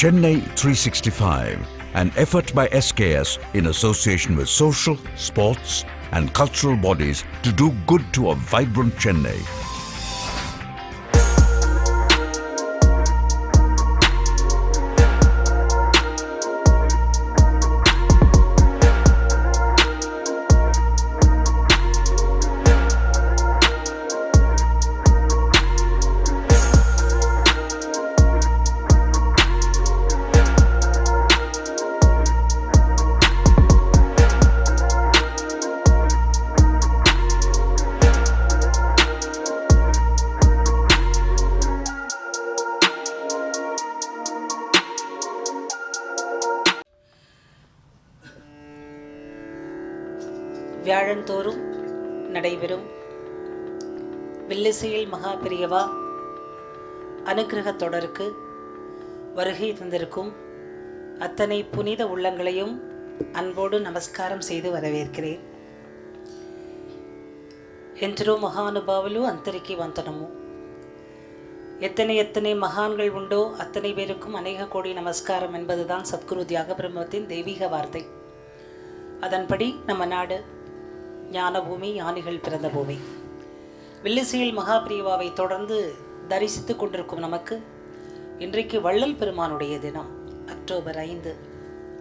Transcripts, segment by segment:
Chennai 365, an effort by SKS in association with social, sports and cultural bodies to do good to a vibrant Chennai. வியாழந்தோறும் நடைபெறும் வில்லிசையில் மகா பெரியவா அனுக்கிரக தொடருக்கு வருகை தந்திருக்கும் அத்தனை புனித உள்ளங்களையும் அன்போடு நமஸ்காரம் செய்து வரவேற்கிறேன். ఎందరో మహానుభావులు అంతరికి వంతనము. எத்தனை மகான்கள் உண்டோ அத்தனை பேருக்கும் அநேக கோடி நமஸ்காரம் என்பதுதான் சத்குரு தியாக பிரம்மத்தின் தெய்வீக வார்த்தை. அதன்படி நம்ம நாடு ஞான பூமி, ஞானிகள் பிறந்த பூமி. வில்லிசையில் மகாபிரிவாவை தொடர்ந்து தரிசித்து கொண்டிருக்கும் நமக்கு இன்றைக்கு வள்ளல் பெருமானுடைய தினம், அக்டோபர் 5.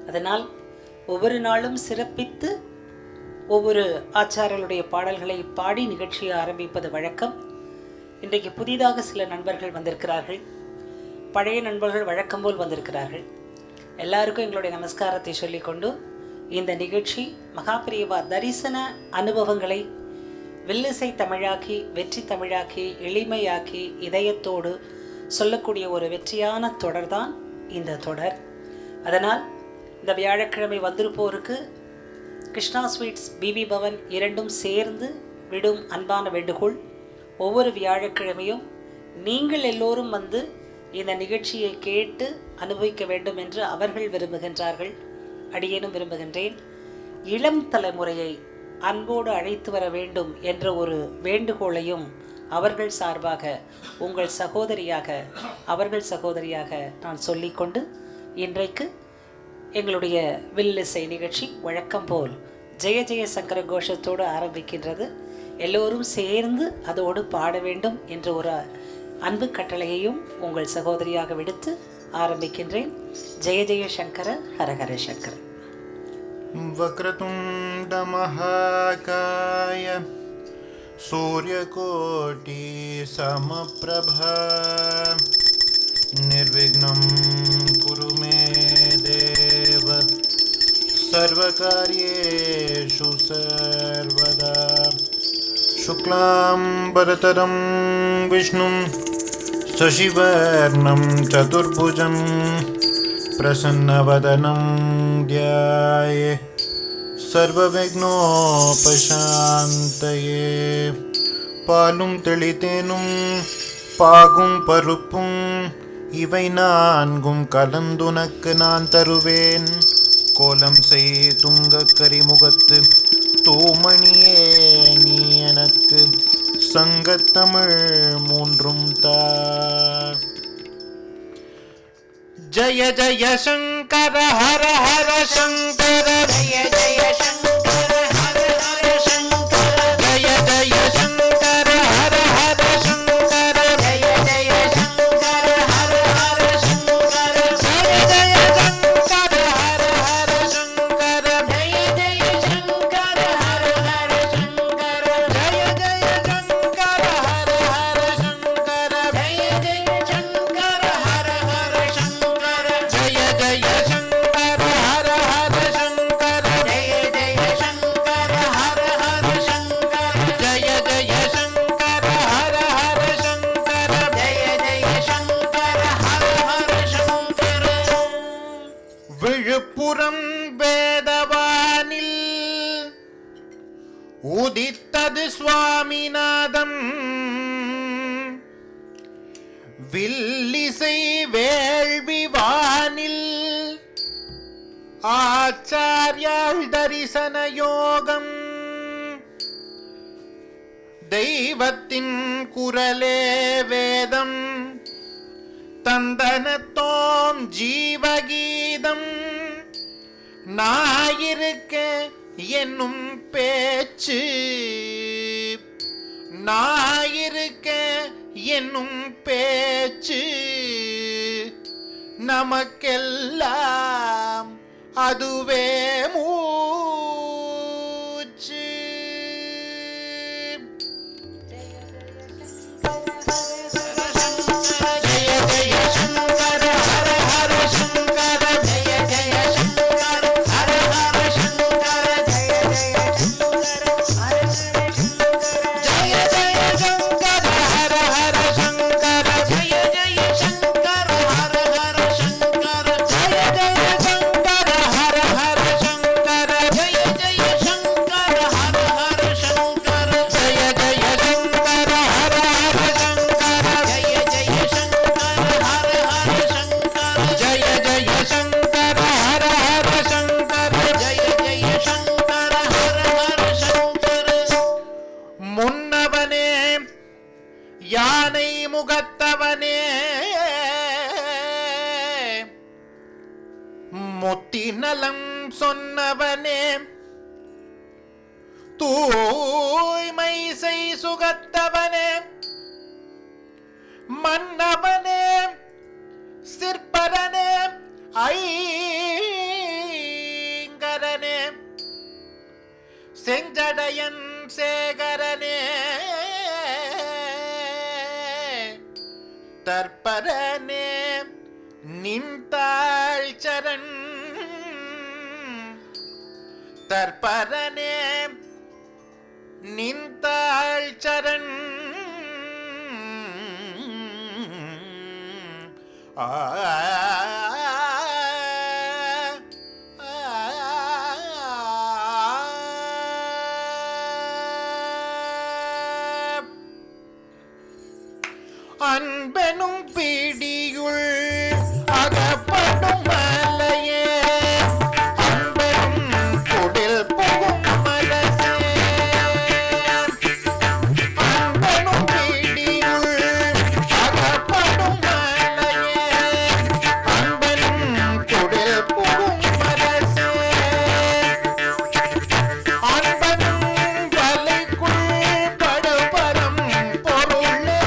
அதனால் ஒவ்வொரு நாளும் சிறப்பித்து ஒவ்வொரு ஆச்சாரியர்களுடைய பாடல்களை பாடி நிகழ்ச்சியை ஆரம்பிப்பது வழக்கம். இன்றைக்கு புதிதாக சில நண்பர்கள் வந்திருக்கிறார்கள், பழைய நண்பர்கள் வழக்கம் போல் வந்திருக்கிறார்கள். எல்லாருக்கும் எங்களுடைய நமஸ்காரத்தை சொல்லிக்கொண்டு இந்த நிகழ்ச்சி மகாபிரிவா தரிசன அனுபவங்களை வில்லிசை தமிழாக்கி, வெற்றி தமிழாக்கி, எளிமையாக்கி, இதயத்தோடு சொல்லக்கூடிய ஒரு வெற்றியான தொடர்தான் இந்த தொடர். அதனால் இந்த வியாழக்கிழமை வந்திருப்போருக்கு கிருஷ்ணா ஸ்வீட்ஸ், பிவி பவன் இரண்டும் சேர்ந்து விடும் அன்பான வேண்டுகோள், ஒவ்வொரு வியாழக்கிழமையும் நீங்கள் எல்லோரும் வந்து இந்த நிகழ்ச்சியை கேட்டு அனுபவிக்க வேண்டும் என்று அவர்கள் விரும்புகின்றார்கள், அடியேனும் விரும்புகின்றேன். இளம் தலைமுறையை அன்போடு அழைத்து வர வேண்டும் என்ற ஒரு வேண்டுகோளையும் அவர்கள் சார்பாக, உங்கள் சகோதரியாக, அவர்கள் சகோதரியாக நான் சொல்லிக்கொண்டு இன்றைக்கு எங்களுடைய வில்லிசை நிகழ்ச்சி வழக்கம் போல் ஜெய ஜெய சங்கர கோஷத்தோடு ஆரம்பிக்கின்றது. எல்லோரும் சேர்ந்து அதோடு பாட வேண்டும் என்ற ஒரு அன்பு கட்டளையையும் உங்கள் சகோதரியாக விடுத்து ஆரம்பிக்கின்றேன். ஜெய ஜெய சங்கர, ஹரஹர சங்கர. வக்ரதுண்ட மகாகாய சூரியகோட்டி சமப்ரபா நிர்விக்னம் குரு மே தேவ சர்வகார்யேஷு சர்வதா. சுக்லாம்பரதரம் விஷ்ணும் சசிவர்ணம் சதுர்புஜம் பிரசன்னவதனம் த்யாயே சர்வவிக்னோபசாந்தயே. பாலும் தெளித்தேனும் பாகும் பருப்பும் இவை நான்கும் கலந்துனக்கு நான் தருவேன். கோலம் செய் துங்க கரிமுகத்து தூமணியே நீ எனக்கு சங்கத்தமிழ் மூன்றும் தா. ஜய ஜய சங்கர ஹர ஹர சங்கர, ஜய ஜய சங்கர ஹர ஹர சங்கர, ஜய ஜய சங்கர ஹர ஹர சங்கர, ஜய ஜய சங்கர ஹர ஹர சங்கர, ஜய ஜய சங்கர ஹர ஹர சங்கர, ஜய ஜய சங்கர ஹர ஹர சங்கர, ஜய ஜய சங்கர ஹர ஹர சங்கர, ஜய ஜய சங்கர ஹர ஹர சங்கர, ஜய ஜய சங்கர ஹர ஹர சங்கர, ஜய ஜய சங்கர ஹர ஹர சங்கர, ஜய ஜய சங்கர ஹர ஹர சங்கர, ஜய ஜய சங்கர ஹர ஹர சங்கர. விழுப்புரம் வேதவானில் உதித்தது சுவாமிநாதம், வில்லிசை வேள்வி வானில் ஆச்சாரியாள் தரிசன யோகம். தெய்வத்தின் குரலே வேதம், தந்தனத்தோம் ஜீவகீதம் நாயிருக்க என்னும் பேச்சு நாயிருக்க என்னும் பேச்சு நமக்கெல்லாம் அதுவே மூச்சு. ஜெய ஜெய சங்கர ஹர ஹர சங்கர ஜெய ஜெய சங்கர ஹர ஹர சங்கர ஜெய ஜெய சங்கர ஹர ஹர சங்கர ஹர ஹர சங்கர ஜெய ஜெய சங்கர ஹர ஹர சங்கர ஜெய ஜெய சங்கர ஹர ஹர சங்கர ஜெய ஜெய சங்கர ஹர ஹர சங்கர ஜெய ஜெய சங்கர ஹர ஹர சங்கர ஜெய ஜெய சங்கர ஹர ஹர சங்கர ஜெய ஜெய சங்கர ஹர ஹர சங்கர ஜெய ஜெய சங்கர ஹர ஹர சங்கர. முன்னவனே யானை முகத்தவனே முத்தி நலம் சொன்னவனே தூய்மை செய் சுகத்தவனே மன்னவனே சிற்பரனே ஐங்கரனே செஞ்சடையன் சேகரனே தற்பரனே நின்றாள் சரண் தற்பரனே நின்றாள் சரண் ஆ அன்பெனும் பிடியுள் அகப்படும் மலையே அன்பெனும் குடில் புகும் மனசே அன்பெனும் பிடியுள் அகப்படும் மலையே அன்பெனும் குடில் புகும் மனசே அன்பனும் வலைக்குள் படுபரம் பொருளே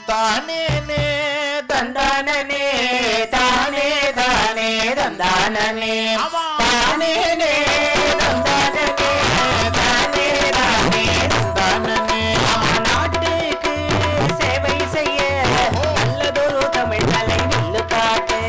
தானே தந்தானே தானே தானே தந்தானே தானே தந்தானே தானே தானே தந்தானே நாட்டுக்கு சேவை செய்ய நல்லதொரு தமிழ் கலை நில்லு காட்டு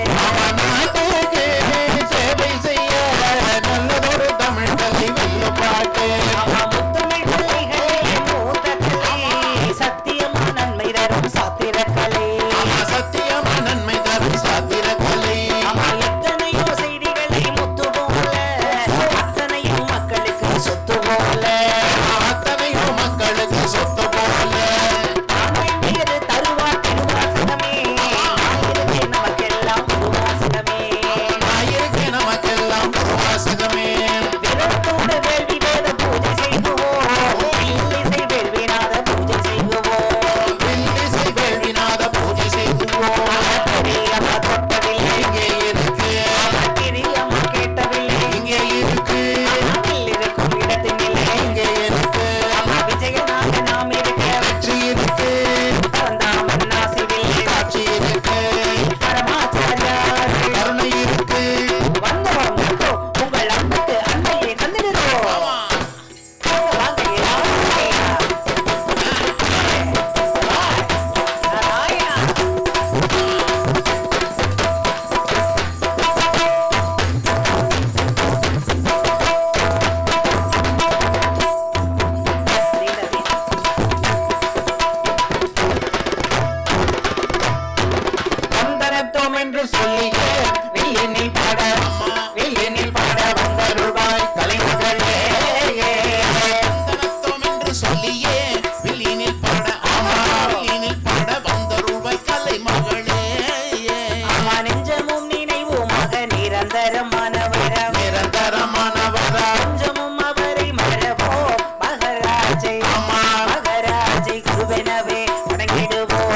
பாட வில்லினில் பாட வந்தருள்வாய் கலைமகளே. வந்தனத்தோம் என்று சொல்லியே வில்லினில் பாட வில்லினில் பாட வந்தருள்வாய் கலைமகளே. நெஞ்சமும் நினைவுமாக நிரந்தரமானவர நிரந்தரமானவர கொஞ்சமும் அவரை மரபோ மகராஜை மகராஜை குருவெனவே வணங்கிடுவோம்.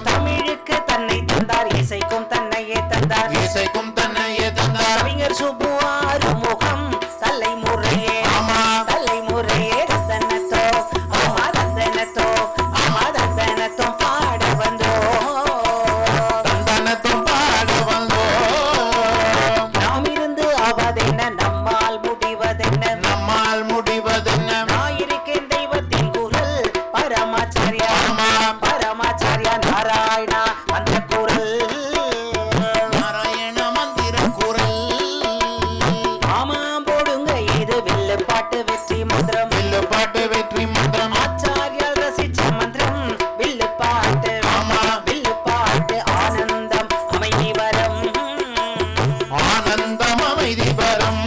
தமிழுக்கு தன்னை தந்தார், இசைக்கும் தன்னையே தந்தார், இசைக்கும் தன்னையே தந்தார். கவிஞர் சுப்புவாறு முகம் தலைமுறையே தலைமுறையே ரத்தனத்தோ ரத்தனத்தோ ரத்தனத்தோ பாட வந்தோ தந்தனத்தும் பாட வந்தோம். நாம் இருந்து ஆவதென்ன நம்மால் முடிவதென்ன நம்மால் முடிவதென்ன நாயிருக்கேன் தெய்வத்தின் குரல் பரமாச்சாரியா பரமாச்சாரியா நாராயணா அந்த குரல் நாராயண மந்திர குரல். ஆமாம் போடுங்க இது வில்லு பாட்டு வெற்றி மந்திரம் வில்லு பாட்டு வெற்றி மந்திரம். ஆச்சாரியால் ரசிச்ச மந்திரம் வில்லு பாட்டு வில்லு பாட்டு ஆனந்தம் அமைதி வரம் ஆனந்தம் அமைதி வரம்.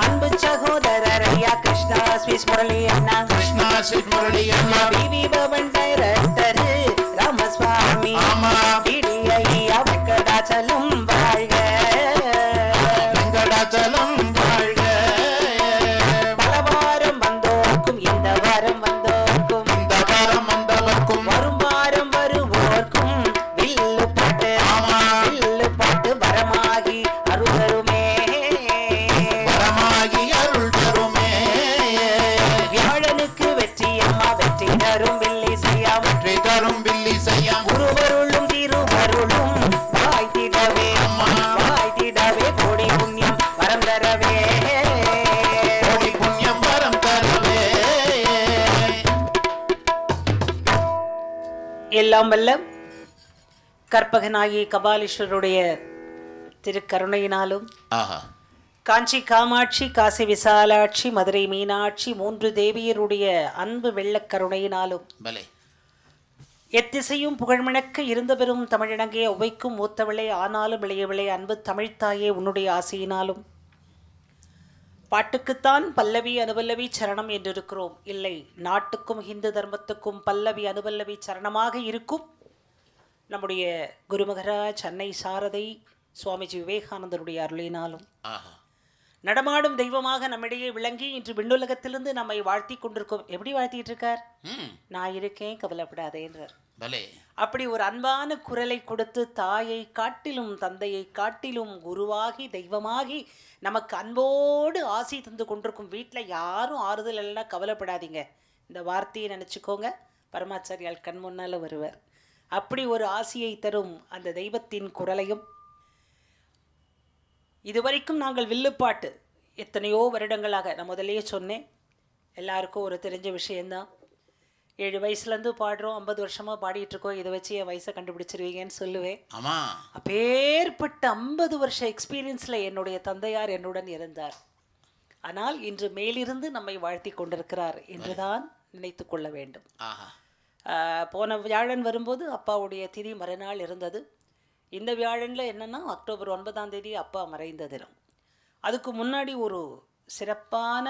அன்பு சகோதரர் ஐயா கிருஷ்ணா ஸ்வீஸ் முரளி அண்ணா கிருஷ்ணா ஸ்ரீ முரளி அண்ணா பிவி பவன் டைரக்டர் ராமசுவாமி ஐயா வெங்கடாச்சலம் வாழ்க வெங்கடாச்சலம் வாழ்க. பல வாரம் வந்தோர்க்கும் இந்த வாரம் வந்தோர்க்கும் இந்த வாரம் வந்தவர்க்கும் வரும் வாரம் வருவோர்க்கும் வில்லு பாட்டு வரமாகி அருள்தருமே வரமாகி அருள் தருமே. வியாழனுக்கு வெற்றி அம்மா வெற்றி தரும் வில்லி செய்யாம வெற்றி தரும் வில்லி செய்யாம். குருவருளும் திருவருளும் வாழ்த்திடவே கோடி புண்ணியம் வரம் தரவே கோடி புண்ணியம் வரம் தரவே. எல்லாம் வல்ல கற்பகநாயகி கபாலீஸ்வருடைய திருக்கருணையினாலும் ஆஹா காஞ்சி காமாட்சி காசி விசாலாட்சி மதுரை மீனாட்சி 3 தேவியருடைய அன்பு வெள்ளக்கருணையினாலும் பலே எத்திசையும் புகழ்மிணக்க இருந்த பெரும் தமிழினங்கே ஒவைக்கும் மூத்தவளே ஆனாலும் இளையவளே அன்பு தமிழ்த்தாயே உன்னுடைய ஆசையினாலும் பாட்டுக்குத்தான் பல்லவி அனுபல்லவி சரணம் என்றிருக்கிறோம். இல்லை, நாட்டுக்கும் ஹிந்து தர்மத்துக்கும் பல்லவி அனுபல்லவி சரணமாக இருக்கும் நம்முடைய குருமகராஜ் அன்னை சாரதை சுவாமிஜி விவேகானந்தருடைய அருளினாலும் நடமாடும் தெய்வமாக நம்மிடையே விளங்கி இன்று விண்ணுலகத்திலிருந்து நம்மை வாழ்த்தி கொண்டிருக்கோம். எப்படி வாழ்த்திட்டு இருக்கார்? நான் இருக்கேன், கவலைப்படாதேன்றார். அப்படி ஒரு அன்பான குரலை கொடுத்து தாயை காட்டிலும் தந்தையை காட்டிலும் குருவாகி தெய்வமாகி நமக்கு அன்போடு ஆசி தந்து கொண்டிருக்கும் வீட்டில் யாரும் ஆறுதல் எல்லாம் கவலைப்படாதீங்க. இந்த வார்த்தையை நினச்சிக்கோங்க, பரமாச்சாரியால் கண் முன்னால் வருவார். அப்படி ஒரு ஆசியை தரும் அந்த தெய்வத்தின் குரலையும் இதுவரைக்கும் நாங்கள் வில்லுப்பாட்டு எத்தனையோ வருடங்களாக நான் முதலையே சொன்னேன், எல்லாருக்கும் ஒரு தெரிஞ்ச விஷயந்தான். 7 வயசுலேருந்து பாடுறோம், 50 வருஷமாக பாடிட்டுருக்கோம். இதை வச்சு என் வயசை கண்டுபிடிச்சிருவீங்கன்னு சொல்லுவேன். அப்பேற்பட்ட 50 வருஷ எக்ஸ்பீரியன்ஸில் என்னுடைய தந்தையார் என்னுடன் இருந்தார். ஆனால் இன்று மேலிருந்து நம்மை வாழ்த்தி கொண்டிருக்கிறார் என்றுதான் நினைத்து கொள்ள வேண்டும். போன வியாழன் வரும்போது அப்பாவுடைய திதி மறுநாள் இருந்தது. இந்த வியாழனில் என்னென்னா அக்டோபர் 9 அப்பா மறைந்த தினம். அதுக்கு முன்னாடி ஒரு சிறப்பான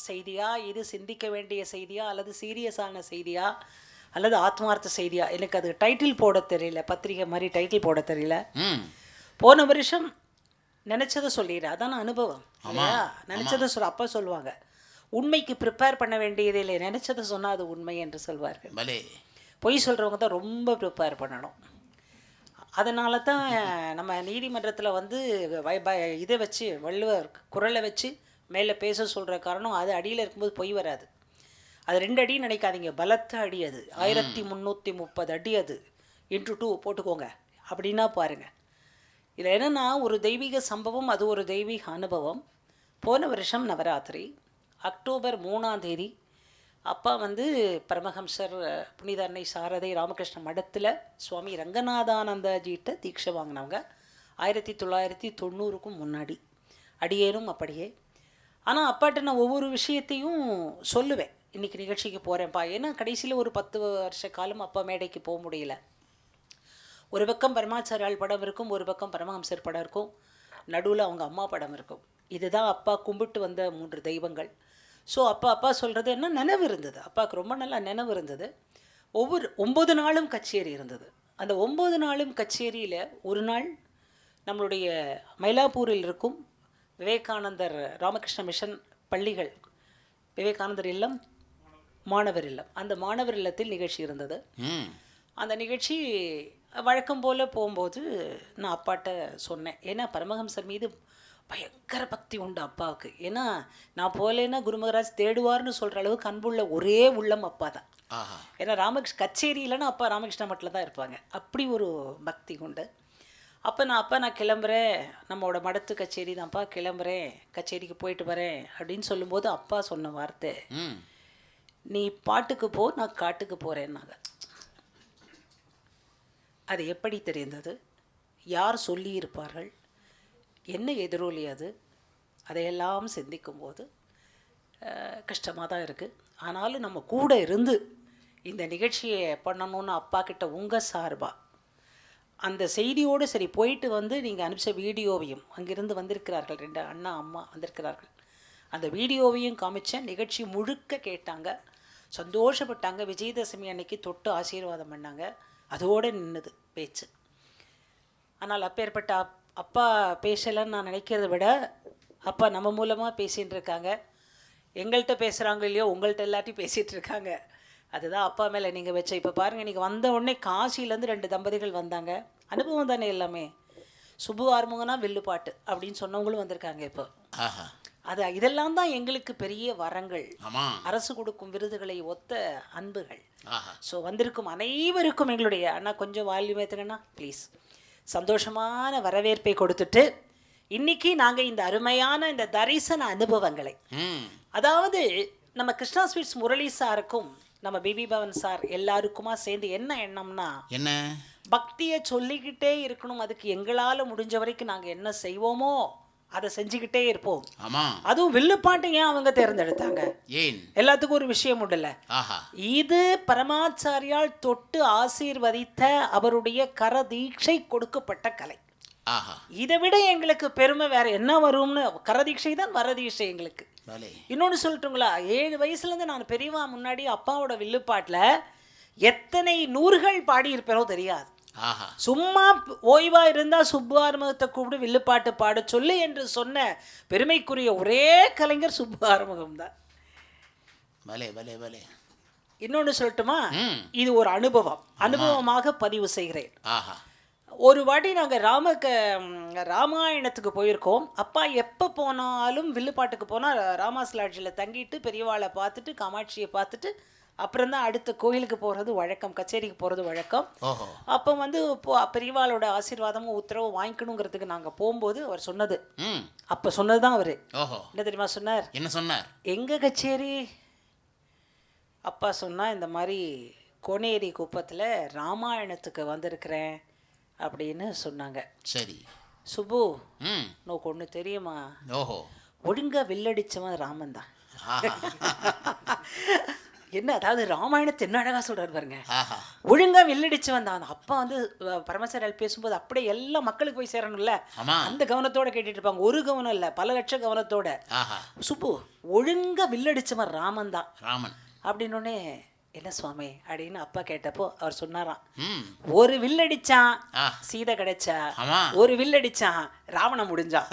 செய்தியா, இது சிந்திக்க வேண்டிய செய்தியா அல்லது சீரியஸான செய்தியா அல்லது ஆத்மார்த்த செய்தியா, எனக்கு அது டைட்டில் போட தெரியல, பத்திரிகை மாதிரி டைட்டில் போட தெரியல. போன வருஷம் நினச்சதை சொல்லிடுறேன், அதான் அனுபவம் இல்லையா. நினச்சதை அப்பா சொல்லுவாங்க, உண்மைக்கு ப்ரிப்பேர் பண்ண வேண்டியது இல்லை, நினச்சதை சொன்னால் அது உண்மை என்று சொல்வார்கள். பொய் சொல்கிறவங்க தான் ரொம்ப ப்ரிப்பேர் பண்ணணும். அதனால தான் நம்ம நீதிமன்றத்தில் வந்து இதை வச்சு வள்ளுவர் குரலை வச்சு மேலே பேச சொல்கிற காரணம், அது அடியில் இருக்கும்போது பொய் வராது. அது 2 அடி நினைக்காதீங்க, பலத்த அடி. அது 1330 அடி. அது இன்ட்டு 2 போட்டுக்கோங்க. அப்படின்னா பாருங்கள், இதில் என்னென்னா ஒரு தெய்வீக சம்பவம், அது ஒரு தெய்வீக அனுபவம். போன வருஷம் நவராத்திரி அக்டோபர் 3 அப்பா வந்து பரமஹம்சர் புனித அன்னை சாரதை ராமகிருஷ்ண மடத்தில் சுவாமி ரங்கநாதானந்தாஜிகிட்ட தீட்சை வாங்கினவங்க 1990க்கும் முன்னாடி. அடியேனும் அப்படியே. ஆனால் அப்பாட்ட நான் ஒவ்வொரு விஷயத்தையும் சொல்லுவேன், இன்றைக்கி நிகழ்ச்சிக்கு போகிறேன்ப்பா. ஏன்னா கடைசியில் ஒரு 10 வருஷ காலம் அப்பா மேடைக்கு போக முடியல. ஒரு பக்கம் பரமாச்சாரியால் படம் இருக்கும், ஒரு பக்கம் பரமஹம்சர் படம் இருக்கும், நடுவில் அவங்க அம்மா படம் இருக்கும். இதுதான் அப்பா கும்பிட்டு வந்த 3 தெய்வங்கள். ஸோ அப்பா சொல்கிறது என்ன, நினைவு இருந்தது. அப்பாவுக்கு ரொம்ப நல்லா நினைவு இருந்தது. ஒவ்வொரு 9 நாளும் கச்சேரி இருந்தது. அந்த 9 நாளும் கச்சேரியில் ஒரு நாள் நம்மளுடைய மயிலாப்பூரில் இருக்கும் விவேகானந்தர் ராமகிருஷ்ண மிஷன் பள்ளிகள், விவேகானந்தர் இல்லம், மாணவர் இல்லம், அந்த மாணவர் இல்லத்தில் நிகழ்ச்சி இருந்தது. அந்த நிகழ்ச்சி வழக்கம் போல் போகும்போது நான் அப்பாட்ட சொன்னேன். ஏன்னா பரமஹம்சர் மீது பயங்கர பக்தி உண்டு அப்பாவுக்கு. ஏன்னா நான் போலேன்னா குருமகராஜ் தேடுவார்னு சொல்கிற அளவுக்கு அன்புள்ள ஒரே உள்ளம் அப்பா தான். ஏன்னா கச்சேரியிலன்னா அப்பா ராமகிருஷ்ண மட்டில் தான் இருப்பாங்க. அப்படி ஒரு பக்தி உண்டு. அப்போ நான் கிளம்புறேன், நம்மளோட மடத்து கச்சேரி தான்ப்பா, கிளம்புறேன், கச்சேரிக்கு போயிட்டு வரேன் அப்படின்னு சொல்லும்போது அப்பா சொன்ன வார்த்தை, நீ பாட்டுக்கு போ, நான் காட்டுக்கு போகிறேன்னாங்க. அது எப்படி தெரிந்தது, யார் சொல்லியிருப்பார்கள், என்ன எதிரொலி அது, அதையெல்லாம் சிந்திக்கும்போது கஷ்டமாக தான் இருக்குது. ஆனாலும் நம்ம கூட இருந்து இந்த நிகழ்ச்சியை பண்ணணும்னு அப்பா கிட்ட உங்கள் சார்பாக அந்த செய்தியோடு சரி போயிட்டு வந்து நீங்கள் அனுப்பிச்ச வீடியோவையும், அங்கிருந்து வந்திருக்கிறார்கள் 2 அண்ணா அம்மா வந்திருக்கிறார்கள், அந்த வீடியோவையும் காமிச்சேன். நிகழ்ச்சி முழுக்க கேட்டாங்க, சந்தோஷப்பட்டாங்க. விஜயதசமி அன்னைக்கு தொட்டு ஆசீர்வாதம் பண்ணாங்க. அதோடு நின்றுது பேச்சு. ஆனால் அப்பேற்பட்ட அப்பா பேசலைன்னு நான் நினைக்கிறத விட அப்பா நம்ம மூலமாக பேசிகிட்டு இருக்காங்க. எங்கள்கிட்ட பேசுகிறாங்க இல்லையோ, உங்கள்கிட்ட எல்லாத்தையும் பேசிகிட்டு இருக்காங்க. அதுதான் அப்பா மேலே நீங்கள் வச்ச. இப்போ பாருங்கள், நீங்கள் வந்த உடனே காசிலேருந்து 2 தம்பதிகள் வந்தாங்க. அனுபவம் தானே எல்லாமே. சுப்பு ஆறுமுகனா வில்லுப்பாட்டு அப்படின்னு சொன்னவங்களும் வந்திருக்காங்க. இப்போ இதெல்லாம் தான் எங்களுக்கு பெரிய வரங்கள், அரசு கொடுக்கும் விருதுகளை ஒத்த அன்புகள். ஸோ வந்திருக்கும் அனைவருக்கும் எங்களுடைய அண்ணா கொஞ்சம் வால்யூம் ஏற்றுங்கண்ணா ப்ளீஸ். சந்தோஷமான வரவேற்பை கொடுத்துட்டு இன்னைக்கு நாங்கள் இந்த அருமையான இந்த தரிசன அனுபவங்களை, அதாவது நம்ம கிருஷ்ணா ஸ்வீட்ஸ் முரளி சாருக்கும் நம்ம பிபி பவன் சார் எல்லாருக்குமா சேர்ந்து என்ன எண்ணம்னா, என்ன பக்தியை சொல்லிக்கிட்டே இருக்கணும். அதுக்கு எங்களால் முடிஞ்ச வரைக்கும் நாங்கள் என்ன செய்வோமோ அதை செஞ்சுக்கிட்டே இருப்போம். அதுவும் வில்லுப்பாட்டு ஏன் அவங்க தேர்ந்தெடுத்தாங்க, எல்லாத்துக்கும் ஒரு விஷயம் உண்டுல்ல. இது பரமாச்சாரியால் தொட்டு ஆசீர்வதித்த அவருடைய கர தீட்சை கொடுக்கப்பட்ட கலை. இதை விட எங்களுக்கு பெருமை வேற என்ன வரும்னு. கரதீட்சை தான் வரதீட்சை எங்களுக்கு. இன்னொன்று சொல்லட்டுங்களா, 7 வயசுலேருந்து நான் பெரியவா முன்னாடி அப்பாவோட வில்லுப்பாட்டில் எத்தனை நூறுகள் பாடியிருப்பேனோ தெரியாது. சும்மா ஓய்வா இருந்தா சுப்பு ஆறுமுகத்தை கூப்பிட்டு வில்லுப்பாட்டு பாட சொல்லு என்று சொன்ன பெருமைக்குரிய ஒரே கலைஞர் சுப்பு ஆறுமுகம் தான். இன்னொன்று சொல்லட்டுமா, இது ஒரு அனுபவமாக பதிவு செய்கிறேன். ஒரு வாட்டி நாங்கள் ராமாயணத்துக்கு போயிருக்கோம். அப்பா எப்போ போனாலும் வில்லுப்பாட்டுக்கு போனால் ராமாஸ் லாட்ஜில் தங்கிட்டு பெரியவாளை பார்த்துட்டு காமாட்சியை பார்த்துட்டு அப்புறம் தான் அடுத்த கோயிலுக்கு போகிறது வழக்கம், கச்சேரிக்கு போகிறது வழக்கம். அப்போ வந்து பெரியவாளோட ஆசீர்வாதமும் உத்தரவும் வாங்கிக்கணுங்கிறதுக்கு நாங்கள் போகும்போது அவர் சொன்னது, அப்போ சொன்னது தான் அவர் என்ன தெரியுமா சொன்னார்? என்ன சொன்னார்? எங்க கச்சேரி? அப்பா சொன்னால் இந்த மாதிரி கோனேரி குப்பத்தில் ராமாயணத்துக்கு வந்திருக்கிறேன் அப்படின்னு சொன்னாங்க. சரி சுப்பு, நோக்கு ஒன்று தெரியுமா, ஒழுங்கா வில்லடிச்சவன் ராமன் தான். என்ன அதாவது ராமாயணத்தை என்ன அழகாக சொல்கிறார் பாருங்க, ஒழுங்காக வில்லடிச்சவன் தான். அப்பா வந்து பரமசாரியால் பேசும்போது அப்படியே எல்லா மக்களுக்கு போய் சேரணும்ல, அந்த கவனத்தோட கேட்டுட்டு இருப்பாங்க. ஒரு கவனம் இல்லை, பல லட்சம் கவனத்தோட. சுப்பு ஒழுங்காக வில்லடிச்சவன் ராமன் தான் அப்படின்னோடனே என்ன சுவாமி அப்படின்னு அப்பா கேட்டப்போ அவர் சொன்னாராம், ஒரு வில்லடிச்சான் சீதை கிடைச்சா, ஒரு வில்லடிச்சான் ராவணன் முடிஞ்சான்.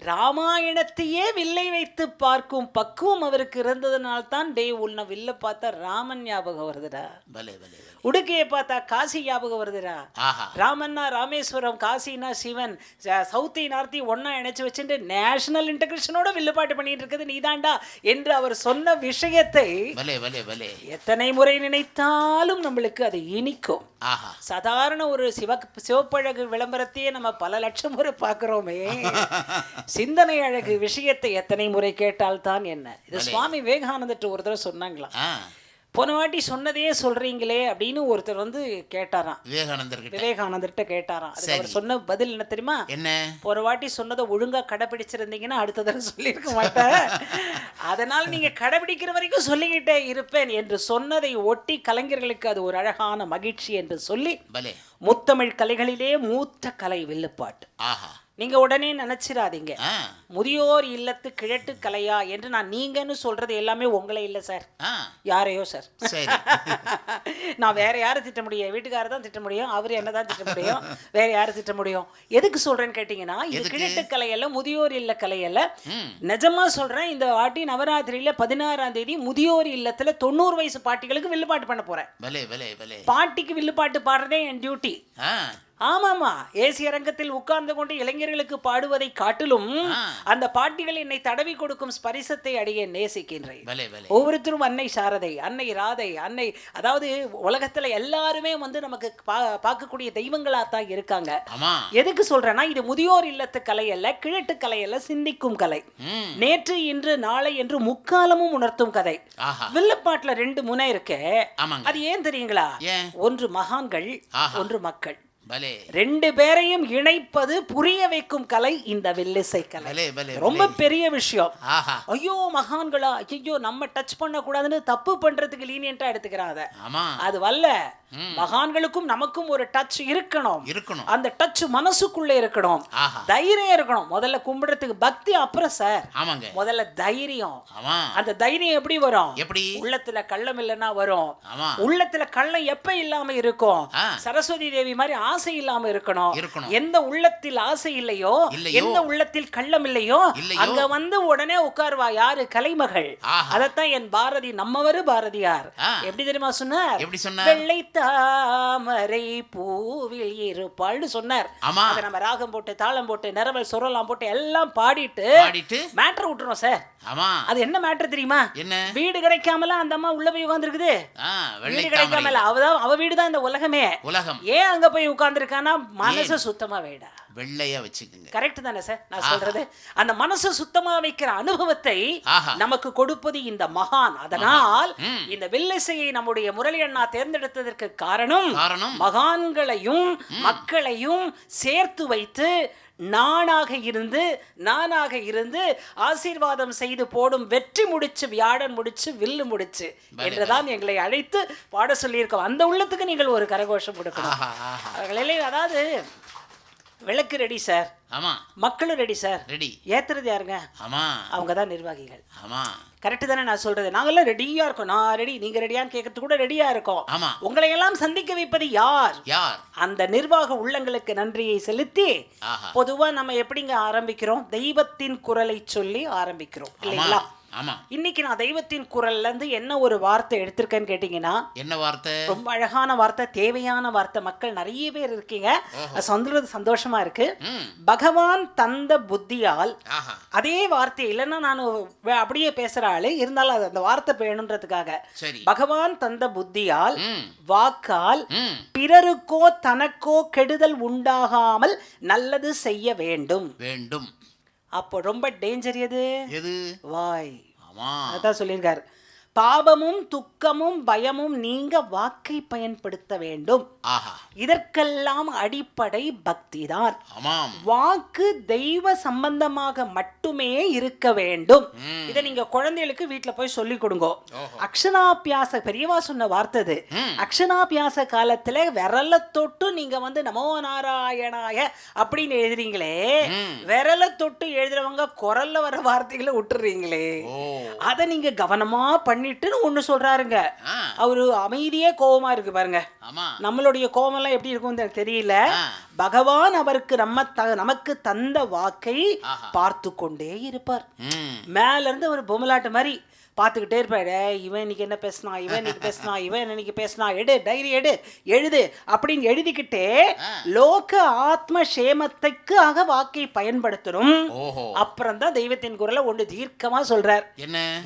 ராமாயணத்தையே வில்லை வைத்து பார்க்கும் பக்குவம் அவருக்கு இருந்ததுனால்தான் உன்னை வில்ல பார்த்தா ராமன் ஞாபகம் வருதுடா, உடுக்கையை பார்த்தா காசி ஞாபகம் வருதுடா. ராமன்னா ராமேஸ்வரம், காசினா சிவன், சவுத்தி நார்த்தி ஒன்னா இணைச்சு வச்சுட்டு நேஷனல் இன்டகிரேஷனோட வில்லுப்பாட்டு பண்ணிட்டு இருக்குது நீதாண்டா என்று அவர் சொன்ன விஷயத்தை எத்தனை முறை நினைத்தாலும் நம்மளுக்கு அது இனிக்கும். சாதாரண ஒரு சிவப்பழகு விளம்பரத்தையே நம்ம பல லட்சம் முறை பார்க்கிறோமே, சிந்தனை அழகு விஷயத்தை எத்தனை முறை கேட்டால் தான் என்ன. இது சுவாமி விவேகானந்தர் ஒரு தடவை சொன்னாங்களா, போன வாட்டி சொன்னதையே சொல்றீங்களே அப்படின்னு ஒருத்தர் வந்து கேட்டாராம், விவேகானந்தர்கிட்ட கேட்டாராம். அதுக்கு அவர் சொன்ன பதில் என்ன தெரியுமா? என்ன? போன வாட்டி சொன்னதை ஒழுங்கா கடைபிடிச்சிருந்தீங்கன்னா அடுத்த தடவை சொல்லியிருக்க மாட்டேன், அதனால நீங்க கடைபிடிக்கிற வரைக்கும் சொல்லிக்கிட்டே இருப்பேன் என்று சொன்னதை ஒட்டி கலைஞர்களுக்கு அது ஒரு அழகான மகிழ்ச்சி என்று சொல்லி முத்தமிழ் கலைகளிலே மூத்த கலை வில்லுப்பாட்டு. நீங்க உடனே நினைச்சிடாதீங்க முதியோர் இல்லத்து கிழட்டு கலையா என்று. நான் நீங்கன்னு சொல்றது எல்லாமே உங்களே இல்லை சார், யாரையோ சார். நான் வேற யாரை திட்ட முடியும்? வீட்டுக்காரர் தான் திட்ட முடியும், அவர் என்னதான் திட்ட முடியும், வேற யாரை திட்ட முடியும்? எதுக்கு சொல்றேன்னு கேட்டீங்கன்னா, இது கிழட்டு கலை அல்ல, முதியோர் இல்ல கலை அல்ல. நிஜமா சொல்றேன், இந்த வாட்டி நவராத்திரியில 16ஆம் தேதி முதியோர் இல்லத்துல 90 வயசு பாட்டிகளுக்கு வில்லுப்பாட்டு பண்ண போறேன். பாட்டிக்கு வில்லுப்பாட்டு பாடுறதே என் டியூட்டி. ஆமாமா, ஏசி அரங்கத்தில் உட்கார்ந்து கொண்டு இளைஞர்களுக்கு பாடுவதை காட்டிலும் அந்த பாட்டிகள் என்னை தடவி கொடுக்கும் ஸ்பரிசத்தை அடைய நேசிக்கின்றேன். ஒவ்வொருத்தரும் அன்னை சாரதை, அன்னை ராதை, அன்னை, அதாவது உலகத்துல எல்லாருமே வந்து நமக்கு பார்க்கக்கூடிய தெய்வங்களாத்தான் இருக்காங்க. எதுக்கு சொல்றேன்னா, இது முதியோர் இல்லத்து கலை அல்ல, கிழட்டு கலை அல்ல, சிந்திக்கும் கலை. நேற்று இன்று நாளை என்று முக்காலமும் உணர்த்தும் கதை. வில்லுப்பாட்டுல 2 முனை இருக்கு. அது ஏன் தெரியுங்களா? ஒன்று மகான்கள், ஒன்று மக்கள். 2 பேரையும் இணைப்பது, புரிய வைக்கும் கலை இந்த வில்லிசை கலை. ரொம்ப பெரிய விஷயம். ஐயோ மகான்களா, ஐயோ நம்ம டச் பண்ண கூடாதுன்னு தப்பு பண்றதுக்கு லீனியன்ட்டா எடுத்துக்கிறாங்க. அது வல்ல, மகான்களுக்கும் நமக்கும் ஒரு டச் இருக்கணும். அந்த டச் மனசுக்குள்ள இருக்கணும், தைரியம் இருக்கணும். முதல்ல கும்பிடுறதுக்கு பக்தி, அப்புறம் சார் முதல்ல தைரியம். அந்த தைரியம் எப்படி வரும்? உள்ளத்துல கள்ளம் இல்லைன்னா வரும். உள்ளத்துல கள்ளம் எப்ப இல்லாம இருக்கும்? சரஸ்வதி தேவி மாதிரி ஆசை இல்லாம இருக்கணும். எந்த உள்ளத்தில் ஆசை இல்லையோ, எந்த உள்ளத்தில் கள்ளம் இல்லையோ, அங்க வந்து உடனே உட்கார்வா யாரு? கலைமகள். அதத்தான் என் பாரதி, நம்மவரு பாரதியார் எப்படி தெரியுமா சொன்னார்? வெள்ளை தாமரை பூவில் இருப்பாள்னு சொன்னார். அதை நம்ம ராகம் போட்டு, தாளம் போட்டு, நிறவல் சுரலாம் போட்டு எல்லாம் பாடிட்டு மேட்டர் விட்டுறோம் சார். அது என்ன மேட்டர் தெரியுமா? வீடு கிடைக்காமல அந்த அம்மா உள்ள போய் உட்கார்ந்து இருக்குது. வீடு கிடைக்காமல அவ வீடுதான் இந்த உலகமே. ஏன் அங்க போய் உட்கார்ந்து இருக்கானா? மனசை சுத்தமா வைடா, வெள்ளையா வச்சுக்கங்க. கரெக்ட் தானே சார் நான் சொல்றது? அந்த மனசை சுத்தமா வைக்கிற அனுபவத்தை நமக்கு கொடுப்பது இந்த மகான். அதனால் இந்த வில்லிசையை நம்முடைய முரளி அண்ணா தேர்ந்தெடுத்ததற்கு காரணம் மகான்களையும் மக்களையும் சேர்த்து வைத்து நானாக இருந்து ஆசீர்வாதம் செய்து போடும் வெற்றி முடிச்சு, வியாழன் முடிச்சு, வில்லு முடிச்சு என்றுதான் எங்களை அழைத்து பாட சொல்லியிருக்கோம். அந்த உள்ளத்துக்கு நீங்கள் ஒரு கரகோஷம் கொடுக்கணும். அதாவது விளக்கு ரெடி சார், மக்களும் ரெடி சார், ஏத்துறது யாருங்க? அவங்க தான் நிர்வாகிகள். கரெக்ட் தானே நான் சொல்றது? நாங்கெல்லாம் ரெடியா இருக்கோம். நான் ரெடி, நீங்க ரெடியான்னு கேட்கறது கூட ரெடியா இருக்கோம். உங்களை எல்லாம் சந்திக்க வைப்பது யார்? அந்த நிர்வாக உள்ளங்களுக்கு நன்றியை செலுத்தி, பொதுவா நம்ம எப்படிங்க ஆரம்பிக்கிறோம்? தெய்வத்தின் குரலை சொல்லி ஆரம்பிக்கிறோம் இல்லைங்களா? இன்னைக்கு நான் தெய்வத்தின் குரல்ல இருந்து என்ன ஒரு வார்த்தை எடுத்திருக்கேன்னு கேட்டீங்கன்னா, என்ன வார்த்தை? ரொம்ப அழகான வார்த்தை, தேவையான வார்த்தை. மக்கள் நிறைய பேர் இருக்கீங்க, சொல்றது சந்தோஷமா இருக்கு. பகவான் தந்த புத்தியால், அதே வார்த்தை இல்லைன்னா நான் அப்படியே பேசுற ஆளு இருந்தாலும் அந்த வார்த்தை வேணுன்றதுக்காக, பகவான் தந்த புத்தியால், வாக்கால் பிறருக்கோ தனக்கோ கெடுதல் உண்டாகாமல் நல்லது செய்ய வேண்டும். அப்போ ரொம்ப டேஞ்சர் எது? வாய். அதான் சொல்லியிருக்காரு, பாபமும் துக்கமும் பயமும் நீங்க வாக்கை பயன்படுத்த வேண்டும். இதற்கெல்லாம் அடிப்படை பக்தி தான். வாக்கு தெய்வ சம்பந்தமாக மட்டுமே இருக்க வேண்டும். இதை நீங்க குழந்தைகளுக்கு வீட்டுல போய் சொல்லி கொடுங்க. அக்ஷராபியாச பெரியவா சொன்ன வார்த்தை. அக்ஷராபியாச காலத்துல விரல தொட்டு நீங்க வந்து நமோ நாராயணாய அப்படின்னு எழுதுறீங்களே, விரல தொட்டு எழுதுறவங்க குரல்ல வர வார்த்தைகளை விட்டுறீங்களே, அதை நீங்க கவனமா பண்ணிட்டு ஒண்ணு சொல்றாருங்க. அவரு அமைதியே கோபமா இருக்கு பாருங்க. நம்மளுடைய கோபம் எல்லாம் எப்படி இருக்கும் தெரியல. பகவான் அவருக்கு நமக்கு தந்த வாக்கை பார்த்து கொண்டே இருப்பார். மேல இருந்து ஒரு பொம்மலாட்டு மாதிரி பார்த்துக்கிட்டே இருப்பாரு. இவன் இன்னைக்கு என்ன பேசினா, இவன் இன்னைக்கு பேசினா, இவன் இன்னைக்கு பேசினா, எடு டைரி எழுது அப்படின்னு எழுதிக்கிட்டே லோக ஆத்ம சேமத்துக்காக வாக்கை பயன்படுத்தணும். அப்புறம் தான் தெய்வத்தின் குரலை ஒன்று தீர்க்கமா சொல்றார்.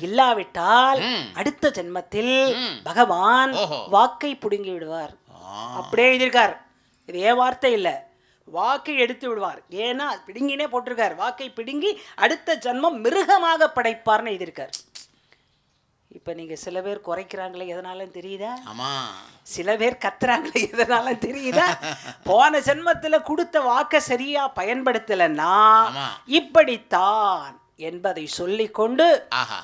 இல்லாவிட்டால் அடுத்த ஜென்மத்தில் பகவான் வாக்கை புடுங்கி விடுவார். அப்படியே எழுதியிருக்கார். இது ஏன் வார்த்தை இல்லை, வாக்கை எடுத்து விடுவார். ஏன்னா பிடுங்கினே போட்டிருக்கார். வாக்கை பிடுங்கி அடுத்த ஜென்மம் மிருகமாக படைப்பார்னு எழுதியிருக்கார். இப்போ நீங்கள் சில பேர் குறைக்கிறாங்களே எதனாலும் தெரியுதா? ஆமாம். சில பேர் கத்துறாங்களே எதனாலும் தெரியுதா? போன ஜென்மத்தில் கொடுத்த வாக்கை சரியா பயன்படுத்தலைன்னா இப்படித்தான் என்பதை சொல்லிக்கொண்டு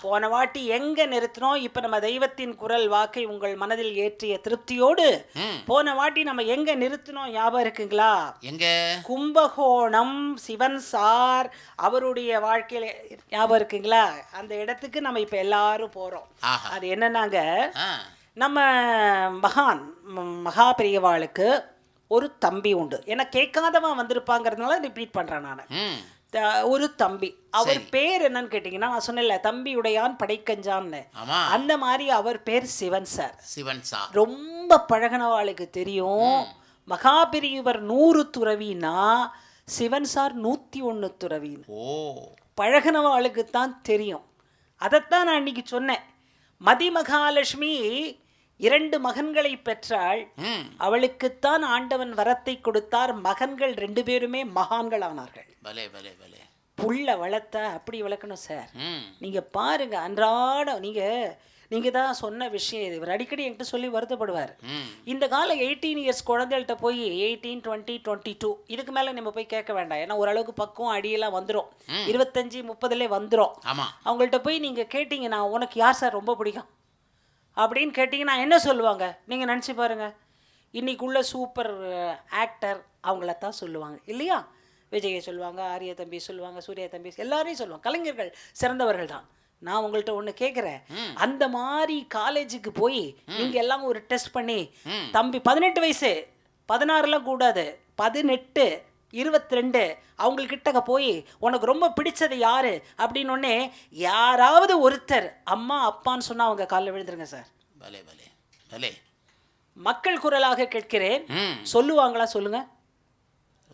போன வாட்டி எங்க நிறுத்தினோம், இப்ப நம்ம தெய்வத்தின் குரல் வாக்கை உங்கள் மனதில் ஏற்றிய திருப்தியோடு போன வாட்டி நம்ம எங்க நிறுத்தினோம் ஞாபகம் இருக்குங்களா? எங்க? கும்பகோணம் சிவன் சார் அவருடைய வாழ்க்கையில ஞாபகம் இருக்குங்களா? அந்த இடத்துக்கு நம்ம இப்ப எல்லாரும் போறோம். அது என்னன்னாங்க, நம்ம மகா பெரியவாளுக்கு ஒரு தம்பி உண்டு. ஏன்னா கேட்காதவன் வந்திருப்பாங்கிறதுனால ரிப்பீட் பண்றேன் நான். ஒரு தம்பி, அவர் பேர் என்னன்னு கேட்டீங்கன்னா, நான் சொன்னேன்ல தம்பியுடையான் படைக்கஞ்சான்னு, அந்த மாதிரி அவர் பேர் சிவன் சார். சிவன் சார் ரொம்ப பழகினவாளுக்கு தெரியும். மகாபெரியவர் 100 துறவினா சிவன் சார் 101 துறவி. பழகினவாளுக்கு தான் தெரியும். அதைத்தான் நான் இன்னைக்கு சொன்னேன். மதிமகாலட்சுமி 2 மகன்களை பெற்றாள். அவளுக்குத்தான் ஆண்டவன் வரத்தை கொடுத்தார். மகன்கள் 2 பேருமே மகான்கள் ஆனார்கள். புள்ள வளர்த்த அப்படி வளர்க்கணும் சார். நீங்க பாருங்க, அன்றாடம் நீங்க தான் சொன்ன விஷயம் இது. இவர் அடிக்கடி என்கிட்ட சொல்லி வருத்தப்படுவார். இந்த கால 18 இயர்ஸ் குழந்தைகள்கிட்ட போய் 18, 20, 22 இதுக்கு மேல நம்ம போய் கேட்க வேண்டாம். ஏன்னா ஓரளவுக்கு பக்குவம் அடியெல்லாம் வந்துடும். 25, 30 வந்துடும். அவங்கள்ட்ட போய் நீங்க கேட்டீங்கன்னா உனக்கு யார் சார் ரொம்ப பிடிக்கும் அப்படின்னு கேட்டிங்கன்னா என்ன சொல்லுவாங்க நீங்கள் நினச்சி பாருங்கள். இன்றைக்குள்ள சூப்பர் ஆக்டர் அவங்களத்தான் சொல்லுவாங்க இல்லையா? விஜயை சொல்லுவாங்க, ஆரிய தம்பி சொல்லுவாங்க, சூர்யா தம்பி, எல்லாரையும் சொல்லுவாங்க. கலைஞர்கள் சிறந்தவர்கள் தான். நான் உங்கள்கிட்ட ஒன்று கேட்குறேன், அந்த மாதிரி காலேஜுக்கு போய் நீங்கள் எல்லாம் ஒரு டெஸ்ட் பண்ணி தம்பி 18 வயசு 16லாம் கூடாது 18 22 அவங்கக்கிட்ட போய் உனக்கு ரொம்ப பிடிச்சது யாரு அப்படின்னு ஒன்னே யாராவது ஒருத்தர் அம்மா அப்பான்னு சொன்னா அவங்க காலில் விழுந்துருங்க சார். மக்கள் குரலாக கேட்கிறேன், சொல்லுவாங்களா சொல்லுங்க?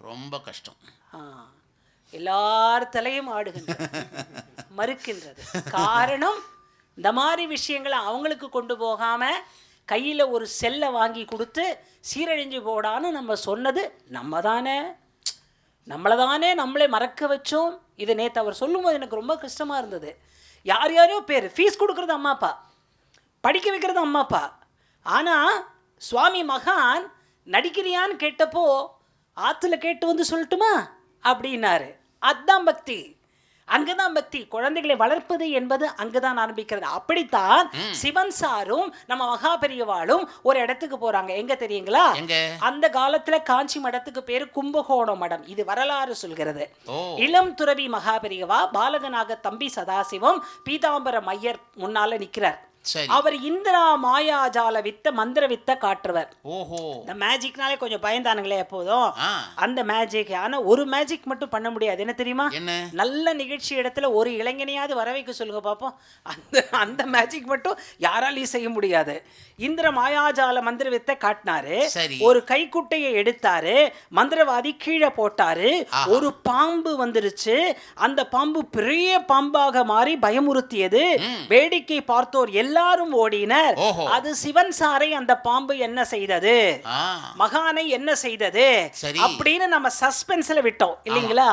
ரொம்ப கஷ்டம். எல்லார் தலையும் ஆடுகின்றது, மறுக்கின்றது. காரணம், இந்த மாதிரி விஷயங்களை அவங்களுக்கு கொண்டு போகாம கையில் ஒரு செல்லை வாங்கி கொடுத்து சீரழிஞ்சு போடான்னு நம்ம சொன்னது நம்ம தானே. நம்மளை மறக்க வச்சோம். இதை நேற்று அவர் சொல்லும்போது எனக்கு ரொம்ப கஷ்டமாக இருந்தது. யார் யாரையோ பேர் ஃபீஸ் கொடுக்குறது அம்மா அப்பா, படிக்க வைக்கிறது அம்மா அப்பா. ஆனால் சுவாமி மகான் நடிக்கிறியான்னு கேட்டப்போ ஆற்றுல கேட்டு வந்து சொல்லட்டுமா அப்படின்னாரு. அதுதான் பக்தி, அங்கதான் பக்தி. குழந்தைகளை வளர்ப்பது என்பது அங்குதான் ஆரம்பிக்கிறது. அப்படித்தான் சிவன் சாரும் நம்ம மகா பெரியவாளும் ஒரு இடத்துக்கு போறாங்க. எங்க தெரியுங்களா? அந்த காலத்துல காஞ்சி மடத்துக்கு பேரு கும்பகோண மடம். இது வரலாறு சொல்கிறது. இளம் துறவி மகா பெரியவா பாலகனாக தம்பி சதாசிவம் பீதாம்பர மையர் முன்னால நிக்கிறார். அவர் இந்திரா மாயாஜால வித்த மந்திர வித்த காட்டுறவர். இந்த மேஜிக்னாலே கொஞ்சம் பயந்தானுங்களே எப்போதும். அந்த மேஜிக், ஆனா ஒரு மேஜிக் மட்டும் பண்ண முடியாது. என்ன தெரியுமா? நல்ல நிகழ்ச்சி இடத்துல ஒரு இளைஞனையாவது வர வைக்க சொல்லுங்க பாப்போம். அந்த மேஜிக் மட்டும் யாராலையும் செய்ய முடியாது. இந்திர மாயாஜால மந்திர வித்த காட்டினாரு. ஒரு கைக்குட்டையை எடுத்தாரு, மந்திரவாதி கீழே போட்டாரு. ஒரு பாம்பு வந்துருச்சு. அந்த பாம்பு பெரிய பாம்பாக மாறி பயமுறுத்தியது. வேடிக்கை பார்த்தோர் எல்லாரும் ஓடினர். அது சிவன் சாரை அந்த பாம்பு என்ன செய்தது, மகானை என்ன செய்தது அப்படின்னு நம்ம சஸ்பென்ஸ்ல விட்டோம் இல்லைங்களா?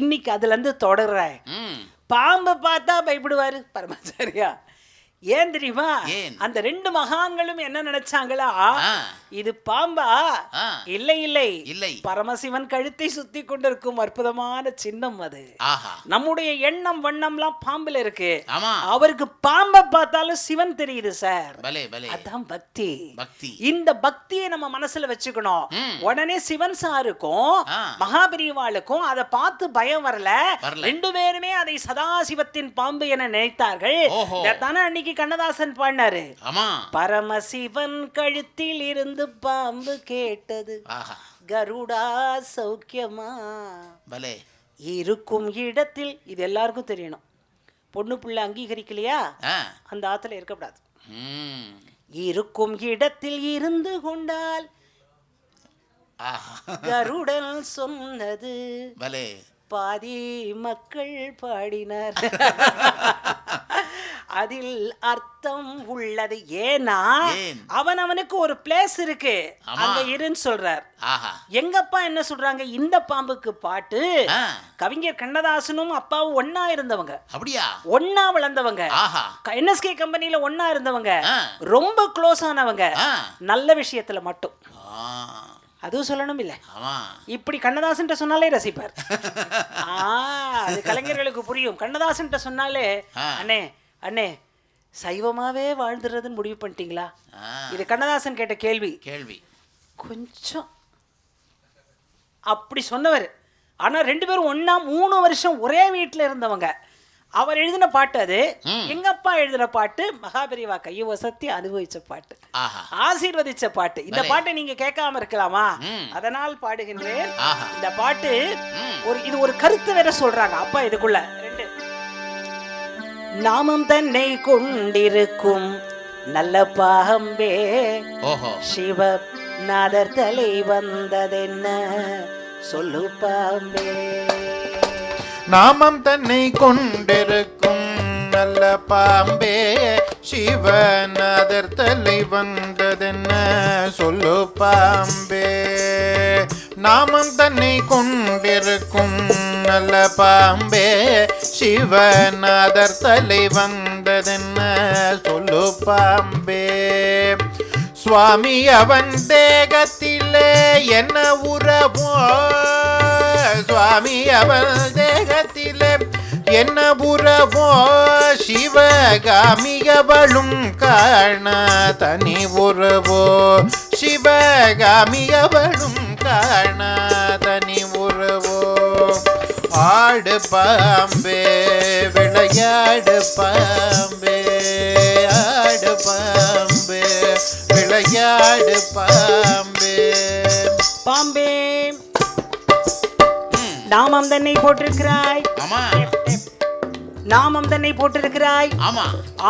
இன்னைக்கு அதுல இருந்து தொடர்றேன். பாம்பை பார்த்தா பயப்படுவாரு பரமாச்சாரியா. ஏன் தெரியுமா? அந்த 2 மகான்களும் என்ன நினைச்சாங்களா, இது பாம்பா? இல்லை இல்லை இல்லை, பரமசிவன் கழுத்தை சுத்தி கொண்டிருக்கும் அற்புதமான சின்னம் அது. நம்முடைய எண்ணம் வண்ணம்லாம் பாம்புல இருக்கு. அவருக்கு பாம்பை பார்த்தாலும் சிவன் தெரியுது சார். அதான் பக்தி. இந்த பக்தியை நம்ம மனசுல வச்சுக்கணும். உடனே சிவன் சாருக்கும் மகாபெரிவாளுக்கும் அதை பார்த்து பயம் வரல. 2 பேருமே அதை சதாசிவத்தின் பாம்பு என நினைத்தார்கள். அன்னைக்கு கண்ணதாசன் பாடினாரு, பரமசிவன் கழுத்தில் இருந்து பாம்பு கேட்டது, கருடா சௌக்கியமா இருக்கும் இடத்தில். இது எல்லாருக்கும் தெரியணும். பொண்ணு புள்ள அங்கீகரிக்கலையா, அந்த ஆத்துல இருக்கக்கூடாது. இருக்கும் இடத்தில் இருந்து கொண்டால் கருடன் சொன்னது பாதி மக்கள் பாடினார். அதில் அர்த்தம் உள்ளது. ஏன்னா அவனுக்கு ஒரு பிளேஸ் இருக்கு, அங்க இருன்னு சொல்றார். எங்கப்பா என்ன சொல்றாங்க, இந்த பாம்புக்கு பாட்டு கவிஞர் கண்ணதாசனும் அப்பாவும் ஒன்னா இருந்தவங்க, அப்படியா ஒன்னா வளர்ந்தவங்க, NSK கம்பெனில ஒன்னா இருந்தவங்க, ரொம்ப க்ளோஸ் ஆனவங்க. நல்ல விஷயத்துல மட்டும் அதுவும் சொல்லணும் இல்ல, இப்படி கண்ணதாசன் சொன்னாலே ரசிப்பார். அது கலைஞர்களுக்கு புரியும். கண்ணதாசன் சொன்னாலே அண்ணே அண்ணே சைவமாவே வாழ்ந்துறதுன்னு முடிவு பண்ணிட்டீங்களா? இது கண்ணதாசன் கேட்ட கேள்வி. கொஞ்சம் அப்படி சொன்னவர். ஆனா 2 பேரும் ஒன்னா 3 வருஷம் ஒரே வீட்டுல இருந்தவங்க. அவர் எழுதின பாட்டு அது. எங்க அப்பா எழுதின பாட்டு மகாபெரிவா கையை வசத்தி அனுபவிச்ச பாட்டு, ஆசீர்வதிச்ச பாட்டு. இந்த பாட்டை நீங்க கேட்காம இருக்கலாமா? அதனால் பாடுகின்றேன். இந்த பாட்டு இது ஒரு கருத்து வேற சொல்றாங்க அப்பா இதுக்குள்ள. நாமம் தன்னை கொண்டிருக்கும் நல்ல பாம்பே, சிவ நாதர் தலை வந்ததென்ன சொல்லு பாம்பே. நாமம் தன்னை கொண்டிருக்கும் நல்ல பாம்பே, சிவநாதர் தலை வந்ததென்ன சொல்லு பாம்பே. நாமம் தன்னை கொண்டிருக்கும் நல்ல பாம்பே, சிவநாதர் தலை வந்ததென்ன சொல்லு பாம்பே. சுவாமி அவன் தேகத்திலே என்ன உறவோ, சுவாமி அவன் தேகத்திலே என்ன உறவோ, சிவகாமியவளும் காண தனி உறவோ, சிவகாமியவளும் காண தனி உறவோ. ஆடு பாம்பே விளையாடு பாம்பே, ஆடு பாம்பே விளையாடு பாம்பே. பாம்பே நாமம் தன்னை போட்டிருக்கிறாய், நாமம் தன்னை போட்டிருக்கிறாய்.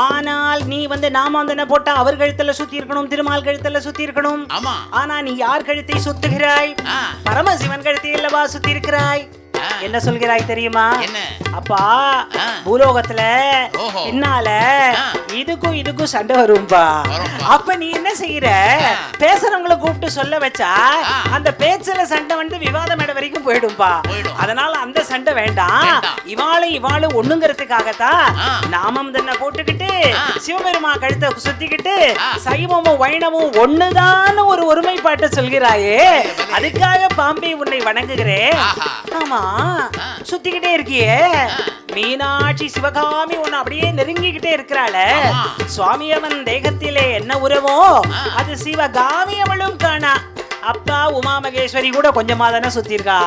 ஆனால் நீ நாமம் தன்னை போட்டா அவர் கழுத்துல சுத்தி இருக்கணும், திருமால் கழுத்துல சுத்தி இருக்கணும். ஆனா நீ யார் கழுத்தை சுத்துகிறாய்? பரமசிவன் கழுத்தை இல்லவா சுத்தி இருக்கிறாய். என்ன சொல்கிறாய் தெரியுமா? அப்பா பூலோகத்துல என்னால இதுக்கும் சண்டை வரும்பா. அப்ப நீ என்ன செய்யற, பேசுறவங்களை கூப்பிட்டு சொல்ல வச்சா அந்த பேச்சுல சண்டை விவாதம் இடம் வரைக்கும் போயிடும்பா. அதனால அந்த சண்டை வேண்டாம். இவாளு ஒண்ணுங்கிறதுக்காகத்தான் நாமம் தன்னை போட்டுக்கிட்டு சிவபெருமா கழுத்தை சுத்திக்கிட்டு சைவமும் வைணமும் ஒண்ணுதான் ஒரு ஒருமைப்பாட்டை சொல்கிறாயே, அதுக்காக பாம்பே உன்னை வணங்குகிறேன். ஆமா சுத்திக்கிட்டே இருக்கியே, மீனாட்சி சிவகாமி உன்னை அப்படியே நெருங்கிக்கிட்டே இருக்கிறாள. சுவாமி அவன் தேகத்திலே என்ன உறவோ அது சிவகாமி அவளும் காணா. அப்பா உமா மகேஸ்வரி கூட கொஞ்சமா தானே சுத்தி இருக்கா,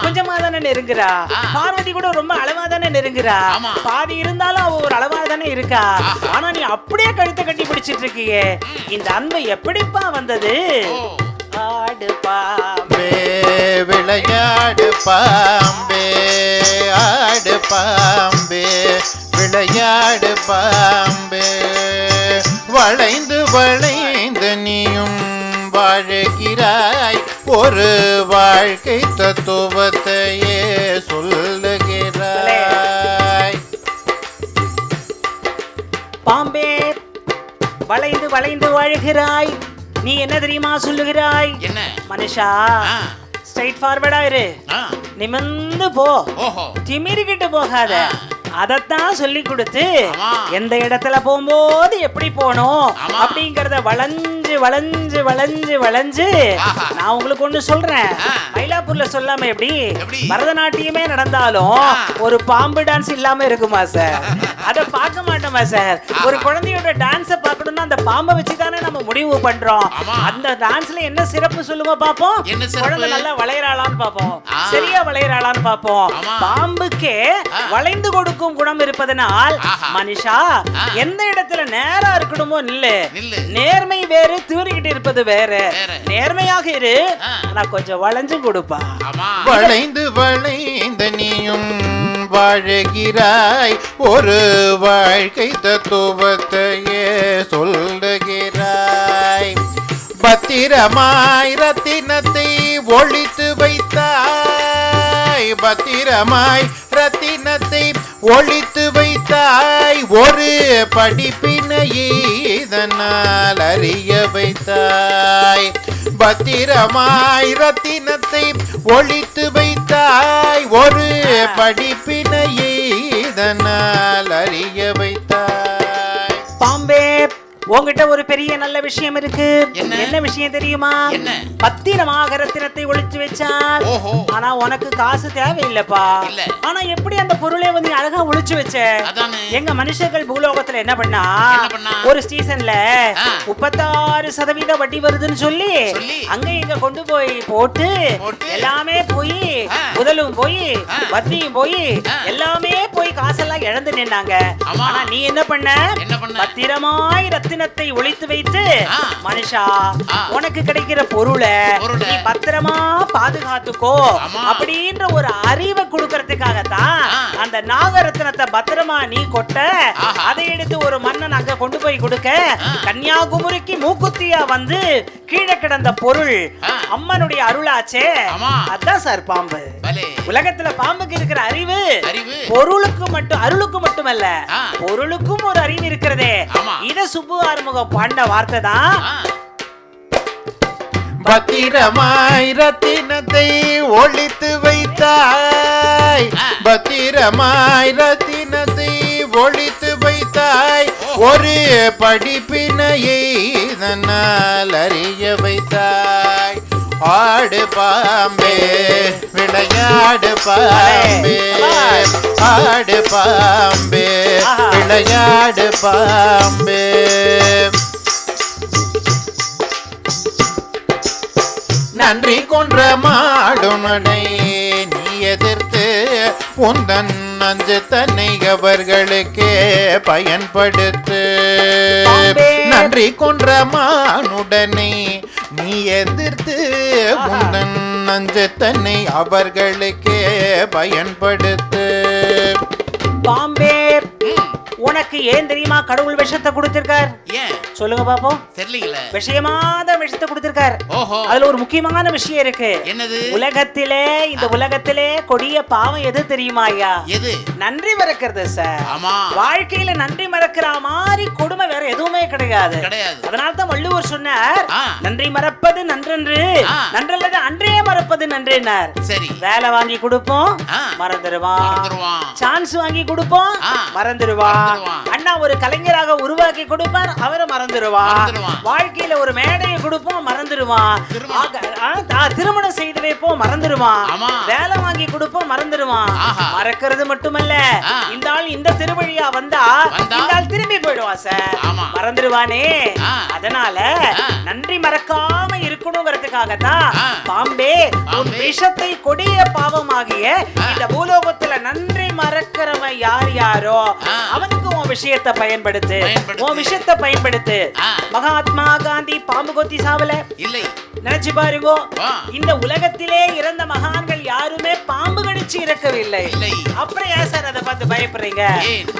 கொஞ்சமா தானே நெருங்குறா. பார்வதி கூட ரொம்ப அளவா தானே நெருங்குறா. பாதி இருந்தாலும் அவ ஒரு அளவா தானே இருக்கா. ஆனா நீ அப்படியே கழுத்தை கட்டி பிடிச்சிட்டு இருக்கியே, இந்த அன்பு எப்படிப்பா வந்தது? ஆடு பாம்பே விளையாடு பாம்பே, ஆடு பாம்பே விளையாடு பாம்பே. வளைந்து வளைந்து நீயும் வாழுகிறாய், ஒரு வாழ்க்கை தத்துவத்தையே சொல்லுகிறாய். பாம்பே வளைந்து வளைந்து வாழுகிறாய், நீ என்ன தெரியுமா சொல்லுகிறாய்? என்ன மனுஷா, ஸ்ட்ரைட் ஃபார்வர்டா இரு, நிமிர்ந்து போ, திமிரிக்கிட்டு போகாத. அதத்தான் சொல்லி கொடுத்து எந்த இடத்துல போகும்போது எப்படி போகணும் அப்படிங்கறத வளைஞ்சு வளைஞ்சு வளைஞ்சு வளைஞ்சு நான் உங்களுக்கு ஒண்ணு சொல்றேன். மயிலாப்பூர்ல சொல்லாம எப்படி பரதநாட்டியமே நடந்தாலும் ஒரு பாம்பு டான்ஸ் இல்லாம இருக்குமா சார்? அத பார்க்க மாட்டோமா சார்? ஒரு குழந்தையோட டான்ஸ பார்க்கணும்னா அந்த பாம்பை வச்சுதானே நம்ம முடிவு பண்றோம். அந்த டான்ஸ்ல என்ன சிறப்பு சொல்லுங்க பாப்போம். குழந்தை நல்லா வளையறாளான்னு பாப்போம், சரியா வளையறாளான்னு பாப்போம். பாம்புக்கே வளைந்து கொடுக்கும் குணம் இருப்பதனால் மனுஷா எந்த இடத்துல நேரா இருக்கணுமோ நில்லு. நேர்மை வேறு, தூரிக்கிட்டு இருப்பது வேறு. நேர்மையாக இரு, ஆனா கொஞ்சம் வளைஞ்சு கொடுப்பா. வளைந்து வளைந்து நீயும் வாழுகிறாய், ஒரு வாழ்க்கை தத்துவத்தையே சொல்லுகிறாய். பத்திரமாய் ரத்தினத்தை ஒழித்து வைத்தாய், பத்திரமாய் ரத்தினத்தை ஒழித்து வைத்தாய். ஒரு படிப்பினையே இதனால் அறிய வைத்தாய். பத்திரமாய் ரத்தினத்தை ஒளித்து வைத்தாய். ஒரு படிப்பினையே இதனால் அறிய வைத்தாய். பாம்பே, உங்ககிட்ட ஒரு பெரிய நல்ல விஷயம் இருக்கு. என்ன விஷயம் தெரியுமா? பத்திரமாக ரத்தினத்தை ஒளிச்சு வச்சால். ஆனா உனக்கு காசு தேவையில்லைப்பா. ஆனா எப்படி அந்த பொருளை வந்து அழகா ஒளிச்சு வச்ச? எங்க மனுஷர்கள் பூலோகத்துல என்ன பண்ணா, ஒரு சீசன்ல 36% வட்டி வருதுன்னு சொல்லி அங்க இங்க கொண்டு போய் போட்டு எல்லாமே போய் முதலும் போய் வட்டியும் போய் எல்லாமே போய் காசெல்லாம் இழந்து நின்னாங்க. ஆனா நீ என்ன பண்ண? பத்திரமாய் ரத்தினத்தை ஒளித்து வைத்து மனுஷா உனக்கு கிடைக்கிற பொருளை நீ பத்திரமா பாதுகாத்துக்கோ அப்படின்ற ஒரு அறிவை கொடுக்கறதுக்காகத்தான் அந்த நாகரத்னத்தை பத்திரமா நீ கொட்ட, அதை எடுத்து ஒரு மன்னன் அங்க கொண்டு போய் கொடுக்க, கன்னியாகுமரிக்கு மூக்குத்தியா வந்து கீழே கிடந்த பொருள் அம்மனுடைய அருளாச்சே. அதான் சார் பாம்பு. உலகத்துல பாம்புக்கு இருக்கிற அறிவு பொருளுக்கு மட்டும், அருளுக்கு மட்டுமல்ல, பொருளுக்கும் ஒரு அறிவு இருக்கிறதே. இத சுப்பு ஆறுமுகம் பாண்ட வார்த்தை தான். பத்திரமாய் ரத்தினத்தை ஒளித்து வைத்தாய். பத்திரமாய் ரத்தினத்தை ஒளித்து வைத்தாய். ஒரு படிப்பினையை இதனால் அறிய வைத்தாய். ஆடு பாம்பே விளையாடு பாம்பே, ஆடு பாம்பே விளையாடு பாம்பே. நன்றி கொன்ற மாடுமனை நீ எதிர்த்து உந்தன் நஞ்சு தன்னை அவர்களுக்கே பயன்படுத்து. நன்றி கொன்ற மானுடனை நீ எதிர்த்து உந்தன் நஞ்சு தன்னை அவர்களுக்கே பயன்படுத்து. பாம்பே, உனக்கு ஏன் தெரியுமா கடவுள் விஷத்தை கொடுத்திருக்கார்? சொல்லுங்க பாப்போம். தெரியல. விஷயமாத விஷத்தை கொடுத்திருக்கார். அதுல ஒரு முக்கியமான விஷயம் இருக்கு. என்னது? உலகத்திலே, இந்த உலகத்திலே கொடிய பாவம் எது தெரியுமா ஐயா? எது? நன்றி மறக்கிறது சார். வாழ்க்கையில நன்றி மறக்கிற மாதிரி கொடுமை வேற எதுவுமே கிடையாது. அதனால தான் வள்ளுவர் சொன்னார், நன்றி மறப்பது நன்றன்று, நன்றல்லது அன்றே மறப்பது நன்றினார். சரி, வேலை வாங்கி கொடுப்போம் மறந்துடுவான், சான்ஸ் வாங்கி கொடுப்போம் மறந்துடுவான், அண்ணா ஒரு கலைஞராக உருவாக்கி கொடுப்பார் அவரை மறந்துடுவான், வாழ்க்கையில ஒரு மேடையை கொடுப்போம் மறந்துடுவான், திருமணம் செய்து வைப்போம் மறந்துடுவான், வேலை வாங்கி கொடுப்போம் மறந்துடுவான். மறக்கிறது மட்டுமல்ல, இந்த ஆள் இந்த திருவழியா வந்தா இந்த ஆள் திரும்பி போயிடுவான் சார், மறந்துடுவானே. அதனால நன்றி மறக்காம இருக்கணுங்கிறதுக்காகத்தான் பாம்பே உன் விஷத்தை கொடிய பாவமாகிய இந்த பூலோகத்துல நன்றி மறக்கிறவன் யார் யாரோ அவனுக்கு உன் விஷயத்தை பயன்படுத்து, உன் விஷயத்தை பயன்படுத்து. மகாத்மா காந்தி பாம்பு கொத்தி சாவல இல்லை, நினைச்சு பாருங்க. இந்த உலகத்திலே இறந்த மகான்கள் யாருமே பாம்பு கடிச்சு இறக்கவில்லை. அப்புறம் ஏன் சார் அதை பார்த்து பயப்படுறீங்க?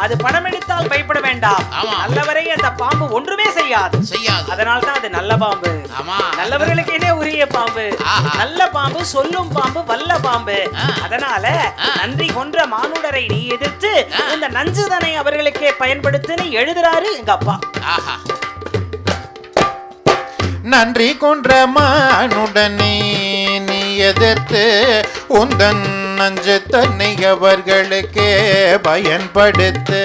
அது படம் எடுத்தால் பயப்பட வேண்டாம். நல்லவரை அந்த பாம்பு ஒன்றுமே செய்யாது. அதனால தான் அது நல்ல பாம்பு, நல்லவர்களுக்கே உரிய பாம்பு, நல்ல பாம்பு, சொல்லும் பாம்பு, வல்ல பாம்பு. அதனால நன்றி கொன்ற மானுடரை நீ எதிர்த்து இந்த நஞ்சுதனை அவர்களுக்கே பயன்படுத்துன்னு எழுதுறாரு எங்க அப்பா. நன்றி கொன்ற மானுடனே நீ எதிர்த்து உந்தன் நஞ்சு தன்னை அவர்களுக்கே பயன்படுத்து.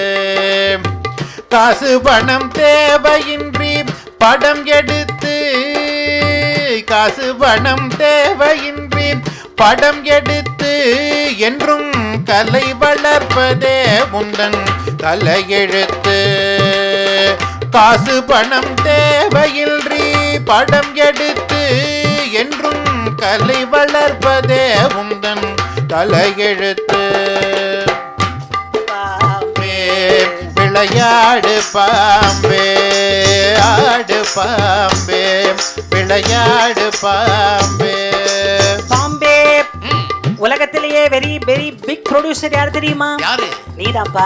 காசு பணம் தேவையின்றி படம் எடுத்து, காசு பணம் தேவையின்றி படம் எடுத்து என்றும் கலை வளர்ப்பதே உந்தன் தலையெழுத்து. காசு பணம் தேவையின்றி படம் எடுத்து என்றும் கலை வளர்ப்பதே உந்தன் தலையெழுத்து. பாம்பே விளையாடு பாம்பே, ஆடு பாம்பே விளையாடு பாம்பே. பாம்பே, உலகத்திலேயே வெரி வெரி பிக் ப்ரொடியூசர் யார் தெரியுமா? யாரு? நீதான்ப்பா.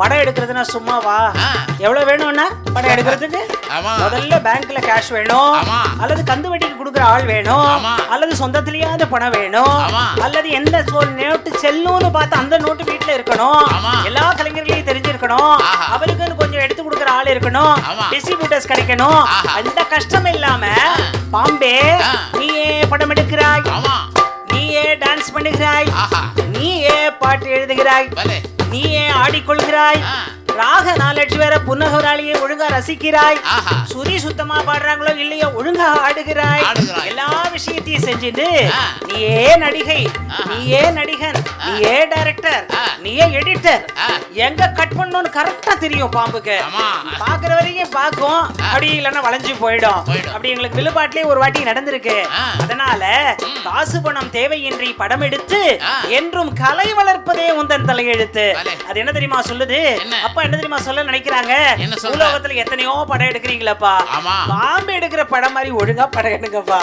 படம் எடுக்கிறதுனா சும்மாவா? எவ்வளவு வேணும்னா படம் எடுக்கிறதுக்கு முதல்ல பேங்க்ல கேஷ் வேணும், அல்லது கந்து வட்டிக்கு கொடுக்குற ஆள் வேணும், ஆமா. அல்லது சொந்தத்திலேயாவது பணம் வேணும், ஆமா. அல்லது எந்த நோட்டு செல்லும்னு பார்த்து அந்த நோட்டு வீட்டுல இருக்கணும், ஆமா. எல்லா கலைஞர்களையும் தெரிஞ்சிருக்கணும், ஆஹா. அவருக்குன்னு கொஞ்சம் எடுத்து கொடுக்குற ஆள் இருக்கணும், ஆமா. டிஸ்ட்ரிபியூட்டர்ஸ் கிடைக்கணும். ஆஹா. அந்த கஷ்டம் இல்லாம பாம்பே நீயே படம் எடுக்கிறாய், ஆமா. நீயே டான்ஸ் பண்ணுகிறாய், ஆஹா. நீயே பாட்டு எழுதுகிறாய், பலே. நீயே ஆடிக்கொள்கிறாய், ஆ. ராக நாலட்சி வேற புன்னகராளியை ஒழுங்கா ரசிக்கிறாய், ஆஹா. சுதி சுத்தமா பாடுறாங்களோ இல்லையோ ஒழுங்கா ஆடுகிறாய், ஆடுகிறாய். எல்லா விஷயத்தையும் செஞ்சுட்டு ஆ. நீயே நடிகை, ஆஹா. நீயே நடிகன், நீயே டைரக்டர், ஆ. நீயே எடிட்டர், ஆ. எங்க கட் பண்ணணும்னு கரெக்டா தெரியும் பாம்புக்கு. ஆமா. பாக்குற வரைக்கும் பாக்கும், அப்படி இல்லைன்னா வளைஞ்சு போயிடும். போயிடும். அப்படி எங்களுக்கு வில்லுப்பாட்டிலே ஒரு வாட்டி நடந்திருக்கு. ஆ. அதனால காசு பணம் தேவையின்றி படம் எடுத்து ஆ. என்றும் கலை வளர்ப்பதே உந்தன் தலையெழுத்து. பலே. அது என்ன தெரியுமா சொல்லுது? என்ன? அப்பா என்ன தெரியுமா சொல்ல நினைக்கிறாங்க? என்ன சொல்ற? உலகத்துல எத்தனையோ படம் எடுக்கிறீங்களப்பா, ஆமா. பாம்பு எடுக்கிற படம் மாதிரி ஒழுங்கா படம் எடுங்கப்பா.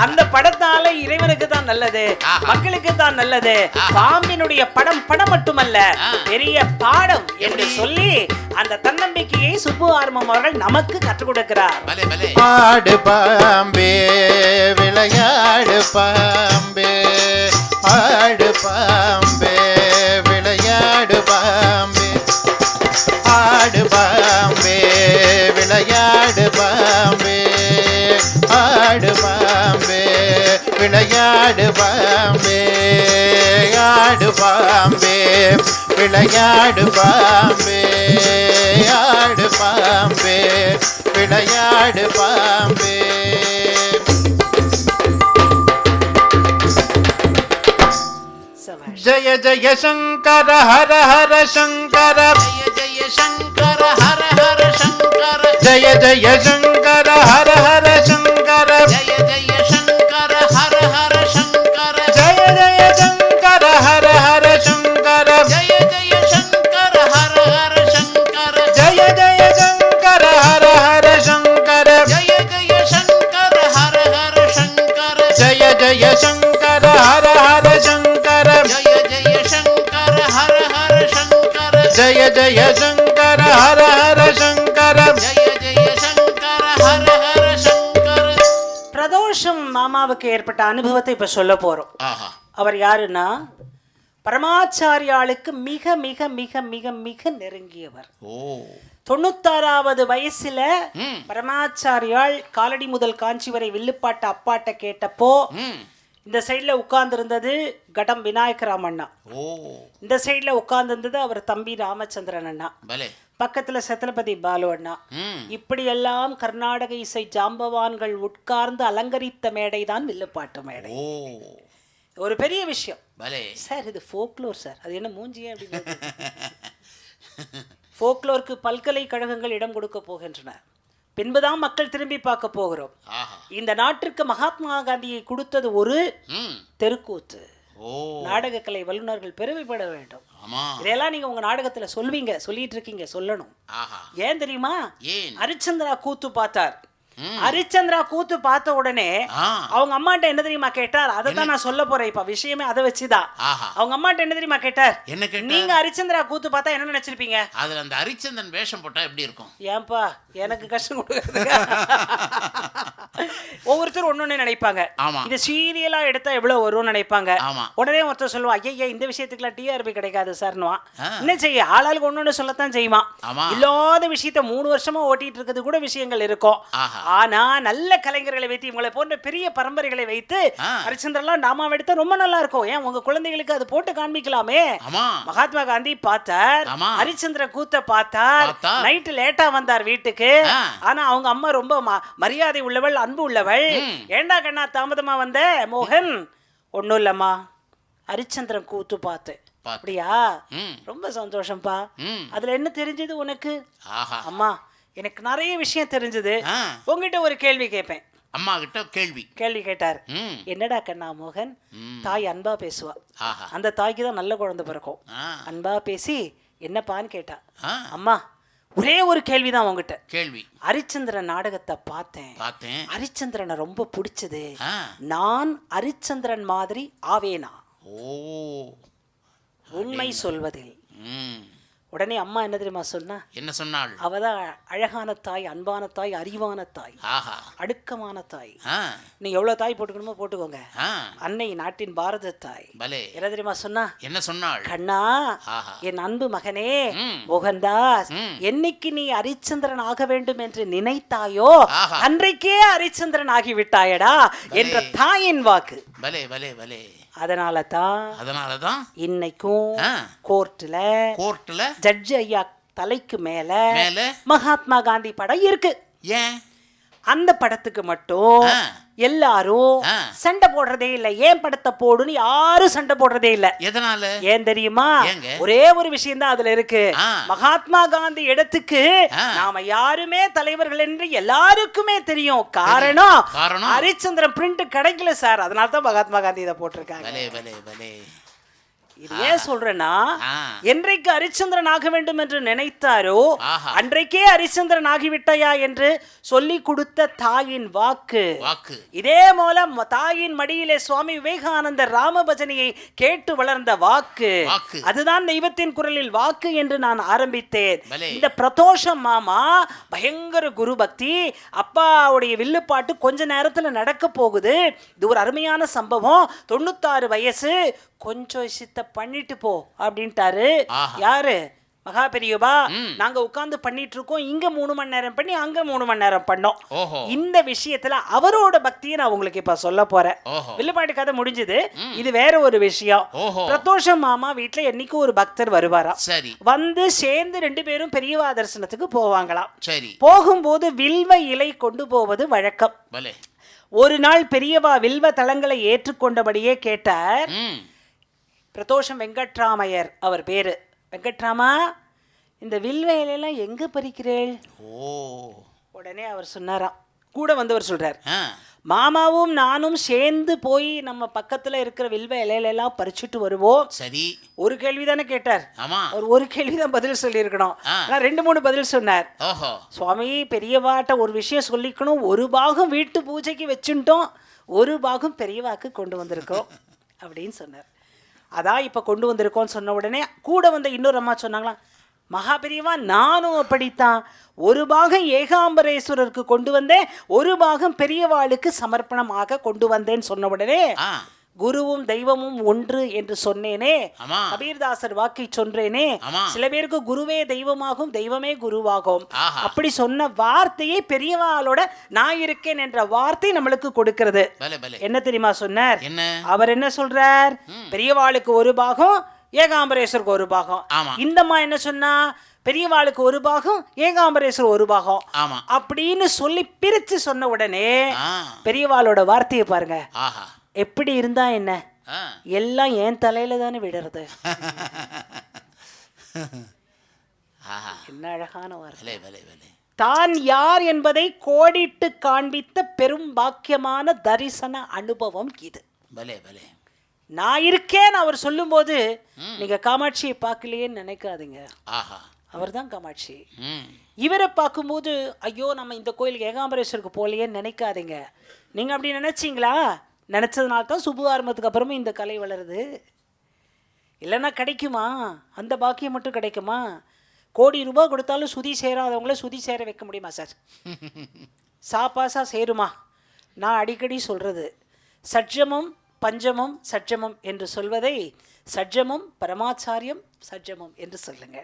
அந்த படத்தால இறைவனுக்கு தான் நல்லது, ஆஹா. மக்களுக்கு தான் நல்லது. ஆஹா. பாம்பினுடைய படம் மட்டுமல்ல, ஆ. பெரிய பாடம் என்று எப்படி? சொல்லி அந்த தன்னம்பிக்கையை சுப்பு ஆர்மம் அவர்கள் நமக்கு கற்றுக் கொடுக்கிறார். பலே பலே. ஆடு பாம்பே விளையாடு பாம்பே, ஆடு பாம்பே விளையாடு பாம்பே, ஆடு பாம்பே விளையாடு பாம்பே, ஆடு பாம்பே விளையாடு பாம்பே, ஆடு பாம்பே விளையாடு பாம்பே, ஆடு பாம்பே விளையாடு பாம்பே. சபாஷ். ஜய ஜய சங்கர ஹர ஹர சங்கர, ஜெய ஜெய சங்கர ஹர ஹர சங்கர, ஜய ஜய சங்கர ஹர ஹர சங்கர, ஜெய ஜெய சங்கர ஹர ஹர சங்கர, ஜய ஜய சங்கர ஹர ஹர சங்கர, ஜெய ஜெய சங்கர ஹர ஹர சங்கர, ஜய ஜய சங்கர ஹர ஹர சங்கர, ஜெய ஜெய சங்கர ஹர ஹர சங்கர, ஜய ஜய சங்கர ஹர ஹர சங்கர, ஜெய ஜெய சங்கர ஹர ஹர சங்கர, ஜய ஜய சங்கர ஹர ஹர சங்கர. ஜெய ஜெய சங்கர ஹர ஹர சங்கர. பிரதோஷம் மாமாவுக்கு ஏற்பட்ட அனுபவத்தை இப்ப சொல்ல போறோம். ஆஹா. அவர் யாருன்னா பரமாச்சாரியாளுக்கு மிக மிக மிக மிக மிக நெருங்கியவர். ஓ. 96வது வயசுல ம். பரமாச்சாரியாள் காலடி முதல் காஞ்சி வரை வில்லுப்பாட்ட அப்பாட்ட கேட்டப்போ ம். இந்த சைட்ல உட்கார்ந்து இருந்தது கடம் விநாயகராம் அண்ணா, ஓ. இந்த சைட்ல உட்கார்ந்து இருந்தது அவர் தம்பி ராமச்சந்திரன் அண்ணா, பலே. பக்கத்துல சத்ரபதி பாலு அண்ணா. ம். இப்படியெல்லாம் கர்நாடக இசை ஜாம்பவான்கள் உட்கார்ந்து அலங்கரித்த மேடை தான் வில்லுப்பாட்டு மேடை. ஓ. ஒரு பெரிய விஷயம் பலே. சார். இது ஃபோக்லோர் சார். அது என்ன மூஞ்சியே அப்படின்னு ஃபோக்லோருக்கு பல்கலைக்கழகங்கள் இடம் கொடுக்க போகின்றன. பின்புதான் மக்கள் திரும்பி பார்க்க போகிறோம். ஆஹா. இந்த நாட்டிற்கு மகாத்மா காந்தியை கொடுத்தது ஒரு ம். தெருக்கூத்து. ஓ. நாடகக்கலை வல்லுநர்கள் பெருமைப்பட வேண்டும். ஆமா. இதெல்லாம் நீங்க உங்க நாடகத்துல சொல்வீங்க, சொல்லிட்டு இருக்கீங்க, சொல்லணும். ஆஹா. ஏன் தெரியுமா? ஏன்? ஹரிச்சந்திரா கூத்து பார்த்தார். ம். ஹரிச்சந்திரா கூத்து பார்த்த உடனே ஆ. அவங்க அம்மாட்ட என்ன தெரியுமா கேட்டார்? அதை தான் நான் சொல்ல போறேன் இப்ப. விஷயமே அதை வச்சுதான். ஆஹா. அவங்க அம்மாட்ட என்ன தெரியுமா கேட்டார்? என்ன கேட்டார்? நீங்க ஹரிச்சந்திரா கூத்து பார்த்தா என்ன நினைச்சிருப்பீங்க? அதுல அந்த ஹரிச்சந்திரன் வேஷம் போட்டா எப்படி இருக்கும்? ஏன்பா எனக்கு கஷ்டம் கொடுக்குறது? ஒவ்வொருத்தரும் ஒன்னொன்னு நினைப்பாங்க. ஆமா. இது சீரியலா எடுத்தா எவ்வளவு வரும்னு நினைப்பாங்க. ஆமா. உடனே ஒருத்தர் சொல்லுவா, ஐயா இந்த விஷயத்துக்குலாம் டிஆர்பி கிடைக்காது சார்னுவா. ஆ. என்ன செய்ய, ஆளாளுக்கு ஒன்னொன்னு சொல்லத்தான் செய்வான். ஆமா. இல்லாத விஷயத்த 3 வருஷமா ஓட்டிட்டு இருக்கிறது கூட விஷயங்கள் இருக்கும். ஆஹா. ஆனா நல்ல கலைஞர்களை வைத்து, இவங்களை போன்ற பெரிய பரம்பரைகளை வைத்து ஆ. ஹரிச்சந்திரன்லாம் நாம எடுத்தா ரொம்ப நல்லா இருக்கும். ஏன் உங்க குழந்தைகளுக்கு அது போட்டு காண்பிக்கலாமே. ஆமா. மகாத்மா காந்தி பார்த்தார், ஆமா. ஹரிச்சந்திர கூத்த பார்த்தார். பார்த்தார். நைட்டு லேட்டா வந்தார் வீட்டுக்கு. ஆ. ஆனா அவங்க அம்மா ரொம்ப மரியாதை உள்ளவள், அன்பு உள்ளவள். ம். ஏண்டா கண்ணா தாமதமா வந்த மோகன்? ஒன்னும் இல்லம்மா, ஹரிச்சந்திரன் கூத்து பார்த்து. பார்த்து. அப்படியா? ம். ரொம்ப சந்தோஷம்ப்பா. ம். அதுல என்ன தெரிஞ்சது உனக்கு? ஆஹா. அம்மா எனக்கு நிறைய விஷயம் தெரிஞ்சது. ஆ. உங்ககிட்ட ஒரு கேள்வி கேட்பேன். அம்மா கிட்ட கேள்வி. கேள்வி கேட்டார். ம். என்னடா கண்ணா மோகன்? ம். தாய் அன்பா பேசுவா. ஆஹா. அந்த தாய்க்கு தான் நல்ல குழந்தை பிறக்கும். ஆ. அன்பா பேசி என்னப்பான்னு கேட்டா. ஆ. அம்மா ஒரே ஒரு கேள்விதான் உங்ககிட்ட. கேள்வி. ஹரிச்சந்திரன் நாடகத்தை பார்த்தேன். பார்த்தேன். ஹரிச்சந்திரனை ரொம்ப பிடிச்சது. ஆ. நான் ஹரிச்சந்திரன் மாதிரி ஆவேனா? ஓ. உண்மை சொல்வதில் ம். உடனே அம்மா என்ன தெரியுமா சொன்னா? என்ன சொன்னாள்? அவதான் அழகான தாய், அன்பான தாய், அறிவான தாய், ஆஹா, அடுக்கமான தாய். ஆ, நீங்க எவ்வளவு தாய் போட்டுக்கணுமோ போட்டுக்கோங்க. ஆ, அன்னை நாட்டின் பாரத தாய். பலே. என்ன தெரியுமா சொன்னா? என்ன சொன்னாள்? கண்ணா, ஆஹா, என் அன்பு மகனே ம். மோகன்தாஸ், ம். என்னைக்கு நீ ஹரிச்சந்திரன் ஆக வேண்டும் என்று நினைத்தாயோ ஆஹா, அன்றைக்கே ஹரிச்சந்திரன் ஆகிவிட்டாயடா என்ற தாயின் வாக்கு. பலே பலே பலே. அதனாலதான் இன்னைக்கும் ஆ, கோர்ட்ல ஜட்ஜ் ஐயா தலைக்கு மேல மேல மகாத்மா காந்தி படம் இருக்கு. ஏன் அந்த படத்துக்கு மட்டும் ஆ, எல்லாரும் ஆ, சண்டை போடுறதே இல்ல. ஏன் படத்தை போடுன்னு யாரும் சண்டை போடுறதே இல்ல. எதனால? ஏன் தெரியுமா? ஏங்க? ஒரே ஒரு விஷயம் தான் அதுல இருக்கு. ஆ, மகாத்மா காந்தி இடத்துக்கு ஆ, நாம யாருமே தலைவர்கள் என்று எல்லாருக்குமே தெரியும். காரணம் ஹரிச்சந்திரன் பிரிண்ட் கிடைக்கல சார். அதனால தான் மகாத்மா காந்தி இதை போட்டிருக்காங்க. பலே பலே பலே. இது ஏன் சொல்றேன்னா, ஆ, என்றைக்கு ஹரிச்சந்திரன் ஆக வேண்டும் என்று நினைத்தாரோ ஆஹா, அன்றைக்கே ஹரிச்சந்திரன் ஆகிவிட்டாயா என்று சொல்லி கொடுத்த தாயின் வாக்கு. இதே போல தாயின் மடியிலே சுவாமி விவேகானந்தர் ராம பஜனையை கேட்டு வளர்ந்த வாக்கு. அதுதான் தெய்வத்தின் குரலில் வாக்கு என்று நான் ஆரம்பித்தேன். இந்த பிரதோஷம் மாமா பயங்கர குரு பக்தி. அப்பாவுடைய வில்லுப்பாட்டு கொஞ்ச நேரத்துல நடக்க போகுது. இது ஒரு அருமையான சம்பவம். 96 வயசு, கொஞ்சம் சித்த பண்ணிட்டு போ அப்படின்ட்டாரு. யாரு? மகா பெரியவா. நாங்க உட்கார்ந்து பண்ணிட்டு இருக்கோம். இங்க 3 மணி நேரம் பண்ணி அங்க 3 மணி நேரம் பண்ணோம். இந்த விஷயத்துல அவரோட பக்தியை நான் உங்களுக்கு இப்ப சொல்ல போறேன். வில்லுப்பாட்டு கதை முடிஞ்சது. இது வேற ஒரு விஷயம். பிரதோஷம் மாமா வீட்டுல என்னைக்கு ஒரு பக்தர் வருவாராம். வந்து சேர்ந்து 2 பேரும் பெரியவா தரிசனத்துக்கு போவாங்களாம். போகும்போது வில்வ இலை கொண்டு போவது வழக்கம். ஒரு நாள் பெரியவா வில்வ தலங்களை ஏற்றுக்கொண்டபடியே கேட்டார். பிரதோஷம் வெங்கட்ராமையர் அவர் பேரு. வெங்கட்ராமா, இந்த வில்வ இலையெல்லாம் எங்க பறிக்கிறேள்? உடனே அவர் சொன்னாராம், கூட வந்தவர் சொல்றார், மாமாவும் நானும் சேர்ந்து போய் நம்ம பக்கத்துல இருக்கிற வில்வ இலையிலெல்லாம் பறிச்சுட்டு வருவோம். சரி, ஒரு கேள்விதானே கேட்டார். ஒரு கேள்விதான் பதில் சொல்லி இருக்கணும். 2-3 பதில் சொன்னார். சுவாமி, பெரியவாட்ட ஒரு விஷயம் சொல்லிக்கணும். ஒரு பாகம் வீட்டு பூஜைக்கு வச்சுட்டோம், ஒரு பாகம் பெரியவாக்கு கொண்டு வந்திருக்கோம் அப்படின்னு சொன்னார். அதான் இப்ப கொண்டு வந்திருக்கோம்னு சொன்ன உடனே கூட வந்த இன்னொரு அம்மா சொன்னாங்களாம், மகா பெரியவா நானும் அப்படித்தான். ஒரு பாகம் ஏகாம்பரேஸ்வரருக்கு கொண்டு வந்தேன், ஒரு பாகம் பெரியவாளுக்கு சமர்ப்பணமாக கொண்டு வந்தேன்னு சொன்ன உடனே குருவும் தெய்வமும் ஒன்று என்று சொன்னேனே, கபீர்தாசர் வாக்கை சொன்னேனே. சில பேருக்கு குருவே தெய்வமாகும், தெய்வமே குருவாகும். அப்படி சொன்ன வார்த்தையை பெரியவாளோட நான் இருக்கேன் என்ற வார்த்தை நம்மளுக்கு கொடுக்கிறது. என்ன தெரியுமா சொன்னார்? அவர் என்ன சொல்றார்? பெரியவாளுக்கு ஒரு பாகம், ஏகாம்பரேஸ்வருக்கு ஒரு பாகம். இந்தம்மா என்ன சொன்னா? பெரியவாளுக்கு ஒரு பாகம், ஏகாம்பரேஸ்வர் ஒரு பாகம் அப்படின்னு சொல்லி பிரிச்சு சொன்ன உடனே பெரியவாளோட வார்த்தையை பாருங்க. எப்படி இருந்தா என்ன, எல்லாம் என் தலையில தானே விடுறது. என்ன அழகான வார்த்தை. தான் யார் என்பதை கோடிட்டு காண்பித்த பெரும் பாக்கியமான தரிசன அனுபவம் இது. நான் இருக்கேன் அவர் சொல்லும் போது நீங்க காமாட்சியை பார்க்கலையேன்னு நினைக்காதீங்க. அவர் தான் காமாட்சி. இவரை பார்க்கும்போது ஐயோ நம்ம இந்த கோயிலுக்கு ஏகாம்பரேஸ்வருக்கு போலையேன்னு நினைக்காதீங்க. நீங்க அப்படி நினைச்சீங்களா? நினச்சதுனால தான் சுபு ஆரம்பத்துக்கு அப்புறமும் இந்த கலை வளருது. இல்லைன்னா கிடைக்குமா? அந்த பாக்கியம் மட்டும் கிடைக்குமா? கோடி ரூபாய் கொடுத்தாலும் சுதி சேராதவங்கள சுதி சேர வைக்க முடியுமா சார்? சாப்பாசா சேருமா? நான் அடிக்கடி சொல்கிறது, சட்சமும் பஞ்சமும் சட்சமும் என்று சொல்வதை சட்சமும் பரமாச்சாரியம் சட்சமும் என்று சொல்லுங்க.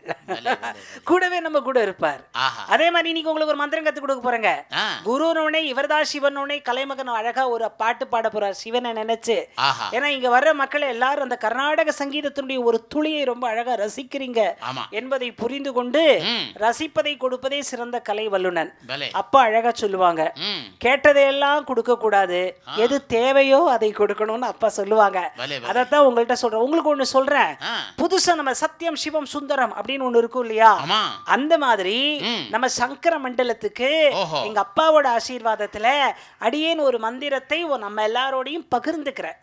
கூடவே நம்ம கூட இருப்பார். அதே மாதிரி இன்னைக்கு உங்களுக்கு ஒரு மந்திரம் கத்து கொடுக்க போறேங்க. குருனோனே இவர்தான் சிவனோனே கலைமகன் அழகா ஒரு பாட்டு பாட போறார் சிவனை நினைச்சு. ஏன்னா இங்க வர்ற மக்கள் எல்லாரும் அந்த கர்நாடக சங்கீதத்தினுடைய ஒரு துளியை ரொம்ப அழகா ரசிக்கிறீங்க என்பதை புரிந்து கொண்டு ரசிப்பதை கொடுப்பதே சிறந்த கலை வல்லுனன். அப்பா அழகா சொல்லுவாங்க, கேட்டதையெல்லாம் கொடுக்க கூடாது, எது தேவையோ அதை கொடுக்கணும்னு அப்பா சொல்லுவாங்க. அதைத்தான் உங்கள்கிட்ட சொல்றேன். உங்களுக்கு ஒண்ணு சொல்றேன், புதுசா நம்ம சத்தியம் சிவம் சுந்தரம் அப்படின்னு ஒண்ணு இருக்கும் இல்லையா? அந்த மாதிரி நம்ம சங்கர மண்டலத்துக்கு எங்க அப்பாவோட ஆசீர்வாதத்துல அடியேன் ஒரு மந்திரத்தை நம்ம எல்லாரோடையும் பகிர்ந்துக்கிறேன்.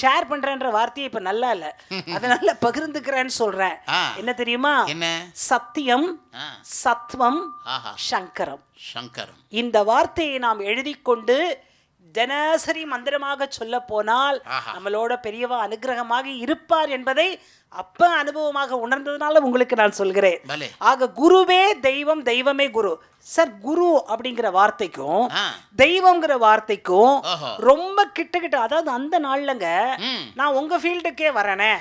ஷேர் பண்றேன்ற வார்த்தையை இப்ப நல்லா இல்ல, அதனால பகிர்ந்துக்கிறேன்னு சொல்றேன். என்ன தெரியுமா? சத்தியம் சத்வம் சங்கரம். இந்த வார்த்தையை நாம் எழுதி கொண்டு தினசரி மந்திரமாக சொல்ல போனால் நம்மளோட பெரியவா அனுகிரகமாக இருப்பார் என்பதை அப்ப அனுபவமாக உணர்ந்ததுனால உங்களுக்கு நான் சொல்கிறேன். ஆக குருவே தெய்வம், தெய்வமே குரு. சார், குரு அப்படிங்கிற வார்த்தைக்கும் தெய்வம்ங்கிற வார்த்தைக்கும் ரொம்ப கிட்ட அதாவது அந்த நாள்லங்க நான் உங்க ஃபீல்டுக்கே வரேனே,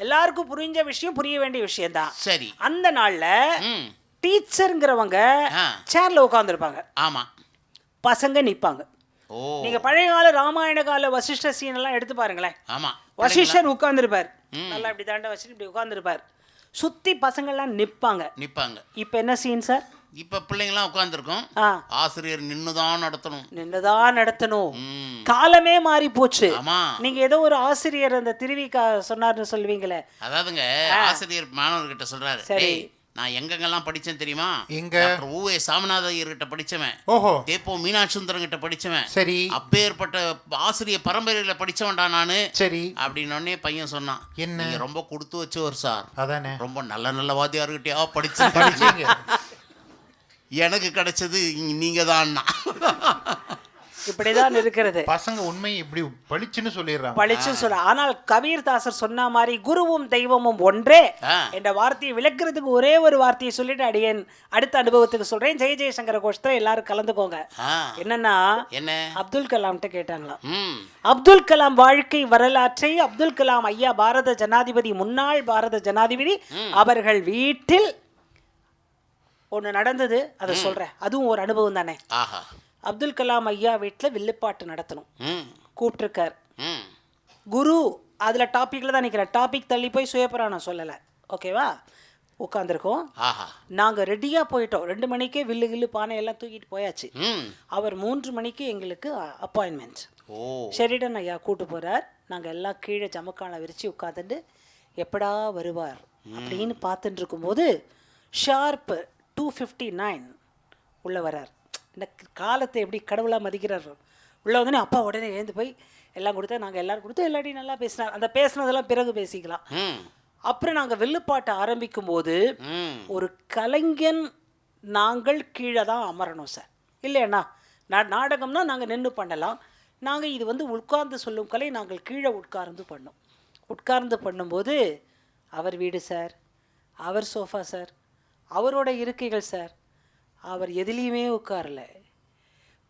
எல்லாருக்கும் புரிஞ்ச விஷயம், புரிய வேண்டிய விஷயம் தான். சரி, அந்த நாள்ல டீச்சர்ங்கிறவங்க சேர்ல உட்கார்ந்துருப்பாங்க. ஆமா, பசங்க நிப்பாங்க. நீங்க பழைய கால ராமாயண கால வசிஷ்ட சீன் எல்லாம் எடுத்து பாருங்களேன். ஆமா, வசிஷ்டர் உட்கார்ந்துருப்பார், நல்லா இப்படி தாண்ட வச்சுட்டு இப்படி உட்கார்ந்துருப்பார், சுத்தி பசங்கள்லாம் நிப்பாங்க. இப்ப என்ன சீன் சார்? இப்ப பிள்ளைங்களாம் உட்கார்ந்துருக்கோம், ஆசிரியர் நின்னுதான் நடத்தணும். காலமே மாறி போச்சு. நீங்க ஏதோ ஒரு ஆசிரியர் அந்த திருவிக்கா சொன்னார்னு சொல்லுவீங்களே, அதாவதுங்க ஆசிரியர் மாணவர்கிட்ட சொல்றாரு, சரி நான் எங்கெங்கெல்லாம் படிச்சேன் தெரியுமா? எங்க ஊவே சாமிநாதையர் கிட்ட படிச்சவன், தேப்போ மீனாட்சி சுந்தரம் கிட்ட படிச்சவன், சரி அப்பேற்பட்ட ஆசிரியர் பரம்பரையில படிச்சவன்டா நானு. சரி அப்படின்னு பையன் சொன்னான், என்ன ரொம்ப கொடுத்து வச்சவர் சார், அதானே ரொம்ப நல்ல வாத்தியார்கிட்டயா படிச்சீங்க, எனக்கு கிடைச்சது நீங்க தான். இப்படிதான் இருக்கிறது. பசங்க உண்மை இப்படி பளிச்சுன்னு சொல்ல. ஆனால் கபீர்தாசர் சொன்ன மாதிரி குருவும் தெய்வமும் ஒன்றே என்ற வார்த்தையை விளக்குறதுக்கு ஒரே ஒரு வார்த்தையை சொல்லிட்டு அடியேன் அடுத்த அனுபவத்துக்கு சொல்றேன். ஜெய ஜெயசங்கர கோஷ்டத்துல எல்லாரும் கலந்துக்கோங்க. என்னன்னா, அப்துல் கலாம் கேட்டாங்களாம், அப்துல் கலாம் வாழ்க்கை வரலாற்றை அப்துல் கலாம் ஐயா பாரத ஜனாதிபதி, முன்னாள் பாரத ஜனாதிபதி அவர்கள் வீட்டில் ஒண்ணு நடந்தது, அதை சொல்றேன். அதுவும் ஒரு அனுபவம் தானே. அப்துல் கலாம் ஐயா வீட்டில் வில்லுப்பாட்டு நடத்தணும், கூப்பிட்டுருக்கார். குரு அதில் டாப்பிக்கில் தான் நிற்கிறேன், டாபிக் தள்ளி போய் சுயபுராணம் சொல்லலை, ஓகேவா? உட்காந்துருக்கோம், நாங்கள் ரெடியாக போயிட்டோம். 2 மணிக்கே வில்லு பானை எல்லாம் தூக்கிட்டு போயாச்சு. அவர் 3 மணிக்கு எங்களுக்கு அப்பாயின்மெண்ட். ஷெரிடன் ஐயா கூட்டு போகிறார். நாங்கள் எல்லாம் கீழே ஜமக்கான விரித்து உட்காந்துட்டு எப்படா வருவார் அப்படின்னு பார்த்துட்டு இருக்கும்போது ஷார்ப்பு 2:59 உள்ளே வர்றார். இந்த காலத்தை எப்படி கடவுளாக மதிக்கிறார். உள்ளே வந்தோடனே அப்பா உடனே எழுந்து போய் எல்லாம் கொடுத்தா, நாங்கள் எல்லோரும் கொடுத்து எல்லாரையும் நல்லா பேசினார். அந்த பேசினதெல்லாம் பிறகு பேசிக்கலாம். அப்புறம் நாங்கள் வில்லுப்பாட்டை ஆரம்பிக்கும் போது ஒரு கலைஞன் நாங்கள் கீழே தான் அமரணும் சார், இல்லைண்ணா நாடகம்னா நாங்கள் நின்று பண்ணலாம், நாங்கள் இது உட்கார்ந்து சொல்லும் கலை, நாங்கள் கீழே உட்கார்ந்து பண்ணோம். உட்கார்ந்து பண்ணும்போது அவர் வீடு சார், அவர் சோஃபா சார், அவரோட இருக்கைகள் சார், அவர் எதுலேயுமே உட்காரல,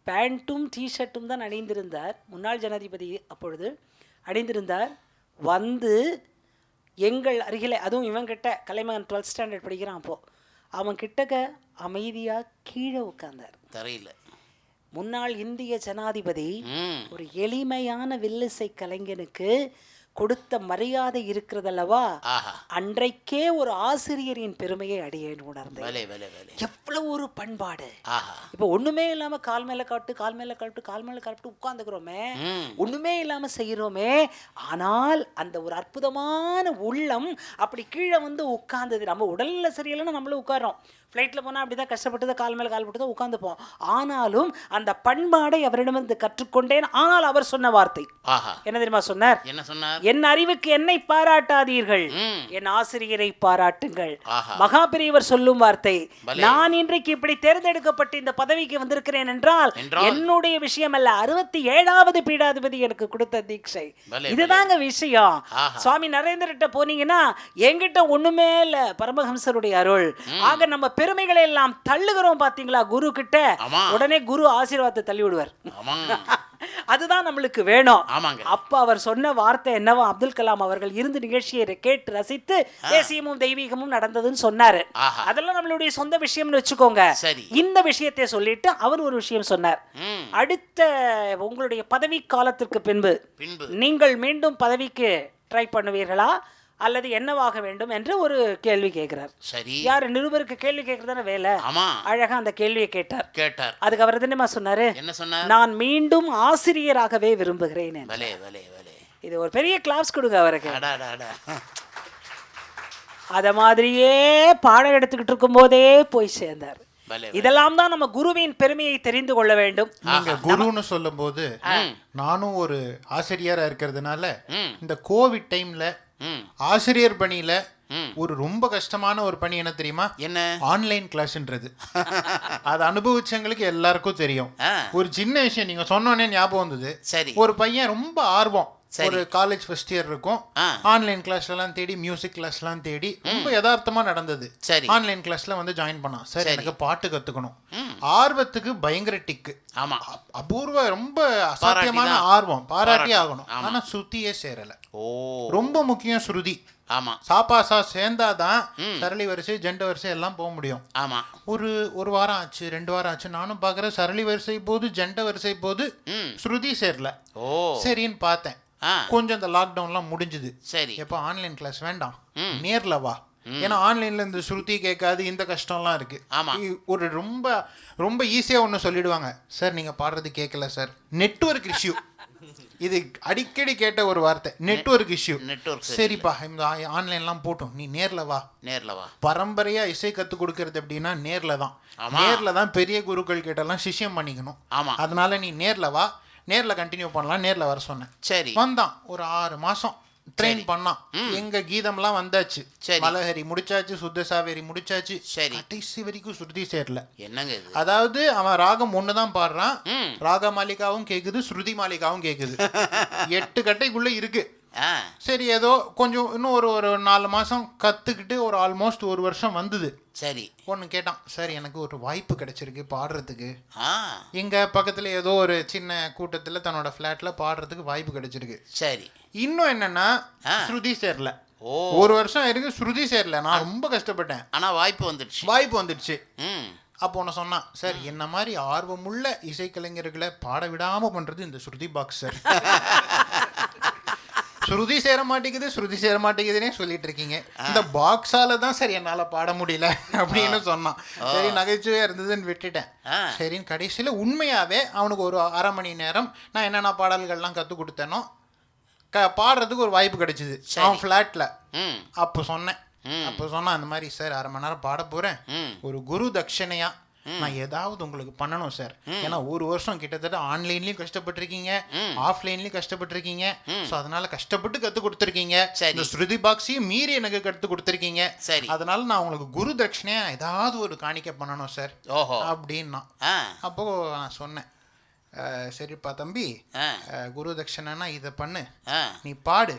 பேண்ட்டும் டிஷர்ட்டும் தான் அணிந்திருந்தார். முன்னாள் ஜனாதிபதி அப்பொழுது அணிந்திருந்தார். எங்கள் அருகில், அதுவும் இவங்கிட்ட கலைமகன் 12th ஸ்டாண்டர்ட் படிக்கிறான், அப்போது அவன் கிட்டக்க அமைதியாக கீழே உட்கார்ந்தார் தரையில். முன்னாள் இந்திய ஜனாதிபதி ஒரு எளிமையான வில்லிசை கலைஞனுக்கு கொடுத்த மரியாதை இருக்கிறதல்லவா, அன்றைக்கே ஒரு ஆசிரியரின் பெருமையை அடியேன் உணர்ந்தேன். எவ்வளவு ஒரு பண்பாடு. இப்ப ஒண்ணுமே இல்லாம கால் மேல காட்டு உட்கார்ந்துக்கிறோமே, ஒண்ணுமே இல்லாம செய்யறோமே, ஆனால் அந்த ஒரு அற்புதமான உள்ளம் அப்படி கீழே உட்கார்ந்தது. நம்ம உடல்ல சரியில்லைன்னா நம்மளும் உட்காரோம், ஃப்ளைட்டில் போனால் அப்படி தான் கஷ்டப்பட்டு கால் மேலே கால் போட்டு தான் உட்காந்துப்போம். ஆனாலும் அந்த பண்பாடை அவரிடமிருந்து கற்றுக்கொண்டேன். ஆனால் அவர் சொன்ன வார்த்தை என்ன தெரியுமா சொன்னார்? என்ன சொன்னார்? என் அறிவுக்கு என்னை பாராட்டாதீர்கள், என் ஆசிரியரை பாராட்டுங்கள். மகாபெரியவர் சொல்லும் வார்த்தை. நான் இன்றைக்கு இப்படி தேர்ந்தெடுக்கப்பட்டு இந்த பதவிக்கு வந்திருக்கிறேன் என்றால் என்னுடைய விஷயம் அல்ல, 67வது பீடாதிபதி எனக்கு கொடுத்த தீட்சை. இதுதாங்க விஷயம். சுவாமி நரேந்திரட்ட போனீங்கன்னா என்கிட்ட ஒண்ணுமே இல்ல, பரமஹம்சருடைய அருள். ஆக நம்ம பெருமைகளை எல்லாம் தள்ளுகிறோம் பாத்தீங்களா குரு கிட்ட, உடனே குரு ஆசீர்வாதத்தை தள்ளி விடுவார். அதுதான் நம்மளுக்கு வேணும். அப்ப அவர் சொன்ன வார்த்தை என்னவோ, அப்துல் கலாம் அவர்கள் இருந்து நிகழ்ச்சியை கேட்டு ரசித்து தேசியமும் தெய்வீகமும் நடந்ததுன்னு சொன்னாரு. அதெல்லாம் நம்மளுடைய சொந்த விஷயம்னு வச்சுக்கோங்க. இந்த விஷயத்தை சொல்லிட்டு அவர் ஒரு விஷயம் சொன்னார். அடுத்த உங்களுடைய பதவி காலத்திற்கு பின்பு நீங்கள் மீண்டும் பதவிக்கு ட்ரை பண்ணுவீர்களா அல்லது என்னவாக வேண்டும் என்று ஒரு கேள்வி கேட்கிறார். சரி, யார் நிருபருக்கு கேள்வி கேட்கறதான வேலை. அழகா அந்த கேள்வியை கேட்டார். அதுக்கு அவர் என்னமா சொன்னாரு? என்ன சொன்னார்? நான் மீண்டும் ஆசிரியராகவே விரும்புகிறேன். இது ஒரு பெரிய கிளாஸ் கொடுங்க அவருக்கு. அத மாதிரியே பாடம் எடுத்துக்கிட்டு இருக்கும் போதே போய் சேர்ந்தார். இதெல்லாம் தான் நம்ம குருவின் பெருமையை தெரிந்து கொள்ள வேண்டும். நீங்க குருன்னு சொல்லும் போது நானும் ஒரு ஆசிரியரா இருக்கிறதுனால இந்த கோவிட் டைம்ல ஆசிரியர் பணியில ஒரு ரொம்ப கஷ்டமான ஒரு பணி என்ன தெரியுமா? என்ன? ஆன்லைன் கிளாஸ்ன்றது. அது அனுபவிச்சவங்களுக்கு எல்லாருக்கும் தெரியும். ஒரு சின்ன விஷயம் நீங்க சொன்னோன்னே ஞாபகம் வந்தது. சரி. ஒரு பையன் ரொம்ப ஆர்வம், ஒரு காலேஜ் ஃபர்ஸ்ட் இயர் இருக்கும், ஆன்லைன் கிளாஸ்லாம் தேடி, மியூசிக் கிளாஸ்லாம் தேடி, ரொம்ப யதார்த்தமா நடந்தது. ஆன்லைன் கிளாஸ்ல வந்து ஜாயின் பண்ணான். சார் எனக்கு பாட்டு கத்துக்கணும். ஆர்வத்துக்கு பயங்கர டிக்கு. ஆமா, அபூர்வ, ரொம்ப அசாத்தியமான ஆர்வம், பாராட்டி ஆகணும். ஆனா ஸ்ருதியே சேரல. ரொம்ப முக்கியம் ஸ்ருதி. ஆமா, சாப்பாசா சேர்ந்தாதான் சரளி வரிசை, ஜெண்ட வரிசை எல்லாம் போக முடியும். ஆமா. ஒரு வாரம் ஆச்சு, 2 வாரம் ஆச்சு, நானும் பாக்குறேன் சரளி வரிசை போது, ஜெண்ட வரிசை போது, ஸ்ருதி சேரல. சரின்னு பார்த்தேன். கொஞ்சம் இந்த லாக்டவுன்லாம் முடிஞ்சுது. சரி, எப்போ ஆன்லைன் கிளாஸ் வேண்டாம், நேர்ல வா. ஏன்னா ஆன்லைன்ல இந்த ஸ்ருதி கேட்காது, இந்த கஷ்டம்லாம் இருக்கு. ஒரு ரொம்ப ரொம்ப ஈஸியா ஒன்று சொல்லிடுவாங்க, சார் நீங்க பாடுறது கேட்கல சார், நெட்வொர்க் இஷ்யூ. இது அடிக்கடி கேட்ட ஒரு வார்த்தை, நெட்வொர்க் இஷ்யூ. சரிப்பா, இந்த ஆன்லைன்லாம் போட்டோம், நீ நேர்ல வா. பரம்பரையா இசை கத்து கொடுக்கறது எப்படின்னா நேர்ல தான். நேர்ல தான் பெரிய குருக்கள் கிட்டலாம் சிஷ்யம் பண்ணிக்கணும். அதனால நீ நேர்ல வா, நேர்ல கண்டினியூ பண்ணலாம். நேர்ல வர சொன்னேன். சரி, வந்தான். ஒரு 6 மாசம் ட்ரெயின் பண்ணான். எங்க கீதம்லாம் வந்தாச்சு, மலஹரி முடிச்சாச்சு, சுத்த சாவேரி முடிச்சாச்சு. கடைசி வரைக்கும் ஸ்ருதி சேரல. என்னங்க? அதாவது அவன் ராகம் ஒண்ணுதான் பாடுறான், ராக மாலிகாவும் கேக்குது, ஸ்ருதி மாலிகாவும் கேக்குது. 8 கட்டைக்குள்ள இருக்கு. சரி, ஏதோ கொஞ்சம் இன்னும் ஒரு 4 மாசம் கத்துக்கிட்டு ஒரு ஆல்மோஸ்ட் 1 வருஷம் வந்தது. சரி, ஒன்று கேட்டான், சார் எனக்கு ஒரு வாய்ப்பு கிடைச்சிருக்கு பாடுறதுக்கு. இங்க பக்கத்துல ஏதோ ஒரு சின்ன கூட்டத்துல தன்னோட ஃபிளாட்ல பாடுறதுக்கு வாய்ப்பு கிடைச்சிருக்கு. சரி, இன்னும் என்னன்னா ஸ்ருதி சேரல. 1 வருஷம் இருக்கு, ஸ்ருதி சேரல. நான் ரொம்ப கஷ்டப்பட்டேன். ஆனா வாய்ப்பு வந்துடுச்சு. அப்போ ஒன்று சொன்னான், சார் என்ன மாதிரி ஆர்வமுள்ள இசைக்கலைஞர்களை பாட விடாம பண்றது இந்த ஸ்ருதி பாக்ஸ் சார். ஸ்ருதி சேர மாட்டேங்குதுன்னே சொல்லிட்டு இருக்கீங்க, இந்த பாக்ஸால தான் சார் என்னால பாட முடியல அப்படின்னு சொன்னான். சரி, நகைச்சுவையா இருந்ததுன்னு விட்டுட்டேன். சரின்னு கடைசியில உண்மையாவே அவனுக்கு ஒரு 1/2 மணி நேரம் நான் என்னென்ன பாடல்கள்லாம் கத்து கொடுத்தேனோ பாடுறதுக்கு ஒரு வாய்ப்பு கிடைச்சிது அவன் ஃபிளாட்ல. அப்போ சொன்னான் அந்த மாதிரி, சார் 1/2 மணி நேரம் பாட போறேன், ஒரு குரு தட்சணையா நான் ஏதாவது உங்களுக்கு பண்ணணும் சார். ஏன்னா 1 வருஷம் கிட்டத்தட்ட ஆன்லைன்லயும் கஷ்டப்பட்டிருக்கீங்க, ஆஃப்லைன்லயும் கஷ்டப்பட்டிருக்கீங்க. ஸோ அதனால கஷ்டப்பட்டு கத்து கொடுத்துருக்கீங்க. இந்த ஸ்ருதி பாக்ஸையும் மீறி எனக்கு கத்து கொடுத்துருக்கீங்க. அதனால நான் உங்களுக்கு குரு தட்சணையா ஏதாவது ஒரு காணிக்கை பண்ணணும் சார் அப்படின்னா. அப்போ நான் சொன்னேன், சரிப்பா தம்பி, குரு தட்சணைனா இதை பண்ணு, நீ பாடு,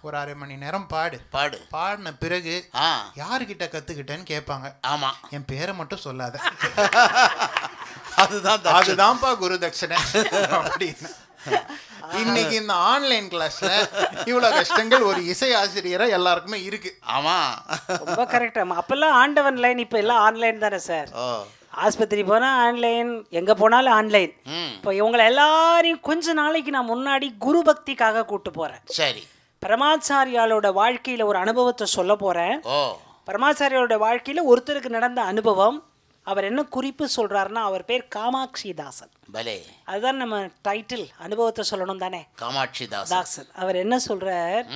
ஒரு 1/2 மணி நேரம் பாடின பிறகு யாருக்கிட்ட கத்துக்கிட்டேன்னு கேட்பாங்க. ஆமா, என் பேரை மட்டும் சொல்லாத, அதுதான்ப்பா குரு தட்சணை அப்படின்னு. இன்னைக்கு இந்த ஆன்லைன் கிளாஸ்ல இவ்வளவு கஷ்டங்கள் ஒரு இசை ஆசிரியரா எல்லாருக்குமே இருக்கு. ஆமா, ரொம்ப கரெக்டா. அப்பெல்லாம் ஆண்டவன் லைன், இப்ப எல்லாம் ஆன்லைன் தானே சார். ஆஸ்பத்திரி போனால் ஆன்லைன், எங்கே போனாலும் ஆன்லைன். இப்போ இவங்களை எல்லாரையும் கொஞ்ச நாளைக்கு நான் முன்னாடி குரு பக்திக்காக கூப்பிட்டு போகிறேன். சரி, பரமாச்சாரியாலோட வாழ்க்கையில் ஒரு அனுபவத்தை சொல்ல போகிறேன். பரமாச்சாரியாலோட வாழ்க்கையில் ஒருத்தருக்கு நடந்த அனுபவம். அவர் என்ன குறிப்பு சொல்கிறாருன்னா, அவர் பேர் காமாட்சி தாசன். அதுதான் நம்ம டைட்டில், அனுபவத்தை சொல்லணும் தானே, காமாட்சி தாசன். அவர் என்ன சொல்கிறார்,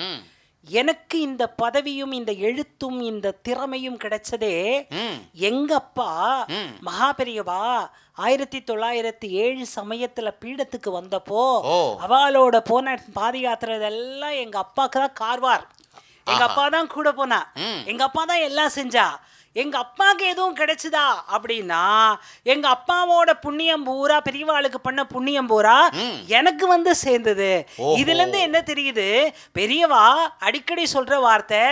எனக்கு இந்த பதவியும் இந்த எழுத்தும் இந்த திறமையும் கிடைச்சதே எங்க அப்பா மகாபெரியவா 1907 சமயத்துல பீடத்துக்கு வந்தப்போ அவளோட போன பாத யாத்திரை இதெல்லாம் எங்க அப்பாக்கு தான் கார்வார். எங்க அப்பா தான் கூட போனா, எங்க அப்பா தான் எல்லாம் செஞ்சா. எங்க அப்பாவுக்கு எதுவும் கிடைச்சுதா அப்படின்னா, எங்க அப்பாவோட புண்ணியம் பூரா, பெரியவாளுக்கு பண்ண புண்ணியம் பூரா எனக்கு வந்து சேர்ந்தது. இதுல இருந்து என்ன தெரியுது, பெரியவா அடிக்கடி சொல்ற வார்த்தை,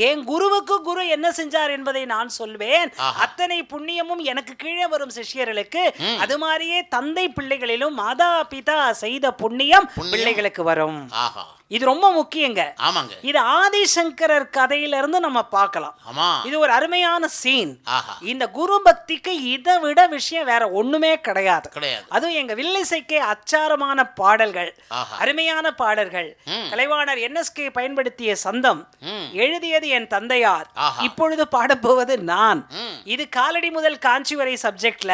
என் குருவுக்கு குரு என்ன செஞ்சார் என்பதை நான் சொல்வேன், அத்தனை புண்ணியமும் எனக்கு கீழே வரும் சிஷ்யர்களுக்கு, அது மாதிரியே தந்தை பிள்ளைகளிலும் மாதா பிதா செய்த புண்ணியம் பிள்ளைகளுக்கு வரும். இது ரொம்ப முக்கியங்க. இது ஆதிசங்கரர் கதையிலிருந்து நம்ம பார்க்கலாம். இது ஒரு அருமையான சீன். இந்த குரு பக்திக்கு இதை விட விஷயம் வேற ஒண்ணுமே கிடையாது. அதுவும் எங்க வில்லிசைக்கே அச்சாரமான பாடல்கள், அருமையான பாடல்கள். கலைவாணர் NSK பயன்படுத்திய சந்தம், எழுதியது என் தந்தையார், இப்பொழுது பாடப்போவது நான். இது காலடி முதல் காஞ்சி வரை சப்ஜெக்ட்ல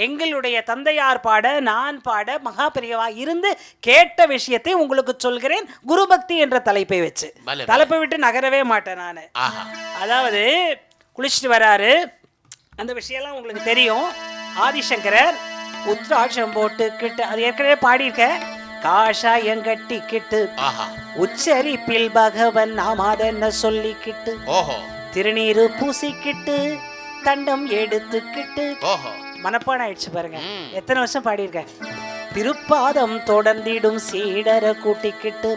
எங்களுடைய தந்தையார் பாட, நான் பாட, மகாபெரியவா இருந்து கேட்ட விஷயத்தை உங்களுக்கு சொல்கிறேன். குரு பக்தி என்ற தலைப்பை வச்சு, தலைப்பை விட்டு நகரவே மாட்டேன் நான். அதாவது குளிச்சுட்டு வராரு, அந்த விஷயம்லாம் உங்களுக்கு தெரியும். ஆதிசங்கரர் உத்ராட்சம் போட்டு கிட்டு, அது ஏற்கனவே பாடியிருக்க, காஷாயம் கட்டி கிட்டு உச்சரிப்பில் பகவன் நாமாதென்ன சொல்லிக்கிட்டு ஓஹோ திருநீரு பூசிக்கிட்டு தண்டம் எடுத்துக்கிட்டு ஓஹோ மனப்பாடம் ஆயிடுச்சு பாருங்க. எத்தனை வருஷம் பாடியிருக்கேன். திருப்பாதம் தொடர்ந்திடும் சீடரை கூட்டிக்கிட்டு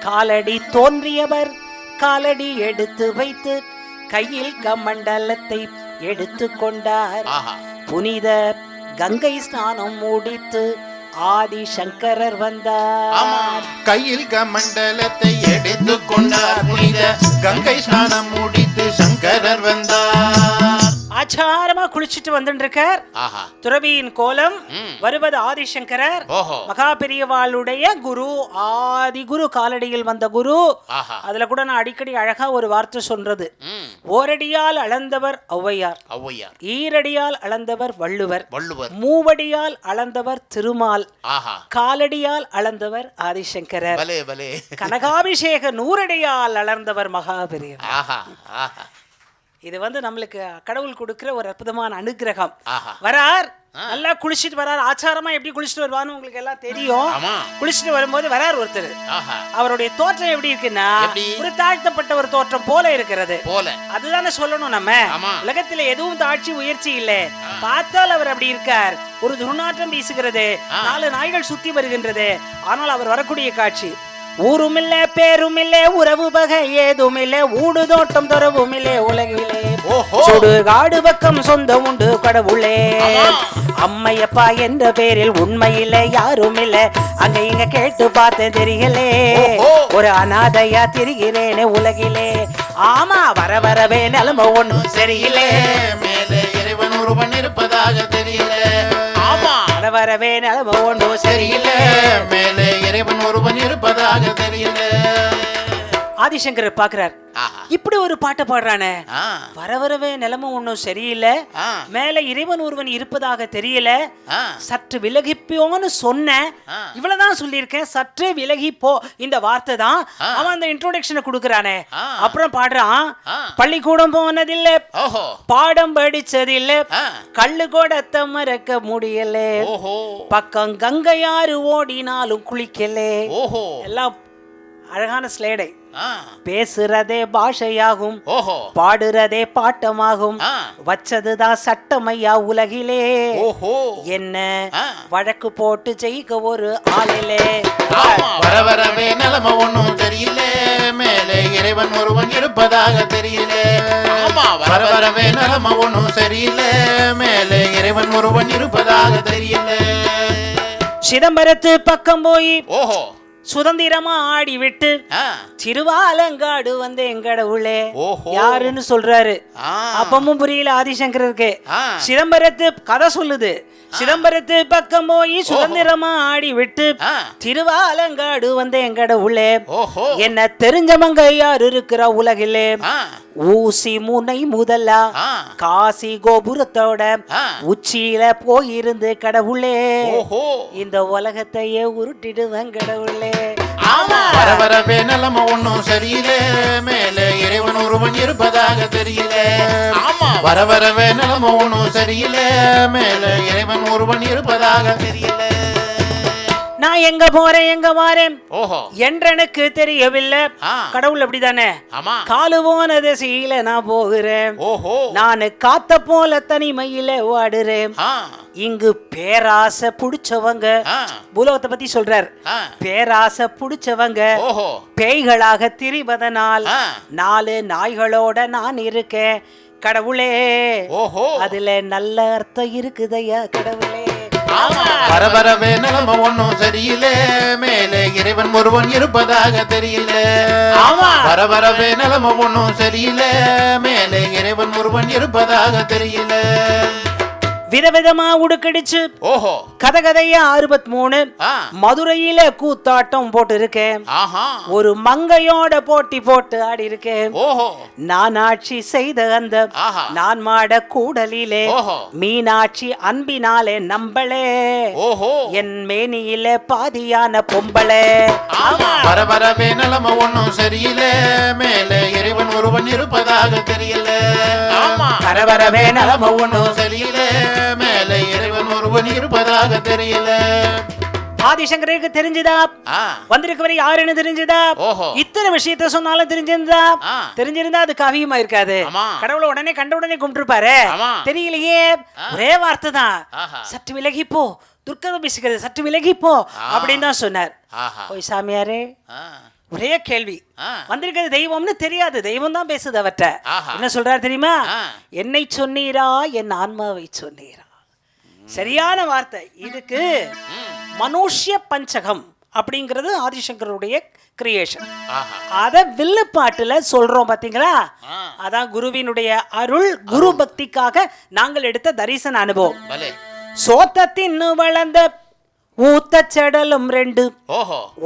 காலடி தோன்றியவர் காலடி எடுத்து வைத்து கையில் கமண்டலத்தை எடுத்து கொண்டார். புனித கங்கை ஸ்நானம் முடித்து ஆதி சங்கரர் வந்தார். கையில் கமண்டலத்தை எடுத்து கொண்டார். புனித கங்கை ஸ்நானம் முடித்து சங்கரர் வந்தார். ஆச்சாரமா குளிச்சுட்டு வந்துட்டு இருக்கார். துறவியின் கோலம் வருவது ஆதிசங்கரர். மகா பெரியவாளுடைய குரு, ஆதி குரு, காலடியில் வந்த குரு. அதுல கூட நான் அடிக்கடி அழகா ஒரு வார்த்தை சொல்றது, ஓரடியால் அளந்தவர் ஔவையார், ஈரடியால் அளந்தவர் வள்ளுவர், மூவடியால் அளந்தவர் திருமால், காலடியால் அளந்தவர் ஆதிசங்கரர், கனகாபிஷேக நூறடியால் அளந்தவர் மகா பெரியவர். இது நம்மளுக்கு கடவுள் கொடுக்கிற ஒரு அற்புதமான அனுகிரகம். வரார், நல்லா குளிச்சுட்டு வரார். ஆச்சாரமா எப்படி குளிச்சுட்டு வருவான்னு உங்களுக்கு எல்லாம் தெரியும். குளிச்சுட்டு வரும்போது வரார் ஒருத்தர். அவருடைய தோற்றம் எப்படி இருக்குன்னா ஒரு தாழ்த்தப்பட்ட ஒரு தோற்றம் போல இருக்கிறது. அதுதானே சொல்லணும். நம்ம உலகத்துல எதுவும் தாழ்ச்சி உயர்ச்சி இல்லை. பார்த்தால் அவர் அப்படி இருக்கார். ஒரு துர்நாற்றம் வீசுகிறது, 4 நாய்கள் சுத்தி வருகின்றது. ஆனால் அவர் வரக்கூடிய காட்சி, ஊருமில்ல பேருமில்ல உறவு பகை ஏதுமில்ல ஊடு தோட்டம் துறவுமில்ல உலகிலே சுடுகாடு பக்கம் சொந்தம் உண்டு கடவுளே. அம்மையப்பா என்ற பேரில் உண்மையில யாரும் இல்ல, அங்க இங்க கேட்டு பார்த்தேன் தெரியலே. ஒரு அநாதையா திரிகிறேனே உலகிலே. ஆமா, வர வரவே நிலைமை ஒண்ணும் சரியில்லை. மேலே இறைவன் ஒருவன் இருப்பதாக தெரியல. வர வரவே நிலைமை ஒண்ணும் சரியில்லை. மேலே இறைவன் ஒருவன் இருப்பதாக தெரியல. ஆதிசங்கரர் பாக்குறார், இப்படி ஒரு பாட்டை பாடுறானே, வர வரவே நிலைமை ஒன்னும் சரியில்லை, மேல இறைவன் ஒருவன் இருப்பதாக தெரியல, சற்று விலகிப்போன்னு சொன்ன, இவ்வளவுதான் சொல்லியிருக்கேன், சற்று விலகி போ, இந்த வார்த்தை தான் அவன் அந்த இன்ட்ரோடக்ஷனை கொடுக்கறானே. அப்புறம் பாடுறான், பள்ளிக்கூடம் போனதில்லை, பாடம் படிச்சதில்லை, கள்ளு கூடத்தை மறக்க முடியல, பக்கம் கங்கையாறு ஓடினாலும் குளிக்கலே. எல்லாம் அழகான ஸ்லேடை. பேசுறதே பாஷையாகும், பாடுறதே பாட்டமாகும், வச்சதுதான் சட்டமையா உலகிலே. என்ன வழக்கு போட்டு ஜெயிக்க ஒரு ஆளிலே. வர வரவே நிலைமை ஒண்ணும் தெரியல, மேலே இறைவன் ஒருவன் இருப்பதாக தெரியல. வர வரவே நிலைமை ஒண்ணும் சரியில்லை, மேலே இறைவன் ஒருவன் இருப்பதாக தெரியல. சிதம்பரத்து பக்கம் போய் சுதந்திரமா ஆடி விட்டு திருவாலங்காடு வந்து எங்கடவுளே யாருன்னு சொல்றாரு. அப்பமும் புரியல ஆதிசங்கருக்கு. சிதம்பரத்து கதை சொல்லுது, சிதம்பரத்து பக்கம் போய் சுதந்திரமா ஆடி விட்டு திருவாலங்காடு வந்து எங்கடவுளே. என்ன தெரிஞ்சவங்க யாரு இருக்கிற உலகிலே. ஊசி முனை முதலா காசி கோபுரத்தோட உச்சியில போயிருந்து கடவுளே, இந்த உலகத்தையே உருட்டிடுவேன் கடவுளே. வர வரவே நிலைமை ஒன்னும் சரியில்லை, மேலே இறைவன் ஒருவன் இருப்பதாக தெரியல. வர வரவே நிலைமை ஒன்னும் சரியில்லை, மேலே இறைவன் ஒருவன் இருப்பதாக தெரியல. நான் எங்க போறேன் எங்க வாரேன் என்றெனக்கு தெரியவில்லை. கடவுள் அப்படித்தானே, காலு போன திசையில நான் போகிறேன், நான் காத்த போல தனிமையில வாடுறேன். இங்கு பேராசை புடிச்சவங்க, பூலோகத்தை பத்தி சொல்றார், பேராசை புடிச்சவங்க பேய்களாக திரிவதனால் 4 நாய்களோட நான் இருக்கேன் கடவுளே. அதுல நல்ல அர்த்தம் இருக்குதையா கடவுளே. வர வரவே நிலைமை ஒன்னும் சரியில்லை, மேலே இறைவன் ஒருவன் இருப்பதாக தெரியல. வர வரவே நிலைமை ஒன்னும் சரியில்லை, மேலே இறைவன் ஒருவன் இருப்பதாக தெரியல. விதவிதமா உடுக்கடிச்சு கதகதையா 63 மதுரையில கூத்தாட்டம் போட்டு இருக்கேன். ஒரு மங்கையோட போட்டி போட்டு ஆடி இருக்கேன். நான் ஆட்சி செய்த அந்த நான் மாட கூடலிலே மீனாட்சி அன்பினாலே நம்பளே, என் மேனியில பாதியான பொம்பளே. வர வரவே நிலைமை ஒன்னும் சரியில்லை, மேலே இறைவன் ஒருவன் இருப்பதாக தெரியல. வர வரவே நிலைமை ஒன்னும் சரியில்லை, மேலே இறைவன் ஒருவன் இருப்பதாக தெரியல. ஆதிசங்கருக்கு தெரிஞ்சுதா? வந்திருக்கவரை யாருன்னு தெரிஞ்சுதா? இத்தனை விஷயத்த சொன்னாலும் தெரிஞ்சிருந்தா? தெரிஞ்சிருந்தா அது காவியமா இருக்காது. கடவுளை உடனே கண்ட உடனே கும்பிட்டுருப்பாரு. தெரியலையே, ஒரே வார்த்தை தான், சற்று விலகிப்போ, துர்க்கதம் பேசுகிறது, சற்று விலகிப்போ அப்படின்னு தான் சொன்னார். ஓய் சாமியாரே, ஒரே கேள்வி, வந்திருக்கிறது தெய்வம்னு தெரியாது, தெய்வம் தான் பேசுது அவர்கிட்ட. என்ன சொல்றாரு தெரியுமா? என்னை சொன்னீரா, என் ஆன்மாவை சொன்னீரா. சரியான வார்த்தை. இதுக்கு மனுஷ்ய பஞ்சகம் அப்படிங்கிறது ஆதிசங்கருடைய கிரியேஷன். அத வில்லுப்பாட்டுல சொல்றோம் பாத்தீங்களா? அதான் குருவினுடைய அருள், குரு பக்திக்காக நாங்கள் எடுத்த தரிசன அனுபவம். சோத்தத்தின் வளர்ந்த ஊத்த செடலும் ரெண்டு,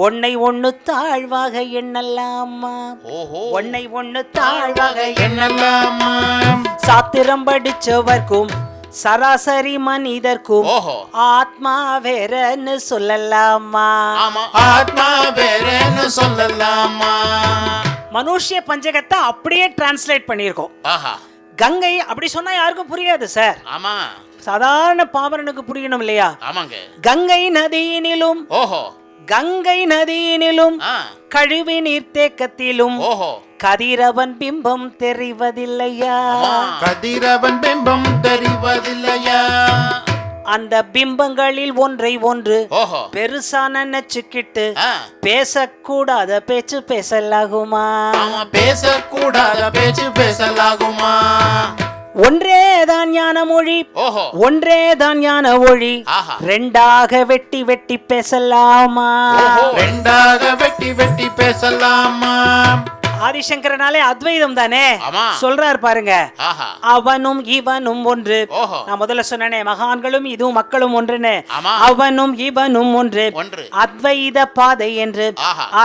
ஒன்னை ஒண்ணு தாழ்வாக எண்ணலாமா, ஒன்னை ஒண்ணு தாழ்வாக எண்ணலாமா. சாத்திரம் படிச்சவர்க்கும் சராசரி மனிதர்க்கும் ஆத்மா வேறன்னு சொல்லலாமா, ஆத்மா வேறன்னு சொல்லலாமா. மனுஷ்ய பஞ்சகத்தை அப்படியே டிரான்ஸ்லேட் பண்ணியிருக்கோம். கங்கை அப்படி சொன்னா யாருக்கும் புரியாது சார். ஆமா, சாதாரண பாமரனுக்கு புரியணும் இல்லையா? கங்கை நதியினிலும், கங்கை நதியினிலும் கழிவு நீர்த்தேக்கத்திலும் கதிரவன் பிம்பம் தெரிவதில்லையா, கதிரவன் பிம்பம் தெரிவதில்லையா. அந்த பிம்பங்களில் ஒன்றை ஒன்று பெருசா நினைச்சுக்கிட்டு பேசக்கூடாத பேச்சு பேசலாகுமா, பேசக்கூடாத பேச்சு பேசலாகுமா. ஒன்றேதான் ஞான மொழி, ஒன்றேதான் ஞான ஒழி, ரெண்டாக வெட்டி வெட்டி பேசலாமா, ரெண்டாக வெட்டி வெட்டி பேசலாமா. ஆதிசங்கரனாலே அத்வைதம் தானே சொல்றார் பாருங்க. அவனும் இவனும் ஒன்று. நான் முதல்ல சொன்னேனே, மகான்களும் இதுவும் மக்களும் ஒன்றுன்னு. அவனும் இவனும் ஒன்று, அத்வைத பாதை என்று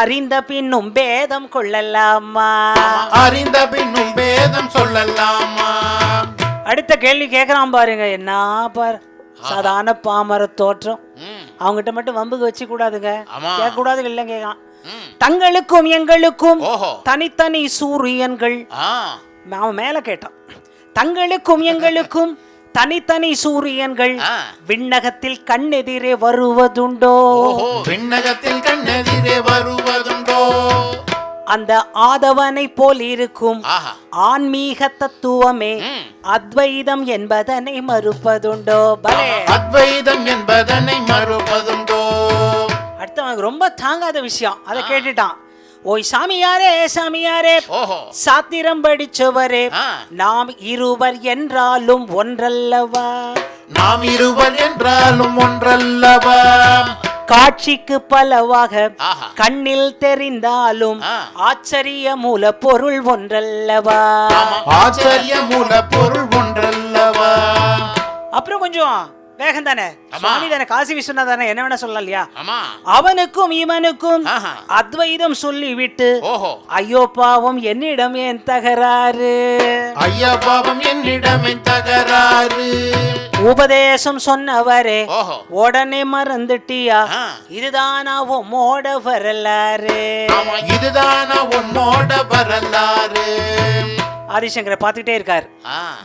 அறிந்த பின்னும் பேதம் கொள்ளலாமா, அறிந்த பின்னும் பேதம் சொல்லலாமா. அடுத்த கேள்வி கேட்கறான் பாருங்க. என்ன பாரு, சாதாரண பாமர தோற்றம், அவங்ககிட்ட மட்டும் வம்புக்கு வச்சு கூடாதுங்க, கேட்க கூடாது இல்லைங்க. கேட்கான், தங்களுக்கும் எங்களுக்கும் தனித்தனி சூரியன்கள். அவன் மேல கேட்டான், தங்களுக்கும் எங்களுக்கும் தனித்தனி சூரியன்கள் விண்ணகத்தில் கண்ணெதிரே வருவதுண்டோ, விண்ணகத்தில் கண்ணெதிரே வருவதுண்டோ. அந்த ஆதவனை போல் இருக்கும் ஆன்மீக தத்துவமே அத்வைதம் என்பதனை மறுப்பதுண்டோ. பலே, அத்வைதம் என்பதனை மறுப்பதுண்டோ. அடுத்தவனுக்கு ரொம்ப தாங்காத விஷயம், அதை கேட்டுட்டான். ஓய் சாமியாரே, சாமியாரே, சாத்திரம் படிச்சவரே, நாம் இருவர் என்றாலும் ஒன்றல்லவா, நாம் இருவர் என்றாலும் ஒன்றல்லவா. காட்சிக்கு பலவாக கண்ணில் தெரிந்தாலும் ஆச்சரிய மூல பொருள் ஒன்றல்லவா, ஆச்சரிய மூல பொருள் ஒன்றல்லவா. அப்புறம் கொஞ்சம் வேகம் தானே, சுவாமி தானே, காசி விஸ்வநாத் தானே, என்ன வேணா சொல்லலாம் இல்லையா? அவனுக்கும் இவனுக்கும் அத்வைதம் சொல்லிவிட்டு ஐயோ பாவம் என்னிடம் ஏன் தகராறு, ஐயா பாவம் என்னிடம் ஏன் தகராறு. உபதேசம் சொன்னவரே உடனே மறந்துட்டியா, இதுதானா உம்மோட வரலாறு, இதுதானா உம்மோட வரலாறு. ஆதிசங்கரை பார்த்துட்டே இருக்கார்.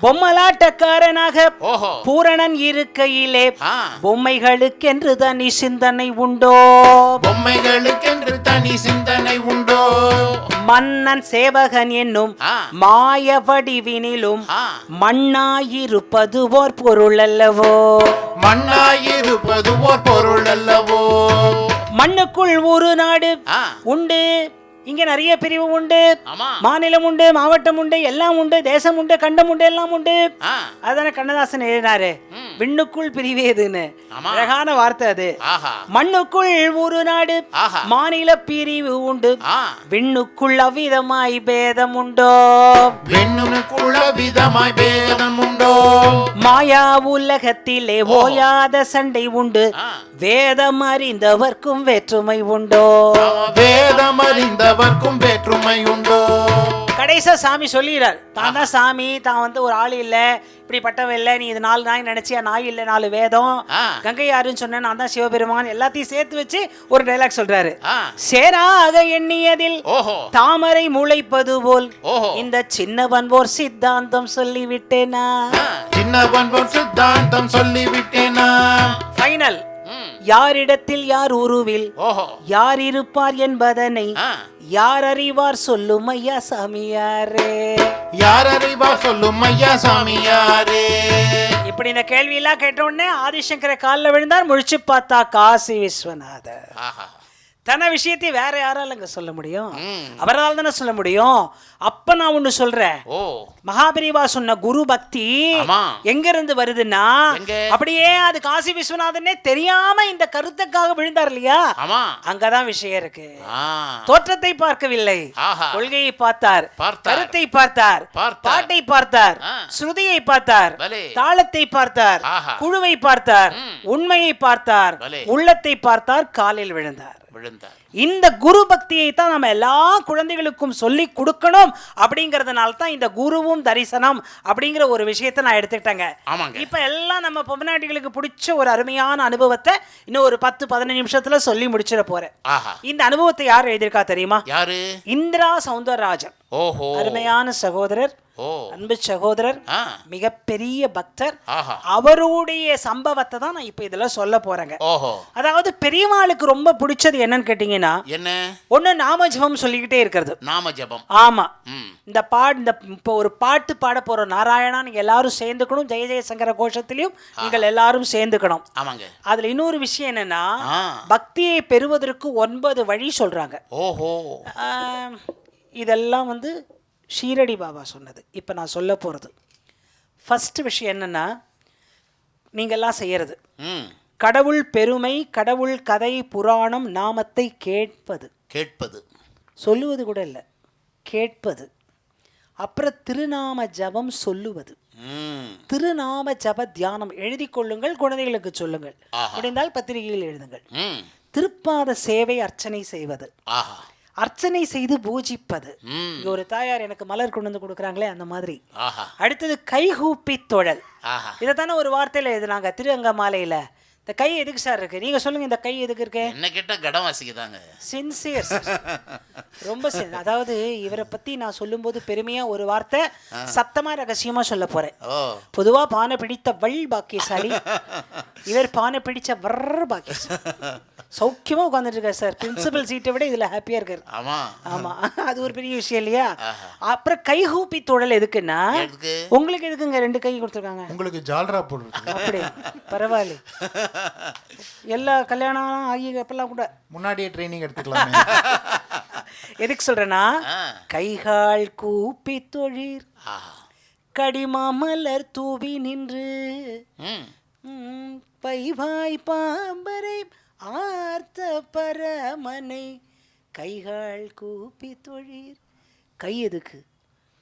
பொம்மலாட்டக்காரனாக பூரணன் இருக்கையிலே பொம்மைகளுக்கென்று தனி சிந்தனை உண்டோ, பொம்மைகளுக்கென்று தனி சிந்தனை உண்டோ. மன்னன் சேவகன் என்னும் மாய வடிவினிலும் மண்ணாயிருப்பது ஓர் பொருள் அல்லவோ, மண்ணாயிருப்பது ஓர் பொருள் அல்லவோ. மண்ணுக்குள் ஒரு நாடு உண்டு, இங்க நிறைய பிரிவு உண்டு, மாநிலம் உண்டு, மாவட்டம் உண்டு, எல்லாம் உண்டு, தேசம் உண்டு, கண்டம் உண்டு, எல்லாம் உண்டு. அதான கண்ணதாசன் எழுதினாரு, விண்ணுக்குள் பிரிவு எதுன்னு. அழகான வார்த்தை அது. மண்ணுக்குள் ஒரு நாடு, மாநில பிரிவு உண்டு, விண்ணுக்குள் அவ்விதமாய் பேதம் உண்டோ, விண்ணுக்குள் அவ்விதமாய் பேதம் உண்டோ. மாயா உலகத்திலே ஓயாத சண்டை உண்டு, வேதம் அறிந்தவர்க்கும் வேற்றுமை உண்டோ, வேதம் அறிந்தவர்க்கும் வேற்றுமை உண்டோ. கடைசியா சாமி சொல்லிடுறார், தான் தான் சாமி, தான் வந்து ஒரு ஆள் இல்ல, இப்படிப்பட்டவ இல்ல, நீ இது 4 நாய் நினைச்சியா, நாய் இல்ல 4 வேதம், கங்கை யாருன்னு சொன்ன நான் தான் சிவபெருமான், எல்லாத்தையும் சேர்த்து வச்சு ஒரு டைலாக் சொல்றாரு. சேராக எண்ணியதில் தாமரை முளைப்பது போல் இந்த சின்னவன் ஓர் சித்தாந்தம் சொல்லிவிட்டேனா, சின்னவன் ஓர் சித்தாந்தம் சொல்லிவிட்டேனா. ஃபைனல் யாரிடத்தில் யார் உருவில் ஓஹோ யார் இருப்பார் என்பதனை ஆ. யார் அறிவார் சொல்லும் ஐயா சாமியாரே. யார் அறிவா சொல்லும் ஐயா சாமியாரே. இப்படி இந்த கேள்வி எல்லாம் கேட்ட உடனே ஆதிசங்கர காலில் விழுந்தார். முழிச்சு பார்த்தா காசி விஸ்வநாதர். ஆஹா தன விஷயத்தை வேற யாராலங்க சொல்ல முடியும்? அவரால் தானே சொல்ல முடியும். அப்ப நான் ஒண்ணு சொல்றேன். ஓ மகாபெரிவா சொன்ன குரு பக்தி ஆமா. எங்க இருந்து வருதுன்னா, எங்க? அப்படியே அது காசி விஸ்வநாதனே தெரியாம இந்த கருத்துக்காக விழுந்தார் இல்லையா, ஆமா அங்கதான் விஷயம் இருக்கு. ஆ. தோற்றத்தை பார்க்கவில்லை, ஆஹா. கொள்கையை பார்த்தார், பார்த்தார். கருத்தை பார்த்தார், பார்த்தார். பாட்டை பார்த்தார், ஆ. ஸ்ருதியை பார்த்தார், பலே. தாளத்தை பார்த்தார், ஆஹா. குழுவை பார்த்தார், உண்மையை பார்த்தார், பலே. உள்ளத்தை பார்த்தார், காலில் விழுந்தார். விழுந்தார். இந்த குரு பக்தியை தான் நம்ம எல்லா குழந்தைகளுக்கும் சொல்லி கொடுக்கணும். அப்படிங்கறதுனால தான் இந்த குருவும் தரிசனம் அப்படிங்கிற ஒரு விஷயத்தை நான் எடுத்துக்கிட்டேங்க. ஆமாங்க. இப்ப எல்லாம் நம்ம பொம்மநாட்டிகளுக்கு பிடிச்ச ஒரு அருமையான அனுபவத்தை இன்னும் ஒரு 10-15 நிமிஷத்துல சொல்லி முடிச்சிட போறேன். ஆஹா இந்த அனுபவத்தை யார் எழுதியிருக்கா தெரியுமா? யாரு? இந்திரா சௌந்தரராஜன். ஓஹோ அருமையான சகோதரர், ஓ அன்பு சகோதரர், ஆ. மிகப்பெரிய பக்தர். ஆஹா அவருடைய சம்பவத்தை தான் நான் இப்ப இதுல சொல்ல போறேங்க. ஓஹோ அதாவது பெரியவாளுக்கு ரொம்ப பிடிச்சது என்னன்னு கேட்டீங்கன்னா, என்ன? ஒண்ணு நாம ஜபம் சொல்லிக்கிட்டே இருக்கிறது. நாம ஜபம். ஆமா. ம். இந்த இப்போ ஒரு பாட்டு பாட போறோம், நாராயணா, நீங்க எல்லாரும் சேர்ந்துக்கணும். ஜெய ஜெயசங்கர கோஷத்திலையும் நீங்கள் எல்லாரும் சேர்ந்துக்கணும். ஆமாங்க. அதுல இன்னொரு விஷயம் என்னன்னா, ஆ. பக்தியை பெறுவதற்கு 9 வழி சொல்றாங்க. ஓஹோ இதெல்லாம் ஷீரடி பாபா சொன்னது. இப்போ நான் சொல்ல போகிறது ஃபர்ஸ்ட் விஷயம் என்னன்னா, நீங்கள்லாம் செய்யறது ம். கடவுள் பெருமை, கடவுள் கதை, புராணம், நாமத்தை கேட்பது. கேட்பது. சொல்லுவது கூட இல்லை, கேட்பது. அப்புறம் திருநாம ஜபம் சொல்லுவது. திருநாம ஜப தியானம் எழுதி கொள்ளுங்கள், குழந்தைகளுக்கு சொல்லுங்கள், முடிந்தால் பத்திரிகையில் எழுதுங்கள். திருப்பாத சேவை, அர்ச்சனை செய்வது. ஆஹா அர்ச்சனை செய்து பூஜிப்பது. இங்க ஒரு தாயார் எனக்கு மலர் கொண்டு வந்து கொடுக்குறாங்களே அந்த மாதிரி. அடுத்தது கைகூப்பி தொழல். இதைத்தானே ஒரு வார்த்தையில எழுதுனாங்க திருஅங்கமாலையில. இந்த கை எதுக்கு சார் இருக்கு? நீங்க சொல்லுங்க, இந்த கை எதுக்கு இருக்கு? என்ன கேட்டா கடம் வாசிக்குதாங்க. சின்சியர், ரொம்ப அதாவது இவரை பத்தி நான் சொல்லும்போது பெருமையா ஒரு வார்த்தை சத்தமா ரகசியமா சொல்ல போறேன். பொதுவா பானை பிடித்த வள் பாக்கியசாலி, இவர் பானை பிடிச்ச வர் பாக்கியசாலி. சௌக்கியமா உட்காந்துட்டு இருக்காரு சார். பிரின்சிபல் சீட்டை விட இதுல ஹாப்பியா இருக்காரு. ஆமா ஆமா, அது ஒரு பெரிய விஷயம் இல்லையா? அப்புறம் கைகூப்பி தொழல் எதுக்குன்னா, உங்களுக்கு எதுக்குங்க 2 கை கொடுத்துருக்காங்க? உங்களுக்கு ஜால்ரா போடுறது. அப்படி பரவாயில்ல, எல்லா கல்யாணம் ஆகி எப்பெல்லாம் கூட முன்னாடியே ட்ரைனிங் எடுத்துக்கலாம். எதுக்கு சொல்றேன்னா, கைகால் கூப்பி தொழிர், கடிமாமலர் தூவி நின்று, பைவாய் பாம்பரை ஆர்த்த பரமனை, கைகால் கூப்பி தொழிர். கை எதுக்கு?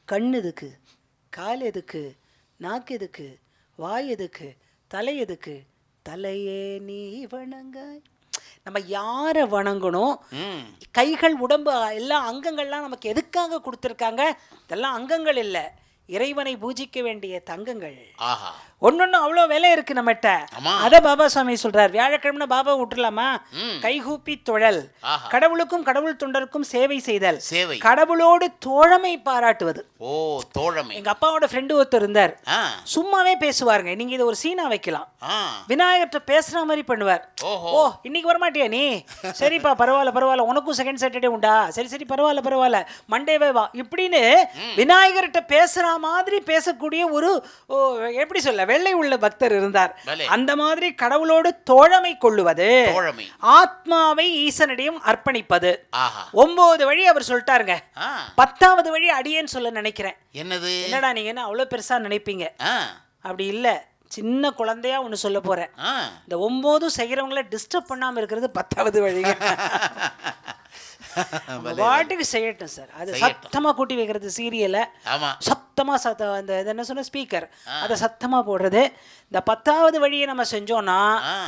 கண் எதுக்கு? கால் எதுக்கு? நாக்கு எதுக்கு? வாய் எதுக்கு? தலை எதுக்கு? தலையே நீ வணங்காய். நம்ம யாரை வணங்கணும்? கைகள், உடம்பு, எல்லா அங்கங்கள்லாம் நமக்கு எதுக்காக கொடுத்துருக்காங்க? இதெல்லாம் அங்கங்கள் இல்லை, இறைவனை பூஜிக்க வேண்டிய தங்கங்கள். ஒன்னொன்னு அவ்வளோ விலை இருக்கு நம்மகிட்ட. அத பாபா சுவாமி சொல்றார். வியாழக்கிழமை பாபா விட்டுலாமா? கைகூப்பி தொழல், கடவுளுக்கும் கடவுள் தொண்டருக்கும் சேவை செய்தல், கடவுளோடு தோழமை பாராட்டுவது. ஓ தோழமை. எங்க அப்பாவோட ஃப்ரெண்டு ஒருத்தர் இருந்தார். சும்மாவே பேசுவாருங்க. நீங்க இதை ஒரு சீனா வைக்கலாம். விநாயகர்கிட்ட பேசுற மாதிரி பண்ணுவார். ஓ இன்னைக்கு வரமாட்டியா நீ? சரிப்பா பரவாயில்ல பரவாயில்ல, உனக்கும் செகண்ட் சாட்டர்டே உண்டா? சரி சரி பரவாயில்ல பரவாயில்ல, மண்டேவே வா. இப்படின்னு விநாயகர்கிட்ட பேசுற மாதிரி பேசக்கூடிய ஒரு, எப்படி சொல்ல, வெள்ளை உள்ள பக்தர் இருந்தார். அந்த மாதிரி கடவுளோடு தோழமை கொள்ளுவது, ஆத்மாவை ஈசனிடம் அர்ப்பணிப்பது. 9 வழி அவர் சொல்லிட்டாருங்க. 10வது வழி அடியேன்னு சொல்ல நினைக்கிறேன். என்னது? என்னடா நீங்க என்ன அவ்வளவு பெருசா நினைப்பீங்க? அப்படி இல்ல, சின்ன குழந்தையா ஒண்ணு சொல்ல போறேன். இந்த 9 செய்யறவங்களை டிஸ்டர்ப் பண்ணாம இருக்கிறது 10வது வழி. வாட்டுக்கு செய்யட்டும் சார். அது சத்தமா கூட்டி வைக்கிறது, சீரியல சத்தமா அந்த என்ன சொன்ன ஸ்பீக்கர், அதை சத்தமா போடுறது. இந்த 10வது வழியை நம்ம செஞ்சோம்னா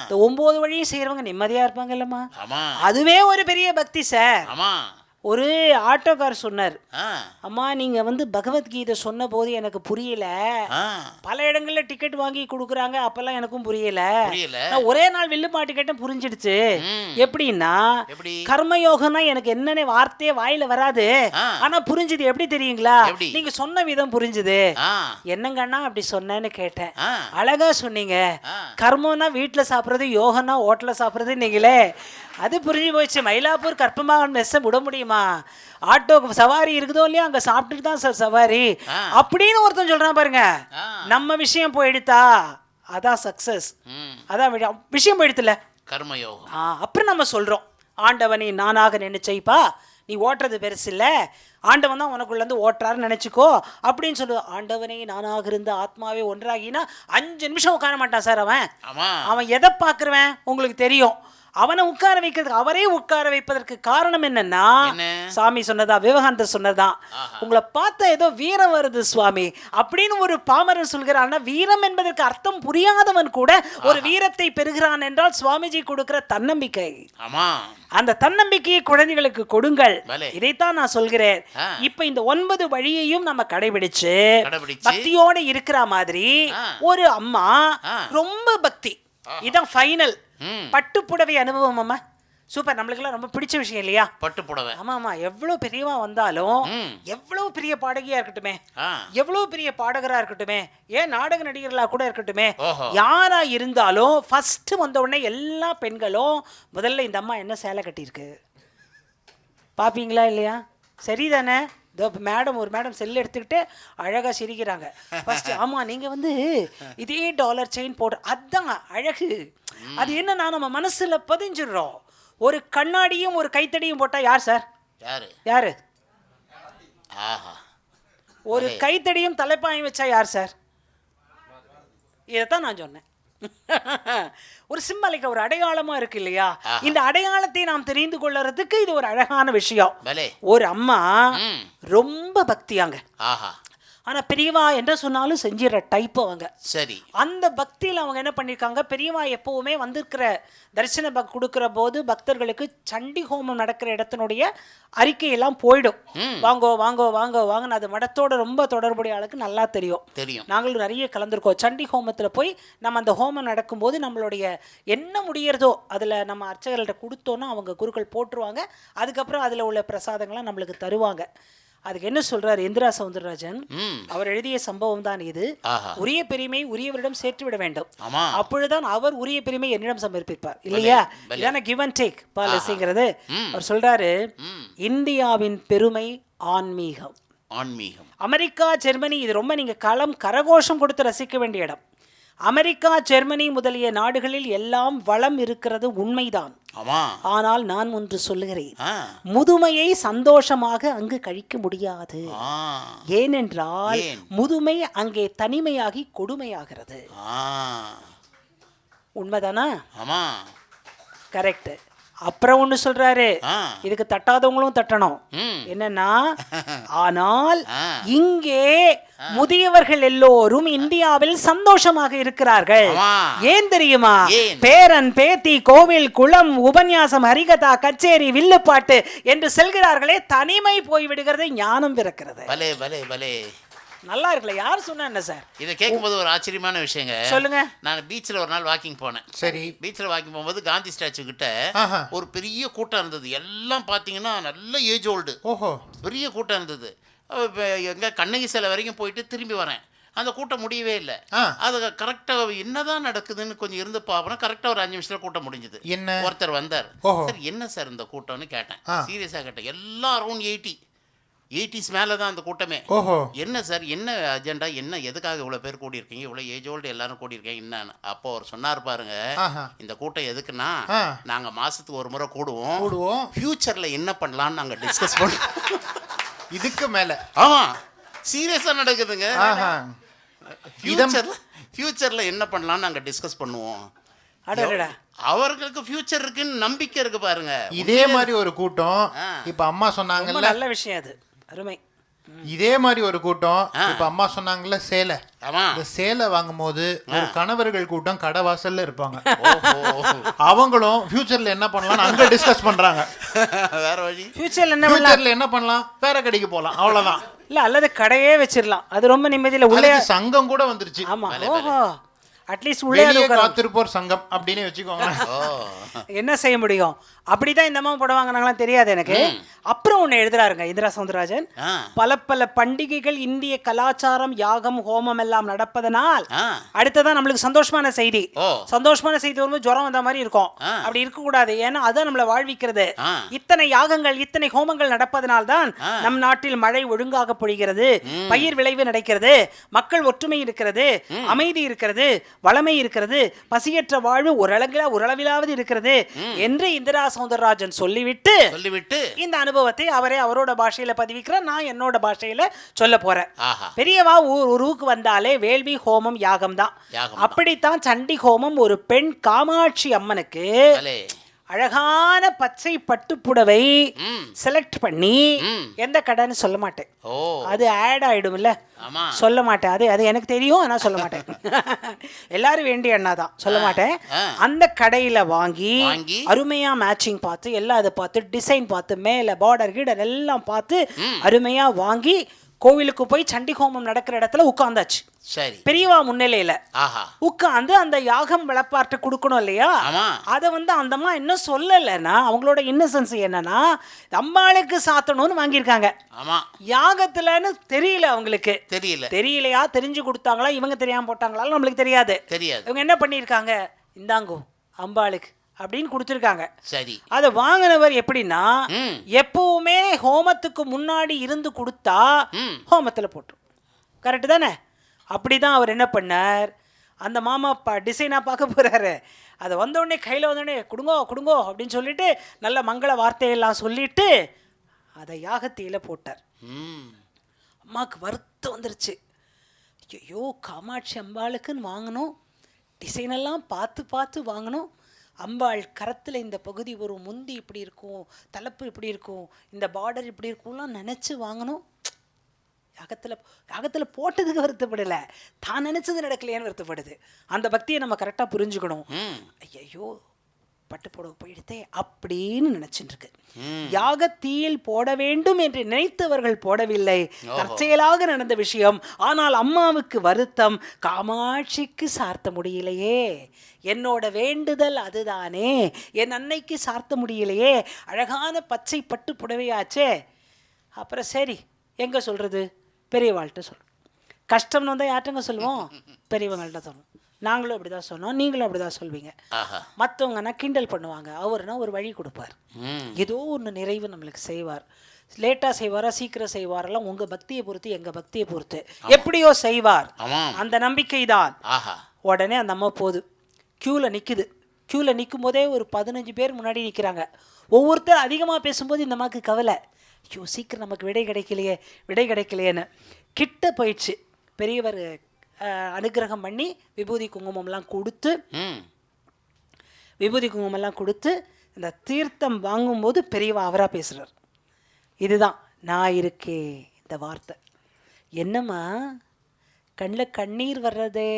இந்த 9 வழியை செய்யறவங்க நிம்மதியா இருப்பாங்க இல்லம்மா? அதுவே ஒரு பெரிய பக்தி சார். ஒரு ஆட்டோக்கார் சொன்னார், ஆ, அம்மா நீங்கள் வந்து பகவத்கீதை சொன்ன போது எனக்கு புரியல, ஆ, பல இடங்களில் டிக்கெட் வாங்கி கொடுக்குறாங்க, அப்போல்லாம் எனக்கும் புரியல, புரியல. நான் ஒரே நாள் வில்லுப்பாட்டு கேட்டேன் புரிஞ்சிடுச்சு. ம். எப்படின்னா எப்படி? கர்மயோகம்னா எனக்கு என்னென்ன வார்த்தையே வாயில வராது, ஆ. ஆனா புரிஞ்சுது. எப்படி தெரியுங்களா? எப்படி? நீங்க சொன்ன விதம் புரிஞ்சுது. ஆ, என்னங்கண்ணா அப்படி சொன்னேன்னு கேட்டேன். ஆ, அழகா சொன்னீங்க. ஆ. கர்மம்னா வீட்டில் சாப்பிட்றது, யோகனா ஹோட்டலில் சாப்பிட்றது நீங்களே, அது புரிஞ்சு போச்சு. மயிலாப்பூர் கற்பமாக மெஸ்ஸை விட முடியுமா? ஆட்டோ சவாரி இருக்குதோ இல்லையா, அங்கே சாப்பிட்டுட்டு தான் சார் சவாரி அப்படின்னு ஒருத்தன் சொல்கிறான் பாருங்க. நம்ம விஷயம் போயிடுத்தா அதான் சக்ஸஸ், அதான் விஷயம் போயிடுத்துல கர்மயோகம். அப்புறம் நம்ம சொல்கிறோம், ஆண்டவனை நானாக நினைச்சைப்பா, நீ ஓட்டுறது பெருசு இல்லை, ஆண்டவன் தான் உனக்குள்ளேருந்து ஓட்டுறாருன்னு நினச்சிக்கோ அப்படின்னு சொல்லுவோம். ஆண்டவனே நானாக இருந்த ஆத்மாவே ஒன்றாகினா 5 நிமிஷம் உட்கார மாட்டான் சார். அவன் எதை பார்க்குறவன் உங்களுக்கு தெரியும். அவனை உட்கார வைக்கிறதுக்கு, அவரே உட்கார வைப்பதற்கு காரணம் என்னன்னா, சாமி சொன்னதா, விவேகானந்தர் சொன்னதான், உங்களை பார்த்தா ஏதோ வீரம் வருது சுவாமி அப்படின்னு ஒரு பாமரன் சொல்கிறான். வீரம் என்பதற்கு அர்த்தம் புரியாதவன் கூட ஒரு வீரத்தை பெறுகிறான் என்றால் சுவாமிஜி கொடுக்கிற தன்னம்பிக்கை. அந்த தன்னம்பிக்கையை குழந்தைகளுக்கு கொடுங்கள். இதைத்தான் நான் சொல்கிறேன். இப்ப இந்த 9 வழியையும் நம்ம கடைபிடிச்சு பக்தியோட இருக்கிற மாதிரி ஒரு அம்மா ரொம்ப பக்தி, இதான் ஃபைனல் பட்டு புடவை அனுபவம். அம்மா சூப்பர், நம்மளுக்கெல்லாம் ரொம்ப பிடிச்ச விஷயம் இல்லையா பட்டு புடவை? ஆமா, எவ்வளவு பெரியவா வந்தாலும், எவ்வளவு பெரிய பாடகியா இருக்கட்டுமே, எவ்வளவு பெரிய பாடகரா இருக்கட்டுமே, ஏன் நாடக நடிகர்களா கூட இருக்கட்டுமே, யாரா இருந்தாலும் ஃபர்ஸ்ட் வந்த உடனே எல்லா பெண்களும் முதல்ல இந்த அம்மா என்ன சேலை கட்டியிருக்கு பாப்பீங்களா இல்லையா? சரிதானே? மேடம், ஒரு மேடம் செல் எடுத்துக்கிட்டு அழகாக சிரிக்கிறாங்க ஃபர்ஸ்ட். ஆமாம், நீங்கள் வந்து இதே டாலர் செயின் போடுற, அதுதான் அழகு. அது என்னன்னா நம்ம மனசில் பதிஞ்சிடுறோம். ஒரு கண்ணாடியும் ஒரு கைத்தடியும் போட்டால் யார் சார்? யாரு? ஒரு கைத்தடியும் தலைப்பாயும் வச்சா யார் சார்? இதைத்தான் நான் சொன்னேன். ஒரு சிம்பலிக்க, ஒரு அடையாளமா இருக்கு இல்லையா? இந்த அடையாளத்தை நாம் தெரிந்து கொள்றதுக்கு இது ஒரு அழகான விஷயம். ஒரு அம்மா ரொம்ப பக்தியாங்க, ஆனா பெரியவா என்ன சொன்னாலும் செஞ்சிடற டைப் அவங்க. சரி, அந்த பக்தியில் அவங்க என்ன பண்ணிருக்காங்க, பெரியவா எப்பவுமே வந்திருக்கிற தரிசன கொடுக்கிற போது பக்தர்களுக்கு சண்டி ஹோமம் நடக்கிற இடத்தினுடைய அறிக்கையெல்லாம் போயிடும். வாங்கோ வாங்கோ வாங்கோ வாங்கன்னு. அது மடத்தோட ரொம்ப தொடர்புடைய ஆளுக்கு நல்லா தெரியும். நாங்களும் நிறைய கலந்துருக்கோம். சண்டி ஹோமத்தில் போய் நம்ம அந்த ஹோமம் நடக்கும்போது நம்மளுடைய என்ன முடியறதோ அதில் நம்ம அர்ச்சகர்கள்ட்ட கொடுத்தோன்னா அவங்க குருக்கள் போட்டுருவாங்க. அதுக்கப்புறம் அதில் உள்ள பிரசாதங்கள்லாம் நம்மளுக்கு தருவாங்க. அதுக்கு என்ன சொல்றாரு இந்திரா சௌந்தரராஜன், அவர் எழுதிய சம்பவம் தான் இது. உரிய பெருமை உரியவரிடம் சேர்த்து விட வேண்டும், அப்பொழுதுதான் அவர் உரிய பெருமை என்னிடம் சமர்ப்பிப்பார் இல்லையா? இதான கிவ் அண்ட் டேக் பாலிசிங்கிறது. அவர் சொல்றாரு, இந்தியாவின் பெருமை ஆன்மீகம். அமெரிக்கா, ஜெர்மனி, இது ரொம்ப நீங்க கரகோஷம் கொடுத்து ரசிக்க வேண்டிய இடம். அமெரிக்கா, ஜெர்மனி முதலிய நாடுகளில் எல்லாம் வளம் இருக்கிறது உண்மைதான். ஆனால் நான் ஒன்று சொல்லுகிறேன், முதுமையை சந்தோஷமாக அங்கு கழிக்க முடியாது. ஏனென்றால் முதுமை அங்கே தனிமையாகி கொடுமையாகிறது. உண்மைதானா? கரெக்ட். அப்புறம் ஒண்ணு சொல்றாரு, இதுக்கு தட்டாதவங்களும் தட்டணும். என்னன்னா, ஆனால் இங்கே முதியவர்கள் எல்லோரும் இந்தியாவில் சந்தோஷமாக இருக்கிறார்கள். ஏன் தெரியுமா? பேரன் பேத்தி கோவில் குளம் உபன்யாசம் ஹரிகதா கச்சேரி வில்லுப்பாட்டு என்று செல்கிறார்களே, தனிமை போய்விடுகிறது, ஞானம் பிறக்கிறது. நல்லா இருக்குல்ல? யார் சொன்னா என்ன சார்? இதை கேட்கும்போது ஒரு ஆச்சரியமான விஷயங்க. சொல்லுங்க. நான் பீச்சில் ஒரு நாள் வாக்கிங் போனேன். சரி, பீச்சில் வாக்கிங் போகும்போது காந்தி ஸ்டாச்சு கிட்ட ஒரு பெரிய கூட்டம் இருந்தது. எல்லாம் பார்த்தீங்கன்னா நல்ல ஏஜ் ஓல்டு. பெரிய கூட்டம் இருந்தது. எங்க கண்ணகி சிலை வரைக்கும் போயிட்டு திரும்பி வரேன், அந்த கூட்டம் முடியவே இல்லை. அது கரெக்டாக என்னதான் நடக்குதுன்னு கொஞ்சம் இருந்து பார்ப்போம். கரெக்டாக ஒரு 5 நிமிஷத்துல கூட்டம் முடிஞ்சது. என்ன ஒருத்தர் வந்தார், சார் என்ன சார் இந்த கூட்டம்னு கேட்டேன். சீரியஸாக கேட்டேன். எல்லாம் அரௌண்ட் 80s மேலே தான் அந்த கூட்டமே. என்ன சார், என்ன அஜெண்டா, என்ன எதுக்காக இவ்வளோ பேர் கூடியிருக்கீங்க, இவ்வளோ ஏஜ் ஓல்டு எல்லாரும் கூடியிருக்கீங்க என்னன்னு? அப்போ அவர் சொன்னார் பாருங்க, இந்த கூட்டம் எதுக்குன்னா, நாங்கள் மாதத்துக்கு ஒரு முறை கூடுவோம், ஃப்யூச்சரில் என்ன பண்ணலான்னு நாங்கள் டிஸ்கஸ் பண்ணுவோம். இதுக்கு மேலே? ஆமாம், சீரியஸாக நடக்குதுங்க. ஃப்யூச்சரில் என்ன பண்ணலான்னு நாங்கள் டிஸ்கஸ் பண்ணுவோம். அவர்களுக்கு ஃபியூச்சர் இருக்குன்னு நம்பிக்கை இருக்கு பாருங்க. இதே மாதிரி ஒரு கூட்டம் இப்ப அம்மா சொன்னாங்கல்ல, நல்ல விஷயம் அது, அருமை. இதே மாதிரி ஒரு கூட்டம் இப்ப அம்மா சொன்னாங்கல்ல சேலை, ஆமா. இந்த சேலை வாங்கும் போது ஒரு கணவர்கள் கூட்டம் கடை வாசல்ல இருப்பாங்க. அவங்களும் ஃபியூச்சர்ல என்ன பண்ணலாம் அங்க டிஸ்கஸ் பண்றாங்க. வேற வழி ஃபியூச்சர்ல என்ன பண்ணலாம், வேற கடைக்கு போலாம், அவ்வளவுதான். இல்ல அல்லது கடையே வச்சிடலாம், அது ரொம்ப நிம்மதியில உள்ளே சங்கம் கூட வந்துருச்சு. ஆமா. ஓஹோ, அட்லீஸ்ட் உள்ளே காத்திருப்போர் சங்கம் அப்படின்னு வச்சுக்கோங்க. என்ன செய்ய முடியும்? அப்படிதான் இந்த அம்மா படம் வாங்கினாங்களாம் தெரியாது எனக்கு. அப்புறம் ஒன்று எழுதுறாருங்க இந்திரா சௌந்தரராஜன். பல பல பண்டிகைகள் இந்திய கலாச்சாரம் யாகம் ஹோமம் எல்லாம் நடப்பதனால் அடுத்ததான் நம்மளுக்கு சந்தோஷமான செய்தி. சந்தோஷமான செய்தி வரும்போது ஜுரம் வந்த மாதிரி இருக்கும். அப்படி இருக்கக்கூடாது, ஏன்னா அதான் நம்மளை வாழ்விக்கிறது. இத்தனை யாகங்கள் இத்தனை ஹோமங்கள் நடப்பதனால் தான் நம் நாட்டில் மழை ஒழுங்காக பொழிகிறது, பயிர் விளைவு நடக்கிறது, மக்கள் ஒற்றுமை இருக்கிறது, அமைதி இருக்கிறது, வளமை இருக்கிறது, பசியற்ற வாழ்வு ஓரளவிலாவது இருக்கிறது என்று இந்திரா சௌந்தரராஜன் சொல்லிவிட்டு இந்த அனுபவத்தை அவரோட பாஷையில பதிவிக்கிறார். நான் என்னோட பாஷையில சொல்ல போறேன். பெரியவா ஊருக்கு வந்தாலே வேள்வி ஹோமம் யாகம் தான். அப்படித்தான் சண்டி ஹோமம் ஒரு பெண் காமாட்சி அம்மனுக்கு அழகான பச்சை பட்டுப்புடவை செலக்ட் பண்ணி, எந்த கடைன்னு சொல்ல மாட்டேன், அது ஆட் ஆயிடும்ல, சொல்ல மாட்டேன். அது எனக்கு தெரியும், ஆனா சொல்ல மாட்டேன். எல்லாரும் வேண்டிய அண்ணா தான், சொல்ல மாட்டேன். அந்த கடையில வாங்கி அருமையா மேட்சிங் பார்த்து எல்லாம் அதை பார்த்து டிசைன் பார்த்து மேல பார்டர் கீடர் எல்லாம் பார்த்து அருமையா வாங்கி கோவிலுக்கு போய் சண்டி ஹோமம் நடக்கிற இடத்துல உட்கார்ந்தாச்சு. சரி, பெரியவா முன்னிலையில உட்கார்ந்து அந்த யாகம் விளப்பாற்ற கொடுக்கணும் இல்லையா? அதை அந்த அம்மா இன்னும் சொல்லலைன்னா அவங்களோட இன்னசென்ஸ் என்னன்னா அம்பாளுக்கு சாத்தணும்னு வாங்கியிருக்காங்க. யாகத்துலன்னு தெரியல அவங்களுக்கு, தெரியலையா, தெரிஞ்சு கொடுத்தாங்களா, இவங்க தெரியாம போட்டாங்களா நம்மளுக்கு தெரியாது. இவங்க என்ன பண்ணியிருக்காங்க, இந்தாங்கோ அம்பாளுக்கு அப்படின்னு கொடுத்துருக்காங்க. சரி, அதை வாங்கினவர் எப்படின்னா எப்பவுமே ஹோமத்துக்கு முன்னாடி இருந்து கொடுத்தா ஹோமத்துல போட்டு, கரெக்டு தானே? அப்படிதான் அவர் என்ன பண்ணார், அந்த மாமா டிசைனா பார்க்க போறாரு. அதை வந்தோடனே கையில் வந்தோடனே கொடுங்கோ அப்படின்னு சொல்லிட்டு நல்ல மங்கள வார்த்தையெல்லாம் சொல்லிட்டு அதை யாகத்தில போட்டார். அம்மாவுக்கு வருத்தம் வந்துருச்சு. ஐயோ, காமாட்சி அம்பாளுக்குன்னு வாங்கணும், டிசைனெல்லாம் பார்த்து வாங்கணும், அம்பாள் கரத்தில் இந்த பகுதி ஒரு முந்தி இப்படி இருக்கும், தலைப்பு இப்படி இருக்கும், இந்த பார்டர் இப்படி இருக்கும்லாம் நினச்சி வாங்கணும். யாகத்தில் போட்டதுக்கு வருத்தப்படலை, தான் நினச்சது நடக்கலையான்னு வருத்தப்படுது. அந்த பக்தியை நம்ம கரெக்டாக புரிஞ்சுக்கணும். ஐயோ பட்டு போட போயிடுத்தே அப்படின்னு நினைச்சுட்டு இருக்கு. யாகத்தீயில் போட வேண்டும் என்று நினைத்தவர்கள் போடவில்லை, தற்செயலாக நடந்த விஷயம். ஆனால் அம்மாவுக்கு வருத்தம், காமாட்சிக்கு சார்த்த முடியலையே, என்னோட வேண்டுதல் அதுதானே, என் அன்னைக்கு சார்த்த முடியலையே, அழகான பச்சை பட்டு புடவையாச்சே. அப்புறம் சரி எங்க சொல்றது, பெரியவாள்கிட்ட சொல்லுவோம். கஷ்டம்னு வந்தால் யார்ட்டங்க சொல்லுவோம், பெரியவங்கள்ட்ட சொல்லுவோம். நாங்களும் அப்படி தான் சொன்னோம், நீங்களும் அப்படி தான் சொல்வீங்க. மற்றவங்கன்னா கிண்டல் பண்ணுவாங்க, அவர்னா ஒரு வழி கொடுப்பார், ஏதோ ஒன்று நிறைவு நம்மளுக்கு செய்வார். லேட்டாக செய்வாரா சீக்கிரம் செய்வாரெல்லாம் உங்கள் பக்தியை பொறுத்து எங்கள் பக்தியை பொறுத்து எப்படியோ செய்வார். அந்த நம்பிக்கை தான். உடனே அந்த அம்மா போகுது, க்யூவில் நிற்குது. க்யூவில் நிற்கும் போதே ஒரு 15 பேர் முன்னாடி நிற்கிறாங்க. ஒவ்வொருத்தர் அதிகமாக பேசும்போது இந்த அம்மாவுக்கு கவலை, ஐயோ சீக்கிரம் நமக்கு விடை கிடைக்கலையேன்னு. கிட்ட போயிடுச்சு. பெரியவர் அனுகிரகம் பண்ணி விபூதி குங்குமம்லாம் கொடுத்து இந்த தீர்த்தம் வாங்கும்போது பெரியவா அவராக பேசுகிறார். இதுதான் நான் இருக்கே இந்த வார்த்தை. என்னம்மா கண்ணில் கண்ணீர் வர்றதே,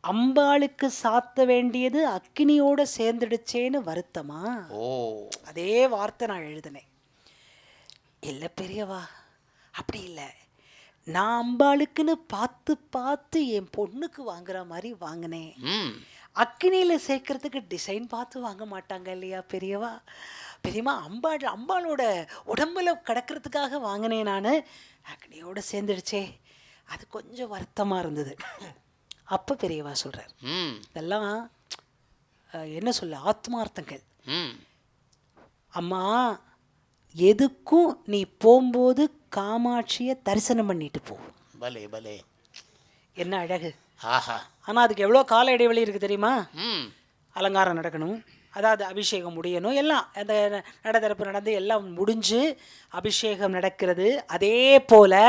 அம்பாளுக்கு சாத்த வேண்டியது அக்கினியோட சேர்ந்துடுச்சேன்னு வருத்தமா? அதே வார்த்தை நான் எழுதினேன். இல்லை பெரியவா அப்படி இல்லை, நான் அம்பாளுக்குன்னு பார்த்து என் பொண்ணுக்கு வாங்குற மாதிரி வாங்கினேன். அக்கினியில் சேர்க்கறதுக்கு டிசைன் பார்த்து வாங்க மாட்டாங்க இல்லையா பெரியம்மா, அம்பாளோட உடம்புல கிடக்கிறதுக்காக வாங்கினேன் நான், அக்னியோட சேர்ந்துடுச்சே, அது கொஞ்சம் வருத்தமாக இருந்தது. அப்போ பெரியவா சொல்கிறார், இதெல்லாம் என்ன சொல்ல ஆத்மார்த்தங்கள். அம்மா எதுக்கும் நீ போகும்போது காமாட்சியை தரிசனம் பண்ணிட்டு போ. பலே என்ன அழகு. ஆனால் அதுக்கு எவ்வளோ கால இடைவெளி இருக்குது தெரியுமா? அலங்காரம் நடக்கணும், அதாவது அபிஷேகம் முடியணும், எல்லாம் அந்த நடதரப்பு நடந்து எல்லாம் முடிஞ்சு அபிஷேகம் நடக்கிறது. அதே போல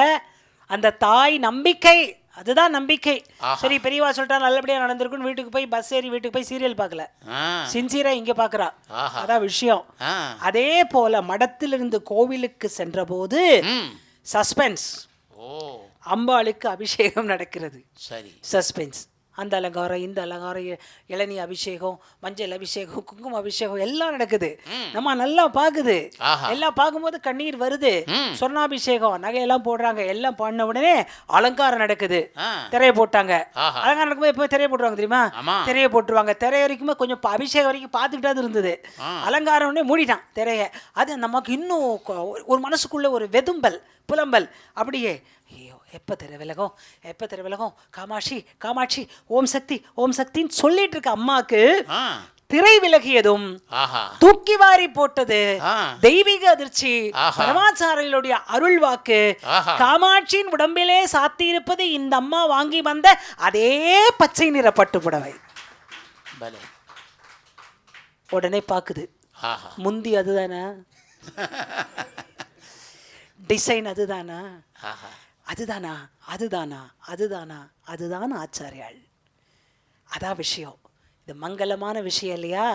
அந்த தாய் நம்பிக்கை, அதுதான் நம்பிக்கை. சரி பெரியவா சொல்லிட்டா நல்லபடியாக நடந்திருக்குன்னு வீட்டுக்கு போய் சீரியல் பார்க்கல, சின்சியரா இங்கே பார்க்குறா, அதான் விஷயம். அதே போல மடத்திலிருந்து கோவிலுக்கு சென்ற போது சஸ்பென்ஸ். ஓ அம்பாளுக்கு அபிஷேகம் நடக்கிறது. சரி. சஸ்பென்ஸ். அந்த அலங்காரம், இந்த அலங்காரம், இளநீ அபிஷேகம், மஞ்சள் அபிஷேகம், குங்கும அபிஷேகம் எல்லாம் நடக்குது. நம்ம நல்லா பாக்குது. எல்லாம் பார்க்கும்போது கண்ணீர் வருது. சொர்ணாபிஷேகம், நகையெல்லாம் போடுறாங்க. எல்லாம் பண்ண உடனே அலங்காரம் நடக்குது. திரையை போட்டாங்க. அலங்காரம் நடக்கும்போது எப்போ திரையை போட்டுருவாங்க தெரியுமா? திரையை போட்டுருவாங்க. திரை வரைக்குமே கொஞ்சம் அபிஷேகம் வரைக்கும் பார்த்துக்கிட்டே இருந்தது. அலங்காரம் உடனே மூடிட்டான் திரையை. அது நமக்கு இன்னும் ஒரு மனசுக்குள்ள ஒரு வெதும்பல், புலம்பல். அப்படியே ஐயோ எப்போ திரை விலகும், எப்போ திரை விலகும், காமாட்சி காமாட்சி, ஓம் சக்தி ஓம் சக்தின்னு சொல்லிட்டு இருக்க அம்மாக்கு திரை விலகியதும் தூக்கி வாரி போட்டது தெய்வீக அதிர்ச்சி. பரமாச்சாரிகளுடைய அருள் வாக்கு. காமாட்சியின் உடம்பிலே சாத்தி இருப்பது இந்த அம்மா வாங்கி வந்த அதே பச்சை நிற பட்டு புடவை. உடனே பாக்குது, முந்தி அதுதானா, டிசைன் அதுதானா, அதுதானா, அதுதானா, அதுதானா, அதுதான் ஆச்சாரியாள். அதான் விஷயம். இது மங்களமான விஷயம் இல்லையா?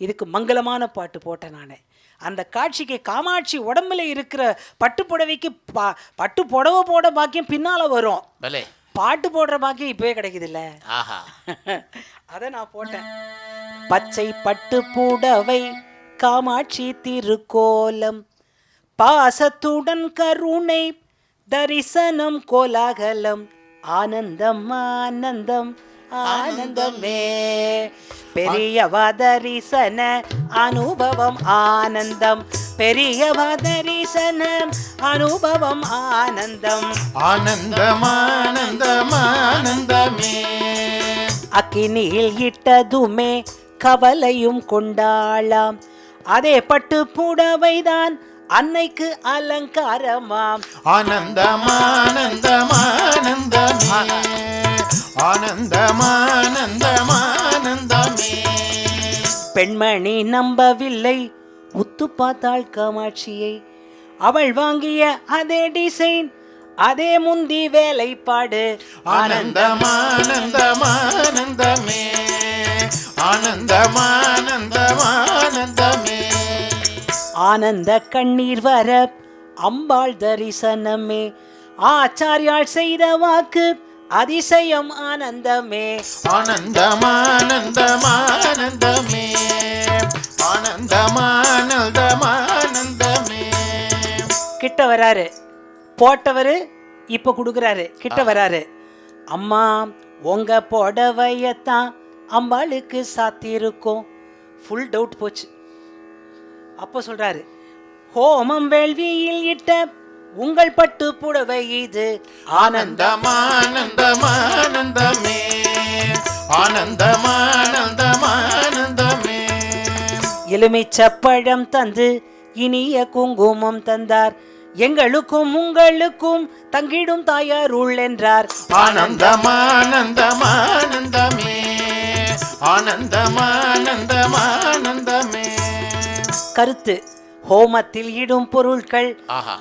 இதுக்கு மங்களமான பாட்டு போட்டேன் நான். அந்த காட்சிக்கு காமாட்சி உடம்புல இருக்கிற பட்டு புடவைக்கு பட்டு புடவை போட பாக்கியம் பின்னால வரும். பாட்டு போடுற பாக்கியம் இப்பவே கிடைக்குது இல்ல? அதை நான் போட்டேன். பச்சை பட்டு புடவை காமாட்சி திருக்கோலம், பாசத்துடன் கருணை தரிசனம் கோலாகலம், ஆனந்தம் ஆனந்தம் ஆனந்தமே, பெரியவா தரிசன அனுபவம் ஆனந்தம், பெரியவா தரிசன அனுபவம் ஆனந்தம், ஆனந்தம் ஆனந்தம் ஆனந்தமே. அக்கினியில் இட்டதுமே கவலையும் கொண்டாளாம், அதே பட்டு புடவைதான் அன்னைக்கு அலங்காரமாம். ஆனந்தம் ஆனந்தம் ஆனந்தமே, ஆனந்தம் ஆனந்தம் ஆனந்தமே. பெண்மணி நம்பவில்லை, உத்து பார்த்தாள் காமாட்சியை. அவள் வாங்கிய அதே டிசைன், அதே முந்தி வேலைப்பாடு. ஆனந்தம் ஆனந்தம் ஆனந்தமே, ஆனந்தம் ஆனந்தம் ஆனந்தமே. ஆனந்த கண்ணீர் வர அம்பாள் தரிசனமே, ஆச்சாரியாள் செய்த வாக்கு அதிசயம் ஆனந்தமே. ஆனந்தம் ஆனந்தம் ஆனந்தமே, ஆனந்தம் ஆனந்தம் ஆனந்தமே. கிட்ட வராரு போட்டவரு, இப்ப கொடுக்குறாரு. கிட்ட வராரு. அம்மா உங்க புடவையத்தான் அம்பாளுக்கு சாத்தியிருக்கும். ஃபுல் டவுட் போச்சு. அப்போ சொல்றாரு, ஹோமம் வேள்வியில் இட்ட உங்கள் பட்டு புடவை இது. ஆனந்தம் ஆனந்தம் ஆனந்தமே, ஆனந்தம் ஆனந்தம் ஆனந்தமே. எலுமிச்சப்பழம் தந்து இனிய குங்குமம் தந்தார், எங்களுக்கும் உங்களுக்கும் தங்கிடும் தாயார் உள் என்றார். ஆனந்தம் ஆனந்தம் ஆனந்தமே, ஆனந்தம் ஆனந்தம் ஆனந்தமே. கருத்து: ஹோமத்தில் இடும் பொருட்கள்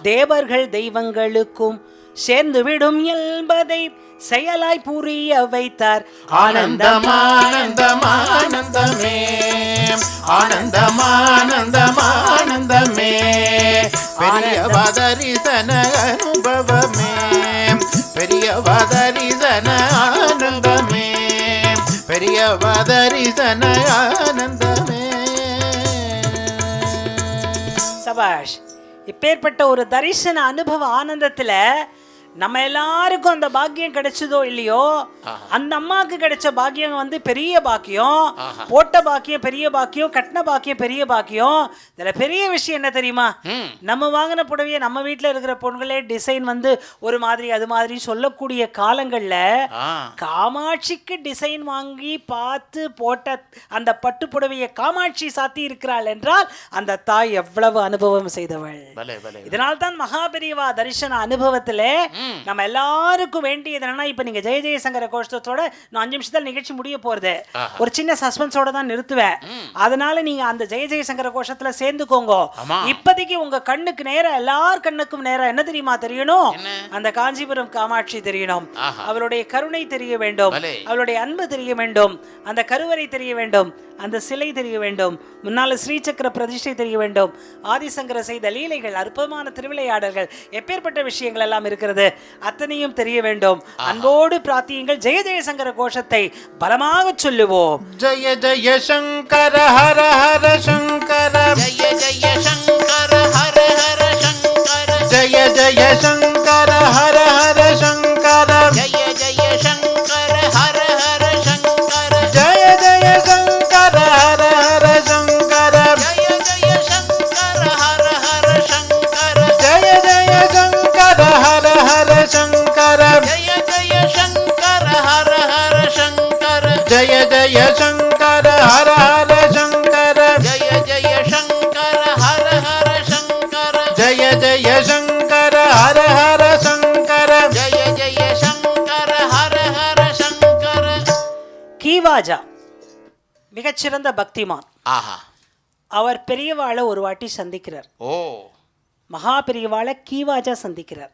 தேவர்கள் தெய்வங்களுக்கும் சேர்ந்து விடும் என்பதை செயலாய் புரிய வைத்தார். ஆனந்தம் ஆனந்தம் ஆனந்தமே, ஆனந்தம் ஆனந்தம் ஆனந்தமே. பெரியவா தரிசன அனுபவமே, பெரியவா தரிசன ஆனந்தமே, பெரியவா தரிசன ஆனந்தமே. சபாஷ். இப்பேற்பட்ட ஒரு தரிசன அனுபவ ஆனந்தத்துல நம்ம எல்லாருக்கும் அந்த பாக்கியம் கிடைச்சதோ இல்லையோ, அந்த அம்மாவுக்கு கிடைச்ச பாக்கியம் வந்து பெரிய பாக்கியம். போட்ட பாக்கியம் பெரிய பாக்கியம், கட்டின பாக்கியம் பெரிய பாக்கியம். இதுல பெரிய விஷயம் என்ன தெரியுமா? நம்ம வாங்கின புடவையை நம்ம வீட்டுல இருக்கிற பொண்களே டிசைன் வந்து ஒரு மாதிரி அது மாதிரி சொல்லக்கூடிய காலங்கள்ல காமாட்சிக்கு டிசைன் வாங்கி பார்த்து போட்ட அந்த பட்டு புடவையை காமாட்சி சாத்தி இருக்கிறாள் என்றால் அந்த தாய் எவ்வளவு அனுபவம் செய்தவள். இதனால்தான் மகாபெரிவா தரிசன அனுபவத்திலே நம்ம எல்லாருக்கும் வேண்டியது என்னன்னா, இப்ப நீங்க ஜெய ஜெயசங்கர கோஷ்டத்தோட நான் 5 நிமிஷத்துல நிகழ்ச்சி முடிய போறது. ஒரு சின்ன சஸ்பென்ஸோட தான் நிறுத்துவேன். அதனால நீங்க அந்த ஜெய ஜெயசங்கர கோஷ்டத்துல சேர்ந்துக்கோங்க. இப்போதைக்கு உங்க கண்ணுக்கு நேரா, எல்லார் கண்ணுக்கும் நேரா என்ன தெரியுமா தெரியணும்? அந்த காஞ்சிபுரம் காமாட்சி தெரியணும். அவளுடைய கருணை தெரிய வேண்டும், அவளுடைய அன்பு தெரிய வேண்டும், அந்த கருவறை தெரிய வேண்டும், அந்த சிலை தெரிய வேண்டும், முன்னால ஸ்ரீசக்கர பிரதிஷ்டை தெரிய வேண்டும், ஆதிசங்கர செய்த லீலைகள், அற்புதமான திருவிளையாடல்கள், எப்பேற்பட்ட விஷயங்கள் எல்லாம் இருக்கிறது அத்தனையும் தெரிய வேண்டும். அன்போடு பிரார்த்தியுங்கள். ஜெய ஜெயசங்கர கோஷத்தை பலமாக சொல்லுவோம். ஜய ஜய சங்கர ஹர ஹர சங்கர, ஜய ஜய சங்கர ஹர ஹர சங்கர, ஜய ஜய சங்கர ஹர ஹர சங்கர, ஜய ஜய சங்கர ஹர ஹர சங்கர, ஜய ஜய சங்கர ஹர ஹர சங்கர, ஜய ஜய சங்கர ஹர ஹர சங்கர, ஜய ஜய சங்கர ஹர ஹர சங்கர, ஜய ஜய சங்கர ஹர ஹர சங்கர, ஜய ஜய சங்கர ஹர ஹர சங்கர, ஜய ஜய சங்கர ஹர ஹர சங்கர, ஜய ஜய சங்கர ஹர ஹர சங்கர. ஜய ஜய சங்கர ஹர ஹர சங்கர. கீவாஜா மிகச்சிறந்த பக்திமான். ஆஹா. அவர் பெரியவாளை ஒரு வாட்டி சந்திக்கிறார். ஓ. மகா பெரியவாளை கீவாஜா சந்திக்கிறார்.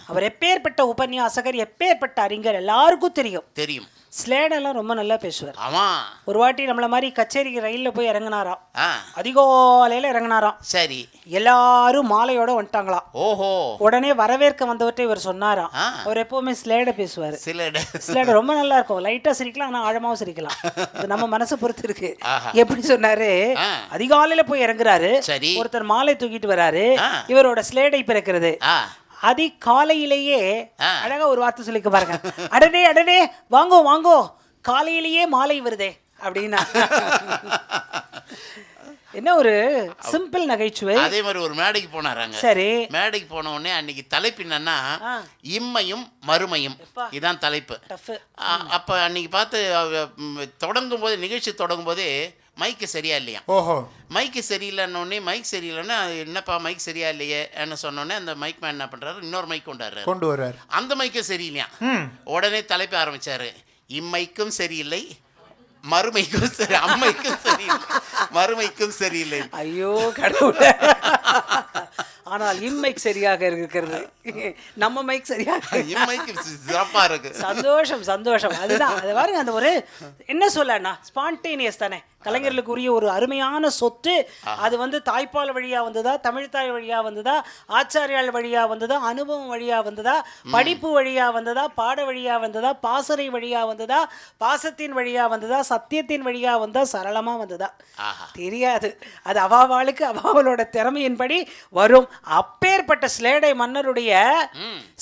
அவர் எப்பேற்பட்ட உபன்யாசகர், எப்பேற்பட்ட அறிஞர் எல்லாருக்கும் தெரியும். தெரியும். ஸ்லேடெல்லாம் ரொம்ப நல்லா பேசுவார். ஆமா. ஒரு வாட்டி நம்மள மாதிரி கச்சேரிக்கு ரயில்ல போய் இறங்கினாராம். ஆ. அதிகாலையில இறங்கினாராம். சரி. எல்லாரும் மாலையோட வந்துட்டாங்களாம். ஓஹோ. உடனே வரவேற்க வந்தவற்றை இவர் சொன்னாராம். அவர் எப்பவுமே ஸ்லேட பேசுவாரு. ஸ்லேட ரொம்ப நல்லா இருக்கும். லைட்டா சிரிக்கலாம், ஆனா ஆழமாவும் சிரிக்கலாம். இது நம்ம மனசு பொறுத்து இருக்கு. எப்படி சொன்னாரு, அதிகாலையில போய் இறங்குறாரு, ஒருத்தர் மாலை தூக்கிட்டு வராரு, இவரோட ஸ்லேடை பிறக்கிறது. அதிகாலையிலேயே அழகா ஒரு வார்த்தை சொல்லிக்க பாருங்க, அடனே அடனே வாங்கோ வாங்கோ, காலையிலேயே மாலை வருதே அப்படின்னா. என்ன ஒரு சிம்பிள் நகைச்சுவை. அதே மாதிரி ஒரு மேடைக்கு போனாராங்க. சரி. மேடைக்கு போன உடனே அன்னைக்கு தலைப்பு என்னன்னா இம்மையும் மறுமையும், இதான் தலைப்பு. அப்ப அன்னைக்கு பார்த்து தொடங்கும் போது, நிகழ்ச்சி தொடங்கும் போதே மைக்கு சரியா இல்லையா. ஓஹோ. மைக்கு சரியில்லைன்னொடனே, மைக் சரியில்லைன்னா என்னப்பா மைக் சரியா இல்லையே என்ன சொன்னோடனே அந்த மைக் மேன் என்ன பண்றாரு, இன்னொரு மைக் கொண்டு வர்றாரு. அந்த மைக்கு சரியில்லையா. உடனே தலைப்பு ஆரம்பிச்சாரு, இம்மைக்கும் சரியில்லை, மறுமைக்கும் சரி, அம்மைக்கும் சரியில்லை, மறுமைக்கும் சரியில்லை. ஐயோ கடவுளே. ஆனால் இம்மைக்கு சரியாக இருக்கிறது, நம்ம மைக் சரியாக, இம்மைக்கு சிறப்பா இருக்கு. சந்தோஷம் சந்தோஷம். அதுதான் அது பாருங்க, அந்த ஒரு என்ன சொல்லனா ஸ்பான்டேனியஸ் தானே கலைஞர்களுக்கு உரிய ஒரு அருமையான சொத்து. அது வந்து தாய்ப்பால் வழியா வந்ததா, தமிழ் தாய் வழியா வந்ததா, ஆச்சாரியால் வழியா வந்ததா, அனுபவம் வழியா வந்ததா, படிப்பு வழியா வந்ததா, பாட வழியா வந்ததா, பாசறை வழியா வந்ததா, பாசத்தின் வழியா வந்ததா, சத்தியத்தின் வழியா வந்தா, சரளமா வந்ததா தெரியாது. அது அவாவாளுக்கு அவாவளோட திறமையின்படி வரும். அப்பேற்பட்ட ஸ்லேடை மன்னருடைய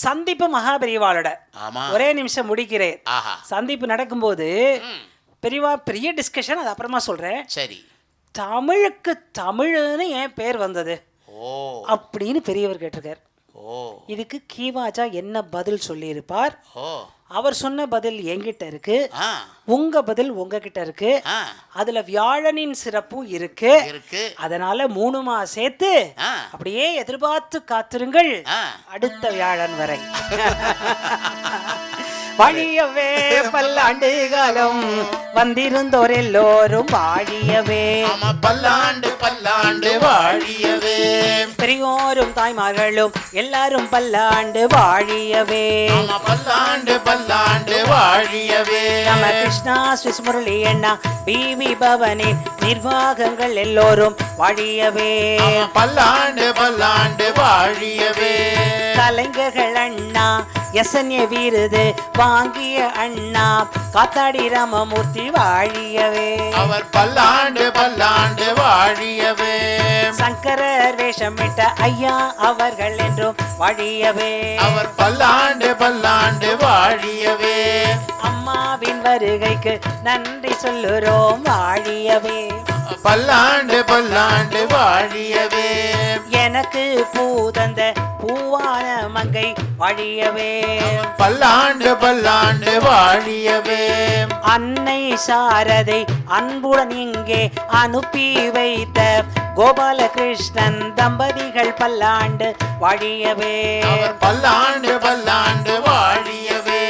சந்திப்பு மகாபெரிவாளோட ஒரே நிமிஷம் முடிக்கிறேன். சந்திப்பு நடக்கும்போது பெரியவா பெரிய டிஸ்கஷன், அது அப்புறமா சொல்றேன். சரி. தமிழுக்கு தமிழ்னு ஏன் பேர் வந்தது அப்படின்னு பெரியவர் கேட்டிருக்கார். இதுக்கு கீவாஜா என்ன பதில் சொல்லி இருப்பார்? அவர் சொன்ன பதில் என்கிட்ட இருக்கு, உங்க பதில் உங்ககிட்ட இருக்கு. அதுல வியாழனின் சிறப்பு இருக்கு. அதனால 3மா சேர்த்து அப்படியே எதிர்பார்த்து காத்திருங்கள் அடுத்த வியாழன் வரை. வாழியவே பல்லாண்டு காலம் வந்திருந்தோர் எல்லோரும் வாழியவே, பல்லாண்டு பல்லாண்டு வாழியவே, பெரியோரும் தாய்மார்களும் எல்லாரும் பல்லாண்டு வாழியவே, பல்லாண்டு பல்லாண்டு வாழியவே. நம்ம கிருஷ்ணா ஸ்விஸ் முரளி அண்ணா பிவி பவனின் நிர்வாகங்கள் எல்லோரும் வாழியவே, பல்லாண்டு பல்லாண்டு வாழியவே. கலைஞர்கள் அண்ணா எஸ்என்ஏ விருது வாங்கிய அண்ணா காத்தாடி ராமமூர்த்தி வாழியவே, அவர் பல்லாண்டு பல்லாண்டு வாழியவே. சங்கரர் வேஷமிட்ட ஐயா அவர்கள் என்றும் வாழியவே, அவர் பல்லாண்டு பல்லாண்டு வாழியவே. அம்மாவின் வருகைக்கு நன்றி சொல்லுறோம் வாழியவே, பல்லாண்டு பல்லாண்டு வாழியவே. எனக்கு பூதந்த பூவான மங்கை வாழியவே, பல்லாண்டு பல்லாண்டு வாழியவே. அன்னை சாரதை அன்புடன் இங்கே அனுப்பி வைத்த கோபாலகிருஷ்ணன் தம்பதிகள் பல்லாண்டு வாழியவே, பல்லாண்டு பல்லாண்டு வாழியவே.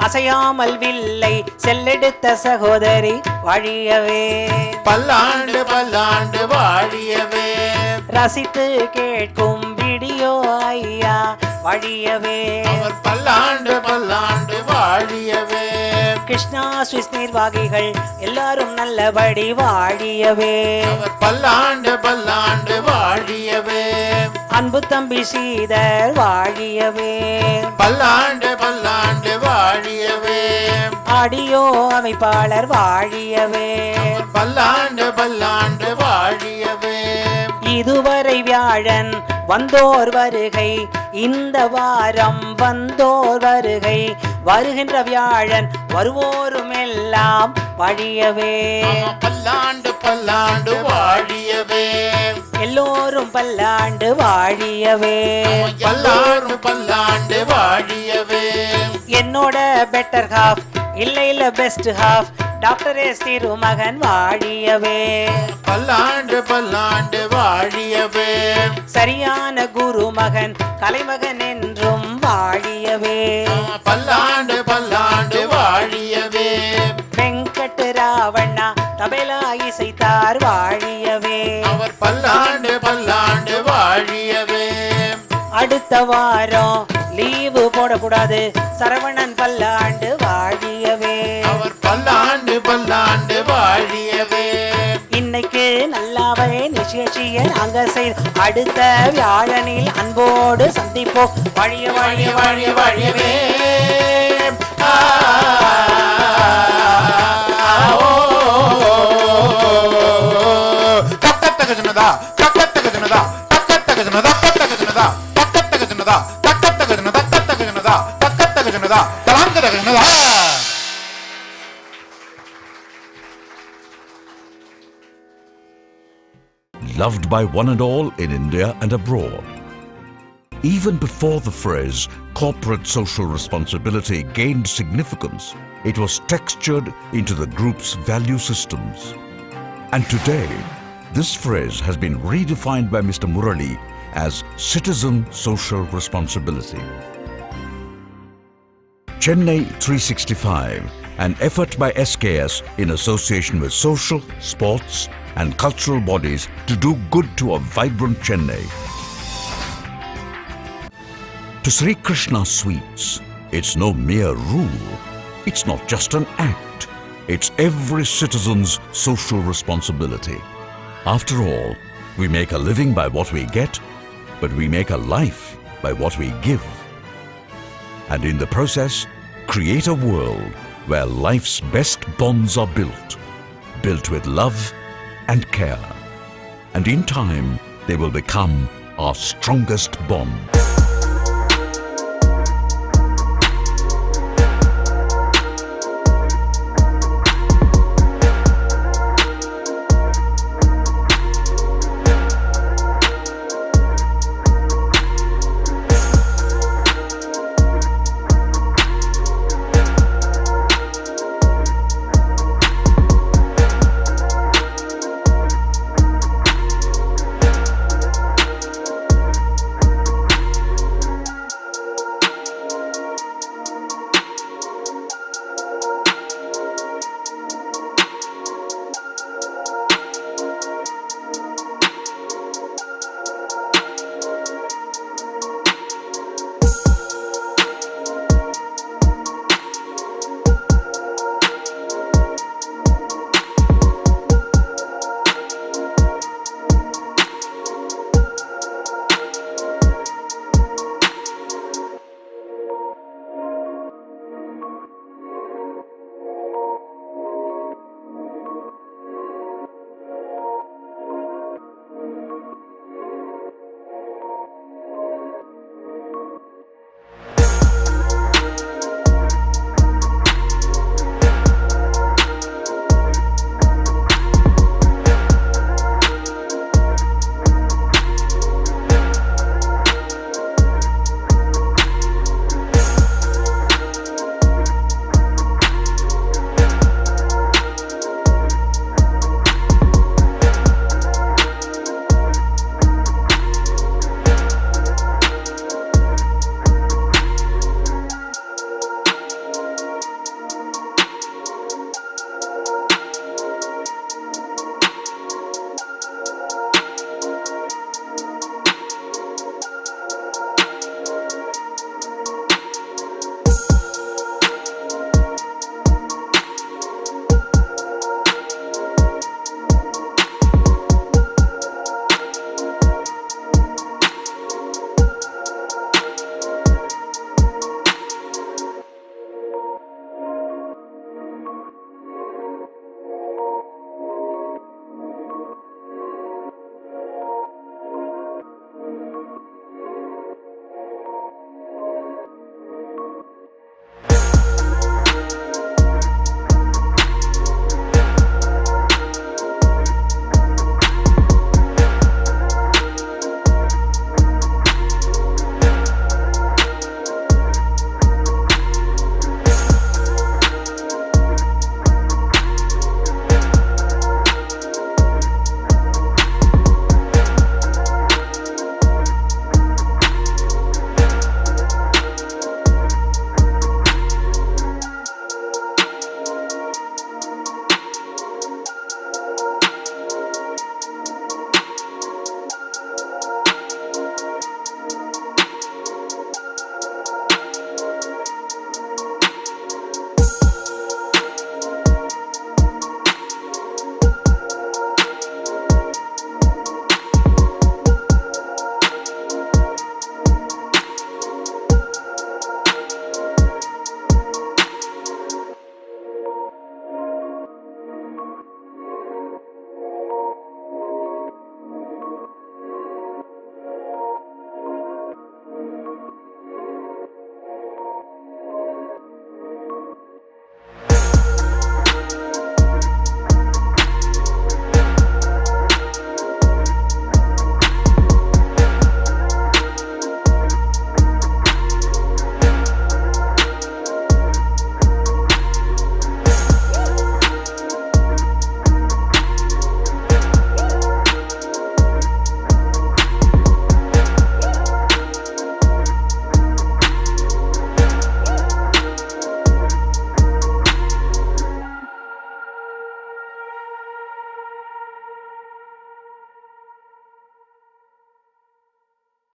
அசையாமல் வில்லை செல்லெடுத்த சகோதரி வாழியவே, பல்லாண்டு பல்லாண்டு வாழியவே. ரசித்து கேட்கும் வீடியோ ஐயா வாழியவே, பல்லாண்டு பல்லாண்டு வாழியவே. கிருஷ்ணா சுவிஸ் நிர்வாகிகள் எல்லாரும் நல்லபடி வாழியவே. அவர் பல்லாண்டு பல்லாண்டு வாழியவே. அன்பு தம்பி ஸ்ரீதர் வாழியவே. பல்லாண்டு பல்லாண்டு வாழியவே. ஆடியோ அமைப்பாளர் வாழியவே. பல்லாண்டு பல்லாண்டு வாழியவே. இதுவரை வியாழன் வந்தோர் வருகை, இந்த வாரம் வந்தோர் வருகை, வருகின்ற வியாழன் வருவோரும் எல்லாம் வாழியவே. பல்லாண்டு பல்லாண்டு வாழியவே. எல்லோரும் பல்லாண்டு வாழியவே. எல்லாரும் பல்லாண்டு வாழியவே. என்னோட பெட்டர் ஹாஃப் இல்ல பெஸ்ட் ஹாஃப் டாக்டர் எஸ் திருமகன் வாழியவே. பல்லாண்டு பல்லாண்டு வாழியவே. சரியான குரு மகன் கலைமகன் என்றும் வாழியவே. பல்லாண்டு பல்லாண்டு வாழியவே. வெங்கட் ராவண்ணா தபேலா இசைத்தார் வாழியவே. அவர் பல்லாண்டு பல்லாண்டு வாழியவே. அடுத்த வாரம் லீவு போடக்கூடாது, சரவணன் பல்லாண்டு வாழியவே. அவர் பல்லாண்டு பல்லாண்டு வாழியவே. இன்னைக்கு நல்லாவே நிகழ்ச்சியை நாங்க செய்து அடுத்த வியாழனில் அன்போடு சந்திப்போம். வாழிய வாழிய வாழிய வாழியவே. தக்கத்தக Janata தக்கத்தக Janata தக்கத்தக Janata தக்கத்தக Janata தக்கத்தக Janata தக்கத்தக Janata தக்கத்தக Janata தக்கத்தக Janata தலாங்கதக Janata. Loved by one and all in India and abroad. Even before the phrase corporate social responsibility gained significance, it was textured into the group's value systems. And today, this phrase has been redefined by Mr. Murali as citizen social responsibility. Chennai 365, an effort by SKS in association with social, sports and cultural bodies to do good to a vibrant Chennai. To Sri Krishna Sweets, it's no mere rule. It's not just an act. It's every citizen's social responsibility. After all, we make a living by what we get, but we make a life by what we give. And in the process, create a world where life's best bonds are built with love and care. And in time, they will become our strongest bond.